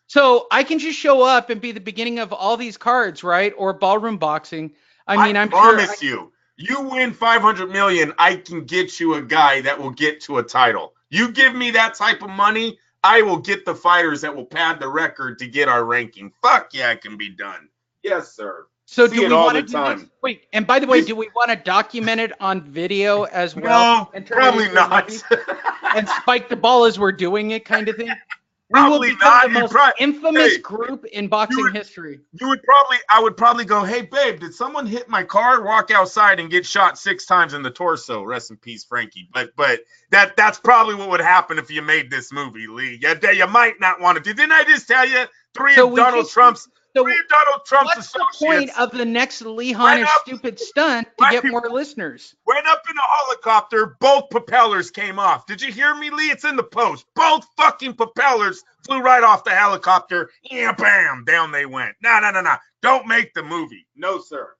So I can just show up and be the beginning of all these cards, right? Or ballroom boxing. I promise you. You win 500 million, I can get you a guy that will get to a title. You give me that type of money, I will get the fighters that will pad the record to get our ranking. Fuck yeah, it can be done. Yes, sir. So do we want to do this? Wait, and by the way, do we want to document it on video as well? No, probably not. And spike the ball as we're doing it, kind of thing? Probably we will become the most infamous group in boxing history. I would probably go, hey, babe, did someone hit my car? Walk outside and get shot 6 times in the torso. Rest in peace, Frankie. But that's probably what would happen if you made this movie, Lee. You might not want to do. Didn't I just tell you 3 of Donald Trump's So Three of Donald Trump's what's the point associates of the next Lee Went Honish up- stupid stunt to get more listeners? went up in a helicopter. Both propellers came off. Did you hear me, Lee? It's in the post. Both fucking propellers flew right off the helicopter. Yeah, bam, down they went. No. Don't make the movie. No, sir.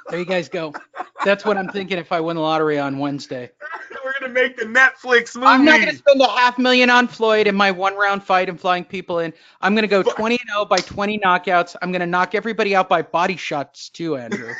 There you guys go. That's what I'm thinking if I win the lottery on Wednesday. We're gonna make the Netflix movie. I'm not going to spend $500,000 on Floyd in my 1-round fight and flying people in. I'm going to go 20-0 by 20 knockouts. I'm going to knock everybody out by body shots too, Andrew.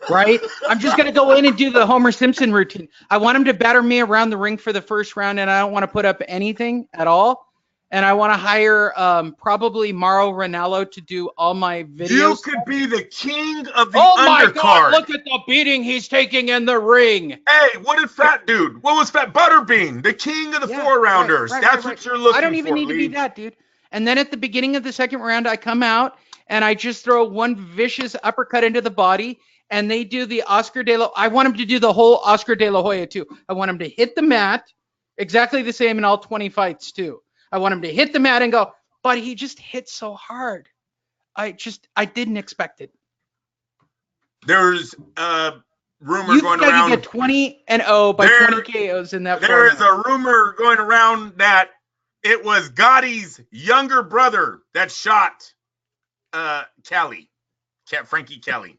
Right? I'm just going to go in and do the Homer Simpson routine. I want him to batter me around the ring for the first round, and I don't want to put up anything at all. And I want to hire probably Mauro Ranallo to do all my videos. You could be the king of the Oh my undercard. God, look at the beating he's taking in the ring. Hey, what did Fat Dude? What was Fat Butterbean? The king of the four-rounders. That's what you're looking for, I don't even need to be Lee. that, dude. And then at the beginning of the second round, I come out and I just throw one vicious uppercut into the body, and they do the Oscar de la... I want him to do the whole Oscar de la Hoya, too. I want him to hit the mat exactly the same in all 20 fights, too. I want him to hit the mat and go, but he just hit so hard. I didn't expect it. There's a rumor You going think I around. could get 20-0 by 20 KOs in that There is format. a rumor going around that it was Gotti's younger brother that shot Frankie Kelly.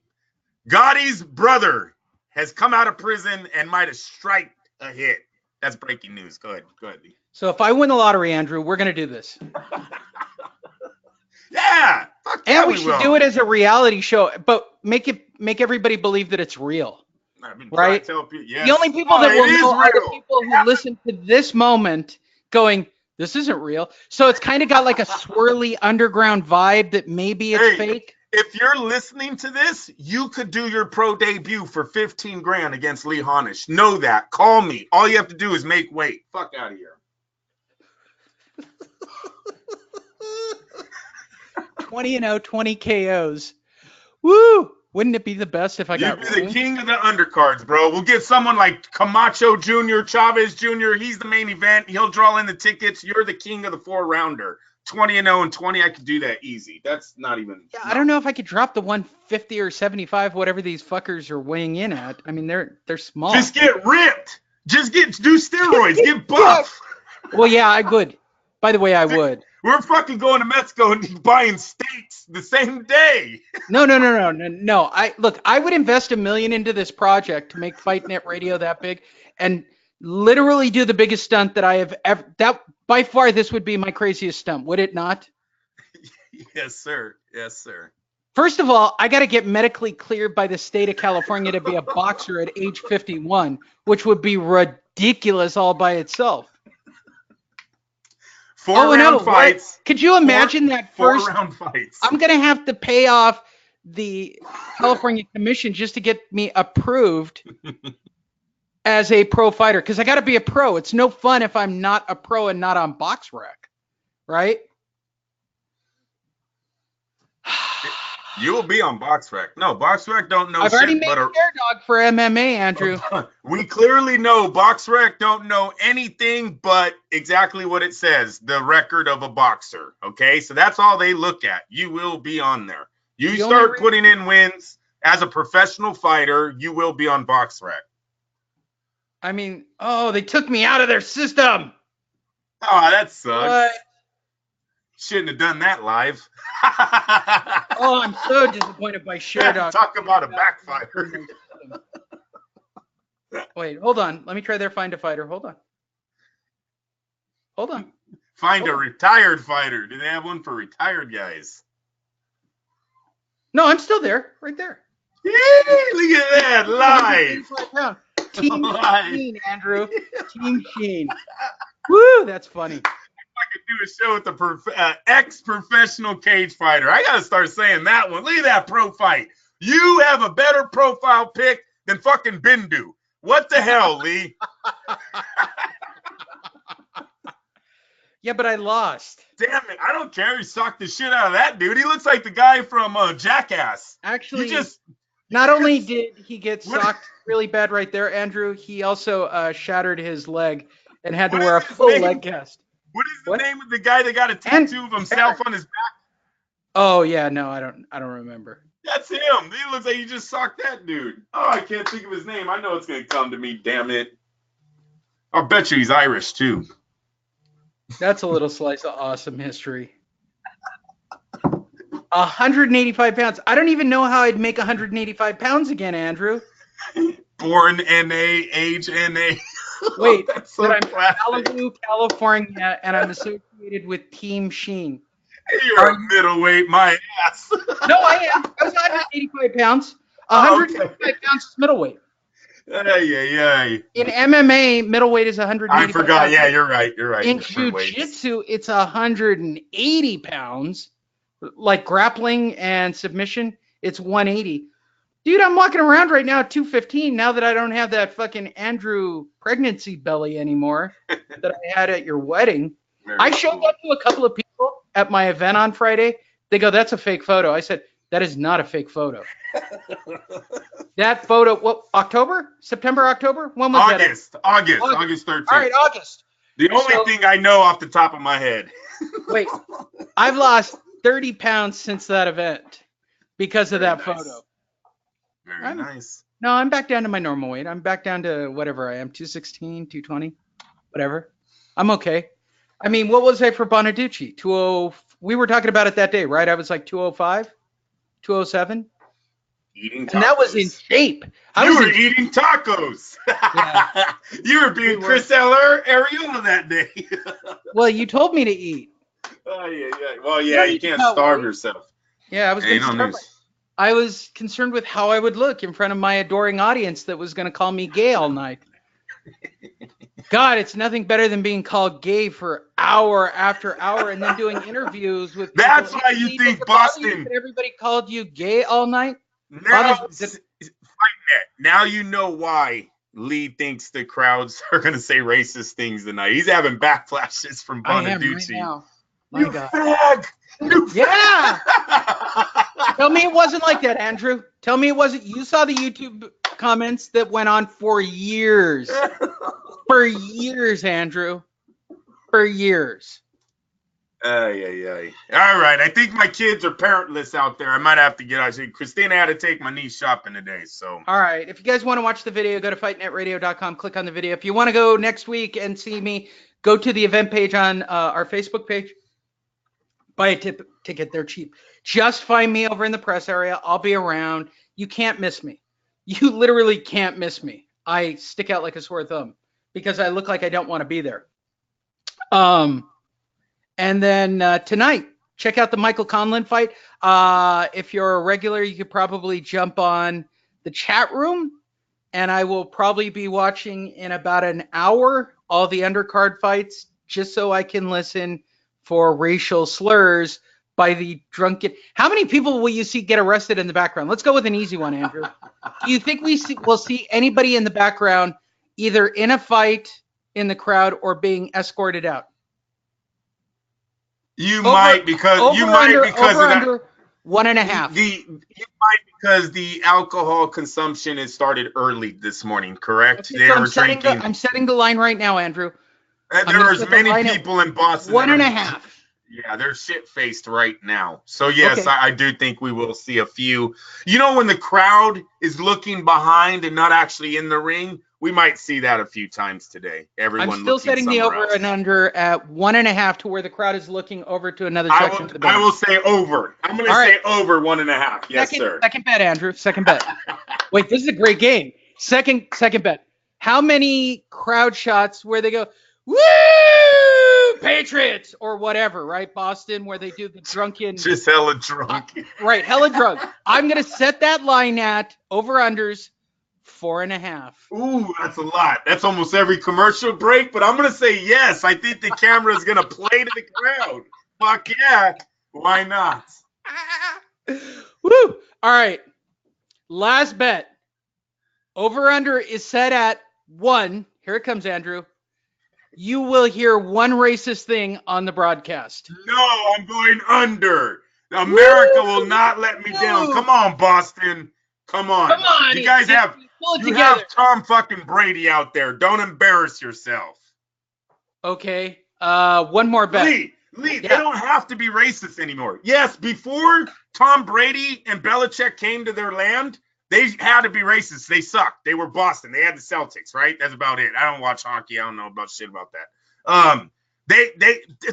Gotti's brother has come out of prison and might have striked a hit. That's breaking news. Go ahead. Lee. So if I win the lottery, Andrew, we're going to do this. Yeah. Fuck And yeah, we should do it as a reality show, but make everybody believe that it's real. I've been right? trying to tell people, yes. The only people that it will is know are the real. people who listen to this moment going, this isn't real. So it's kind of got like a swirly underground vibe that maybe it's fake. If you're listening to this, you could do your pro debut for 15 grand against Lee Honish. Know that. Call me. All you have to do is make weight. Fuck out of here. 20-0, 20 KOs. Woo! Wouldn't it be the best if I You'd got be the king of the undercards, bro. We'll get someone like Camacho Jr., Chavez Jr. He's the main event. He'll draw in the tickets. You're the king of the 4-rounder. 20-0 and 20, I could do that easy. That's not even. Yeah, I don't know if I could drop the 150 or 75, whatever these fuckers are weighing in at. I mean, they're small. Just get ripped. Do steroids. Get buff. Well, yeah, I would. By the way, I would. We're fucking going to Mexico and buying steaks the same day. No. I would invest $1 million into this project to make FightNet Radio that big, and literally do the biggest stunt that I have ever. That by far, this would be my craziest stunt, would it not? Yes, sir. Yes, sir. First of all, I got to get medically cleared by the state of California to be a boxer at age 51, which would be ridiculous all by itself. 4-round fights. Right? Could you imagine that first? 4-round fights. I'm going to have to pay off the California Commission just to get me approved as a pro fighter, because I got to be a pro. It's no fun if I'm not a pro and not on BoxRec, right? You will be on BoxRec. No, BoxRec don't know I've shit. already made a Dog for MMA, Andrew. We clearly know BoxRec don't know anything but exactly what it says, the record of a boxer. Okay, so that's all they look at. You will be on there. You start putting in wins as a professional fighter, you will be on BoxRec. I mean, they took me out of their system. Oh, that sucks. What? Shouldn't have done that live. I'm so disappointed by Sherdog. Talk about a backfire. Wait, hold on. Let me try their find a fighter. Hold on. Find a retired fighter. Do they have one for retired guys? No, I'm still there. Right there. Yay, look at that. Live. Team Sheen, Andrew. Team Sheen. Woo, that's funny. I could do a show with the ex-professional cage fighter. I gotta start saying that one. Look at that pro fight. You have a better profile pic than fucking Bindu. What the hell, Lee? Yeah, but I lost. Damn it! I don't care. He socked the shit out of that dude. He looks like the guy from Jackass. Actually, not only did he get socked really bad right there, Andrew, he also shattered his leg and had to wear a full leg cast. What is the What? name of the guy that got a tattoo of himself on his back? Oh yeah, no, I don't remember. That's him. He looks like he just socked that dude. Oh, I can't think of his name. I know it's gonna come to me. Damn it! I'll bet you he's Irish too. That's a little slice of awesome history. 185 pounds. I don't even know how I'd make 185 pounds again, Andrew. Born NA, age NA. Wait, That's so but I'm classic. from Malibu, California, and I'm associated with Team Sheen. You're a middleweight, my ass. No, I am. I was 185 pounds. Oh, 185 pounds is middleweight. Ay. In MMA, middleweight is 185 I forgot. pounds. Yeah, you're right. In Different weights. jiu-jitsu, it's 180 pounds. Like grappling and submission, it's 180. Dude, I'm walking around right now at 215 now that I don't have that fucking Andrew pregnancy belly anymore that I had at your wedding. I showed that to a couple of people at my event on Friday. They go, that's a fake photo. I said, that is not a fake photo. That photo, what, September, October? When was that? August 13th. All right, August. The only thing I know off the top of my head. Wait, I've lost 30 pounds since that event because of that photo. Very nice. No, I'm back down to my normal weight. I'm back down to whatever I am, 216, 220, whatever. I'm okay. I mean, what was I for Bonaducci? 20. We were talking about it that day, right? I was like 205, 207. Eating tacos. And that was in shape. You were eating tacos. Yeah. You were being Chris Errol that day. Well, you told me to eat. Oh, yeah. Well, yeah, you can't starve yourself. Yeah, I was going to starve. I was concerned with how I would look in front of my adoring audience that was going to call me gay all night. God, it's nothing better than being called gay for hour after hour and then doing interviews with people. That's why you think Boston. Everybody called you gay all night? Now you know why Lee thinks the crowds are going to say racist things tonight. He's having backflashes from Bonaducci. Right now. You fag! Yeah! Tell me it wasn't like that, Andrew. Tell me it wasn't. You saw the YouTube comments that went on for years. For years, Andrew. For years. All right. I think my kids are parentless out there. I might have to get out. Christina had to take my niece shopping today. So. All right. If you guys want to watch the video, go to fightnetradio.com. Click on the video. If you want to go next week and see me, go to the event page on our Facebook page. Buy a ticket. They're cheap. Just find me over in the press area. I'll be around. You can't miss me. You literally can't miss me. I stick out like a sore thumb because I look like I don't want to be there. And then tonight, check out the Michael Conlon fight. If you're a regular, you could probably jump on the chat room. And I will probably be watching in about an hour all the undercard fights just so I can listen for racial slurs by the drunken. How many people will you see get arrested in the background? Let's go with an easy one, Andrew. Do you think we'll see anybody in the background either in a fight in the crowd or being escorted out? You might because of that. 1.5. You might because the alcohol consumption has started early this morning, correct? Okay, so I'm setting the line right now, Andrew. There's many people in Boston. 1.5. Yeah, they're shit-faced right now. So, yes, okay. I do think we will see a few. You know, when the crowd is looking behind and not actually in the ring, we might see that a few times today. Everyone I'm still setting the over and under at 1.5 to where the crowd is looking over to another section of the building. I will say over. I'm going to say over 1.5. Yes, sir. Second bet, Andrew. Second bet. Wait, this is a great game. Second bet. How many crowd shots where they go, woo, Patriots, or whatever, right? Boston, where they do the drunken. Just hella drunk. Right, hella drunk. I'm going to set that line at over-unders 4.5. Ooh, that's a lot. That's almost every commercial break, but I'm going to say yes. I think the camera is going to play to the crowd. Fuck yeah. Why not? Woo. All right. Last bet. Over-under is set at 1. Here it comes, Andrew. You will hear one racist thing on the broadcast. No, I'm going under. America will not let me down. Come on, Boston. Come on. You guys have Tom fucking Brady out there. Don't embarrass yourself. Okay. One more bet. Lee, Yeah. they don't have to be racist anymore. Yes, before Tom Brady and Belichick came to their land, they had to be racist. They sucked. They were Boston. They had the Celtics, right? That's about it. I don't watch hockey. I don't know about shit about that.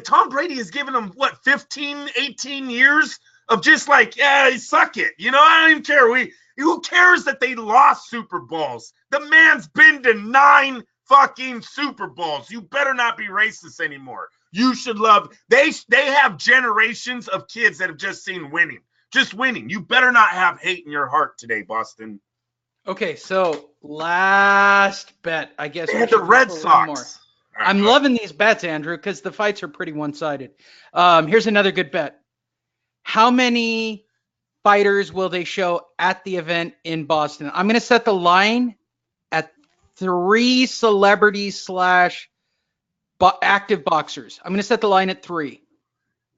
Tom Brady has given them, 15, 18 years of just like, yeah, suck it. You know, I don't even care. Who cares that they lost Super Bowls? The man's been to 9 fucking Super Bowls. You better not be racist anymore. You should love. They have generations of kids that have just seen winning. Just winning. You better not have hate in your heart today, Boston. Okay, so last bet, I guess. They had the Red Sox. I'm loving these bets, Andrew, because the fights are pretty one-sided. Here's another good bet. How many fighters will they show at the event in Boston? I'm going to set the line at 3 celebrities / active boxers. I'm going to set the line at 3.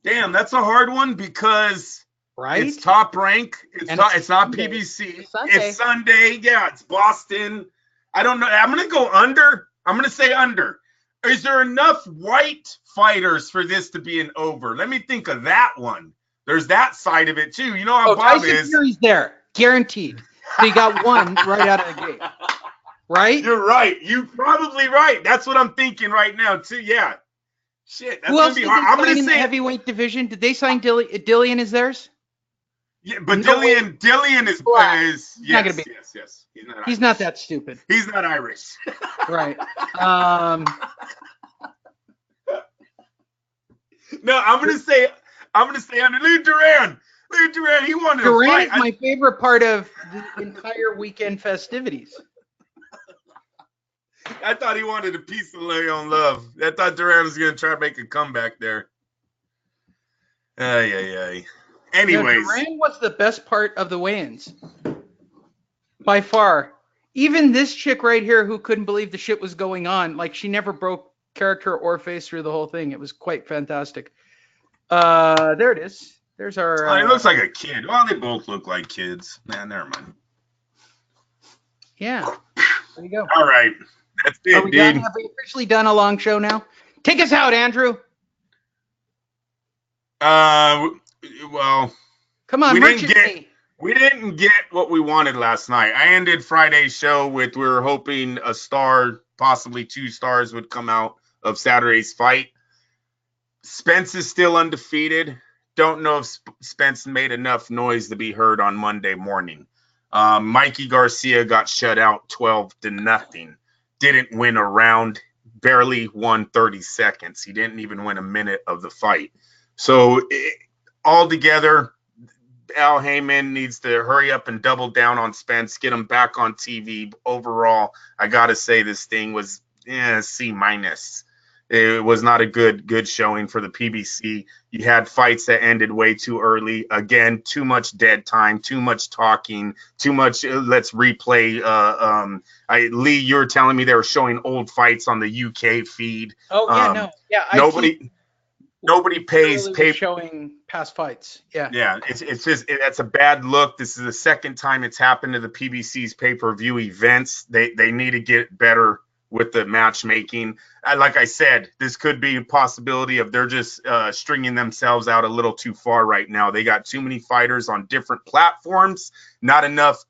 Damn, that's a hard one because it's top rank. It's not Sunday. PBC. It's Sunday. Yeah, it's Boston. I don't know. I'm going to go under. I'm going to say under. Is there enough white fighters for this to be an over? Let me think of that one. There's that side of it too. You know how Bob Tyson is. Fury's there, guaranteed. So you got one right out of the gate, right? You're right. You're probably right. That's what I'm thinking right now too. Yeah. Shit, that's Who else gonna be hard. I'm gonna in the say heavyweight division? Did they sign Dillian as theirs? Yeah, but No Dillian is Black. yes, not gonna be. yes. He's not that stupid. He's not Irish. Right. No, I'm gonna say under Lee Duran. Lee Duran, he wanted to Duran fight. is my favorite part of the entire weekend festivities. I thought he wanted a piece of Leon Love. I thought Duran was gonna try to make a comeback there. Anyways, Duran was the best part of the weigh-ins by far. Even this chick right here who couldn't believe the shit was going on, like she never broke character or face through the whole thing. It was quite fantastic. There it is. There's our. He looks like a kid. Well, they both look like kids. Man, never mind. Yeah. There you go. All right. That's it, Are we dude. done? Have we officially done a long show now? Take us out, Andrew. Well, Come on, we didn't get what we wanted last night. I ended Friday's show with we were hoping a star, possibly 2 stars, would come out of Saturday's fight. Spence is still undefeated. Don't know if Spence made enough noise to be heard on Monday morning. Mikey Garcia got shut out 12-0. Didn't win a round, barely won 30 seconds. He didn't even win a minute of the fight. So altogether, Al Heyman needs to hurry up and double down on Spence, get him back on TV. Overall, I got to say this thing was C-. It was not a good showing for the PBC. You had fights that ended way too early. Again, too much dead time, too much talking, too much let's replay. Lee, you were telling me they were showing old fights on the UK feed. Oh, yeah, no. Yeah, nobody pays showing past fights. Yeah. It's just that's a bad look. This is the second time it's happened to the PBC's pay-per-view events. They need to get better with the matchmaking. Like I said, this could be a possibility of they're just stringing themselves out a little too far right now. They got too many fighters on different platforms, not enough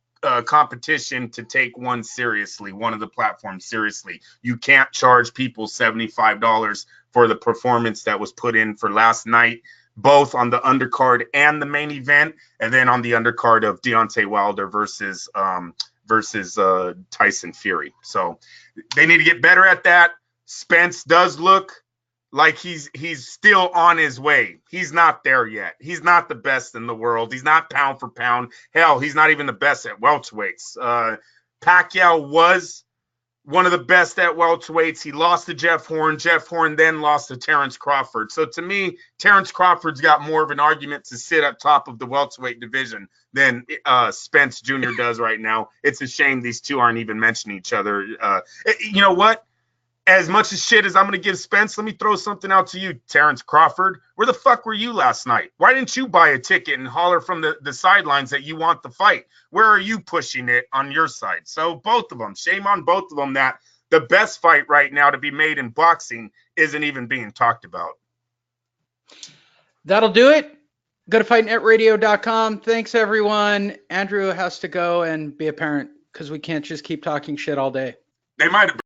competition to take one of the platforms seriously. You can't charge people $75 for the performance that was put in for last night, both on the undercard and the main event, and then on the undercard of Deontay Wilder versus Tyson Fury. So they need to get better at that. Spence does look like he's still on his way. He's not there yet. He's not the best in the world. He's not pound for pound. Hell, he's not even the best at welterweights. Pacquiao was one of the best at welterweights. He lost to Jeff Horn. Jeff Horn then lost to Terrence Crawford. So to me, Terrence Crawford's got more of an argument to sit up top of the welterweight division than Spence Jr. does right now. It's a shame these two aren't even mentioning each other. You know what? As much as shit as I'm going to give Spence, let me throw something out to you, Terrence Crawford. Where the fuck were you last night? Why didn't you buy a ticket and holler from the sidelines that you want the fight? Where are you pushing it on your side? So both of them, shame on both of them that the best fight right now to be made in boxing isn't even being talked about. That'll do it. Go to fightnetradio.com. Thanks, everyone. Andrew has to go and be a parent because we can't just keep talking shit all day. They might have